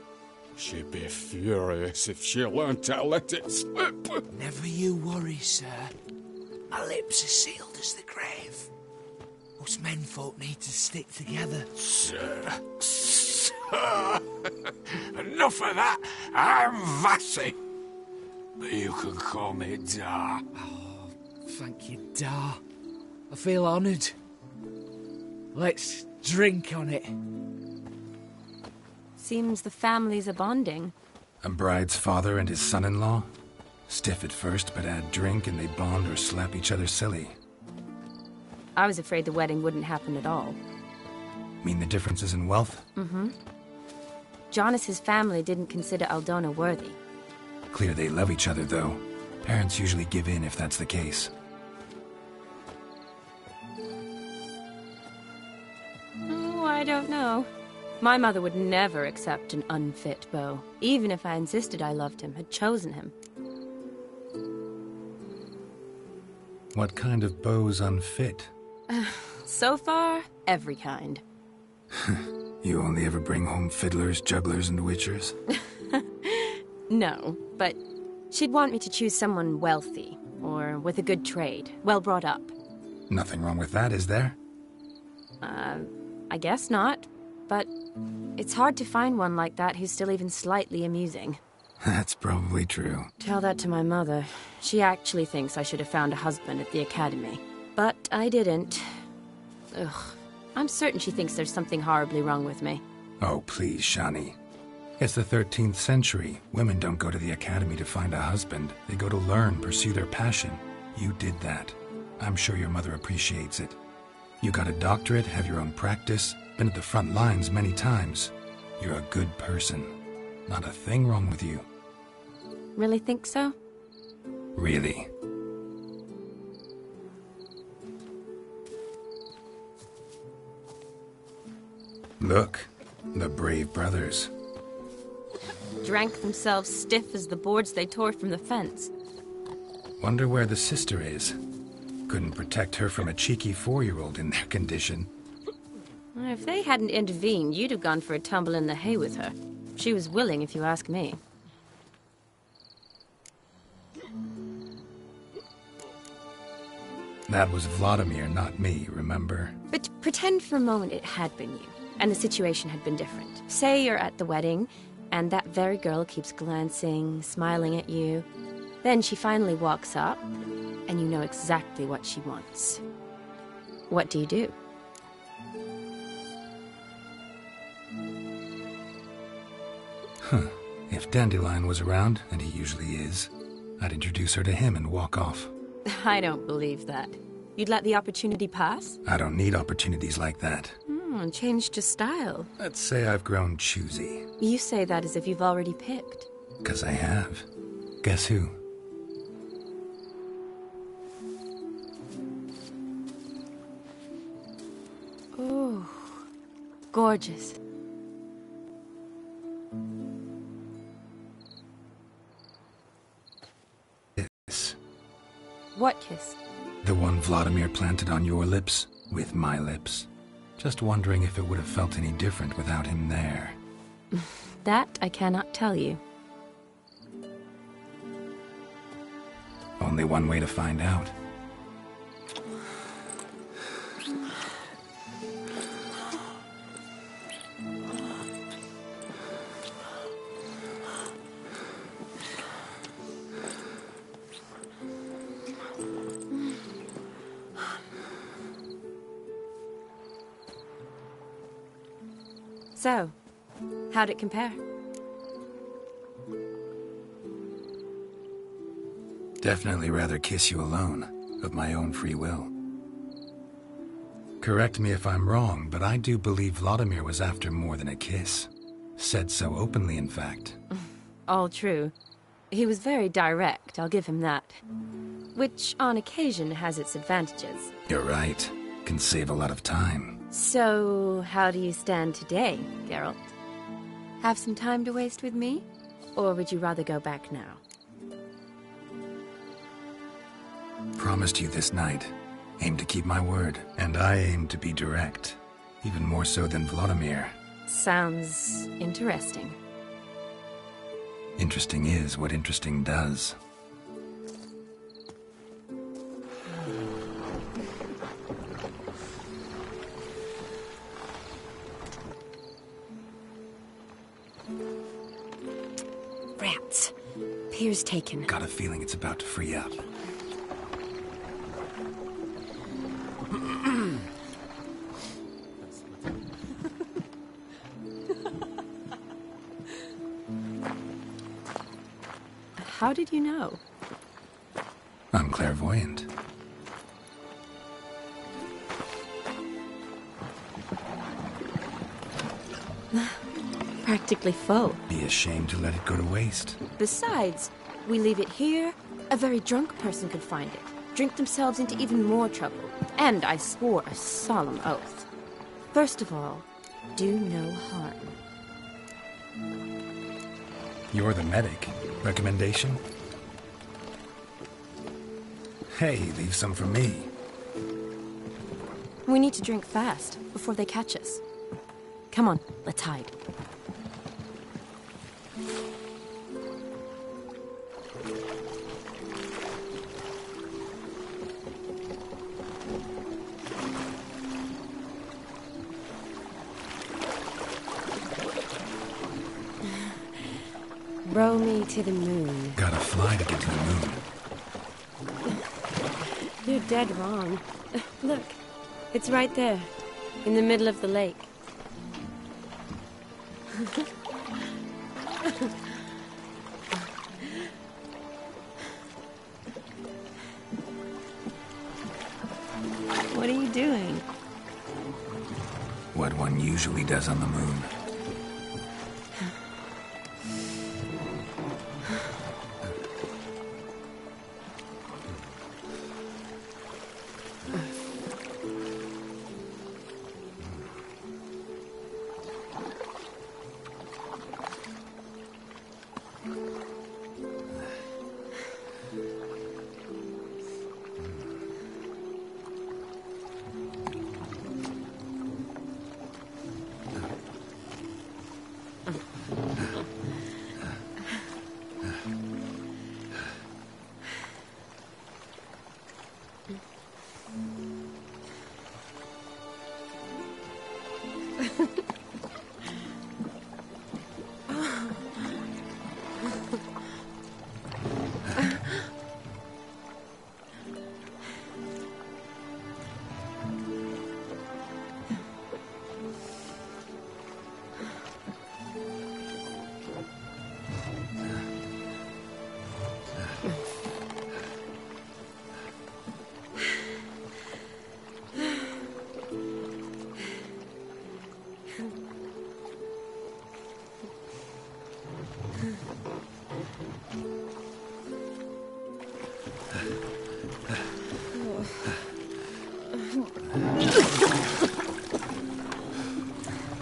Speaker 17: She'd be furious if she learned to let it slip.
Speaker 21: Never you worry, sir. My lips are sealed as the grave. Us menfolk need to stick together.
Speaker 17: Sir. Enough of that. I'm Vassy. But you can call me Dar.
Speaker 21: Oh, thank you, Dar. I feel honoured. Let's drink on it.
Speaker 9: Seems the families are bonding.
Speaker 1: A bride's father and his son-in-law? Stiff at first, but add drink and they bond or slap each other silly.
Speaker 9: I was afraid the wedding wouldn't happen at all.
Speaker 1: Mean the differences in wealth?
Speaker 9: Mm-hmm. Jonas's family didn't consider Aldona worthy.
Speaker 1: Clear they love each other, though. Parents usually give in if that's the case.
Speaker 9: Oh, I don't know. My mother would never accept an unfit beau, even if I insisted I loved him, had chosen him.
Speaker 1: What kind of bow's unfit?
Speaker 9: So far, every kind.
Speaker 1: You only ever bring home fiddlers, jugglers, and witchers?
Speaker 9: No, but she'd want me to choose someone wealthy, or with a good trade, well brought up.
Speaker 1: Nothing wrong with that, is there?
Speaker 9: I guess not, but it's hard to find one like that who's still even slightly amusing.
Speaker 1: That's probably true.
Speaker 9: Tell that to my mother. She actually thinks I should have found a husband at the academy. But I didn't. Ugh. I'm certain she thinks there's something horribly wrong with me.
Speaker 1: Oh, please, Shani. It's the 13th century. Women don't go to the academy to find a husband. They go to learn, pursue their passion. You did that. I'm sure your mother appreciates it. You got a doctorate, have your own practice, been at the front lines many times. You're a good person. Not a thing wrong with you.
Speaker 9: Really think so?
Speaker 1: Really. Look, the brave brothers.
Speaker 9: Drank themselves stiff as the boards they tore from the fence.
Speaker 1: Wonder where the sister is. Couldn't protect her from a cheeky 4-year-old in their condition.
Speaker 9: If they hadn't intervened, you'd have gone for a tumble in the hay with her. She was willing, if you ask me.
Speaker 1: That was Vladimir, not me, remember?
Speaker 9: But pretend for a moment it had been you, and the situation had been different. Say you're at the wedding, and that very girl keeps glancing, smiling at you. Then she finally walks up, and you know exactly what she wants. What do you do?
Speaker 1: Huh. If Dandelion was around, and he usually is, I'd introduce her to him and walk off.
Speaker 9: I don't believe that. You'd let the opportunity pass?
Speaker 1: I don't need opportunities like that.
Speaker 9: Changed your style.
Speaker 1: Let's say I've grown choosy.
Speaker 9: You say that as if you've already picked.
Speaker 1: 'Cause I have. Guess who?
Speaker 9: Oh, gorgeous.
Speaker 1: Kiss.
Speaker 9: What kiss?
Speaker 1: The one Vladimir planted on your lips, with my lips. Just wondering if it would have felt any different without him there.
Speaker 9: That I cannot tell you.
Speaker 1: Only one way to find out.
Speaker 9: So, how'd it compare?
Speaker 1: Definitely rather kiss you alone, of my own free will. Correct me if I'm wrong, but I do believe Vladimir was after more than a kiss. Said so openly, in fact.
Speaker 9: All true. He was very direct, I'll give him that. Which, on occasion, has its advantages.
Speaker 1: You're right. Can save a lot of time.
Speaker 9: So, how do you stand today, Geralt? Have some time to waste with me? Or would you rather go back now?
Speaker 1: Promised you this night. Aim to keep my word. And I aim to be direct. Even more so than Vladimir.
Speaker 9: Sounds interesting.
Speaker 1: Interesting is what interesting does.
Speaker 9: Rats. Pier's taken.
Speaker 1: Got a feeling it's about to free up.
Speaker 9: How did you know?
Speaker 1: I'm clairvoyant.
Speaker 9: Practically full.
Speaker 1: Be ashamed to let it go to waste.
Speaker 9: Besides, we leave it here, a very drunk person could find it, drink themselves into even more trouble. And I swore a solemn oath. First of all, do no harm.
Speaker 1: You're the medic. Recommendation? Hey, leave some for me.
Speaker 9: We need to drink fast, before they catch us. Come on, let's hide. Row me to the moon.
Speaker 1: Gotta fly to get to the moon.
Speaker 9: You're dead wrong. Look, it's right there, in the middle of the lake. What are you doing?
Speaker 1: What one usually does on the moon.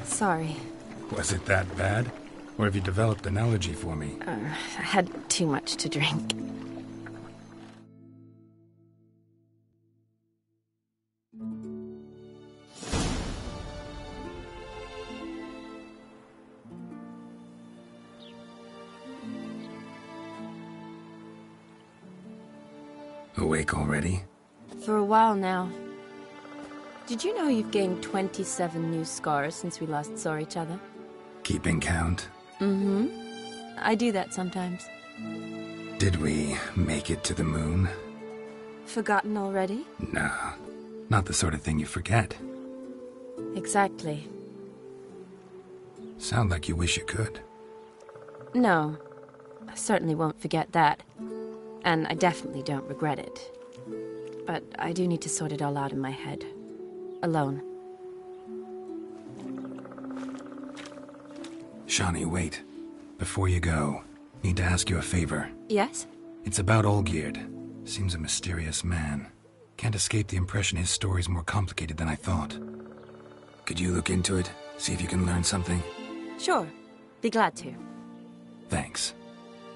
Speaker 9: Sorry.
Speaker 1: Was it that bad? Or have you developed an allergy for me?
Speaker 9: I had too much to drink.
Speaker 1: Awake already?
Speaker 9: For a while now. Did you know you've gained 27 new scars since we last saw each other?
Speaker 1: Keeping count?
Speaker 9: Mm-hmm. I do that sometimes.
Speaker 1: Did we make it to the moon?
Speaker 9: Forgotten already?
Speaker 1: No, not the sort of thing you forget.
Speaker 9: Exactly.
Speaker 1: Sound like you wish you could.
Speaker 9: No, I certainly won't forget that. And I definitely don't regret it. But I do need to sort it all out in my head. Alone.
Speaker 1: Shani, wait. Before you go, need to ask you a favor.
Speaker 9: Yes?
Speaker 1: It's about Olgierd. Seems a mysterious man. Can't escape the impression his story's more complicated than I thought. Could you look into it? See if you can learn something?
Speaker 9: Sure. Be glad to.
Speaker 1: Thanks.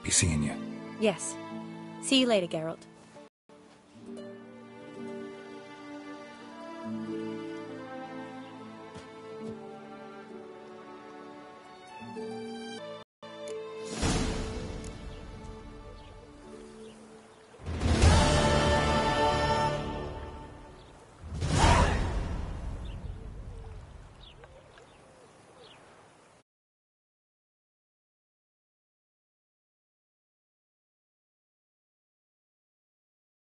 Speaker 1: Be seeing you.
Speaker 9: Yes. See you later, Geralt.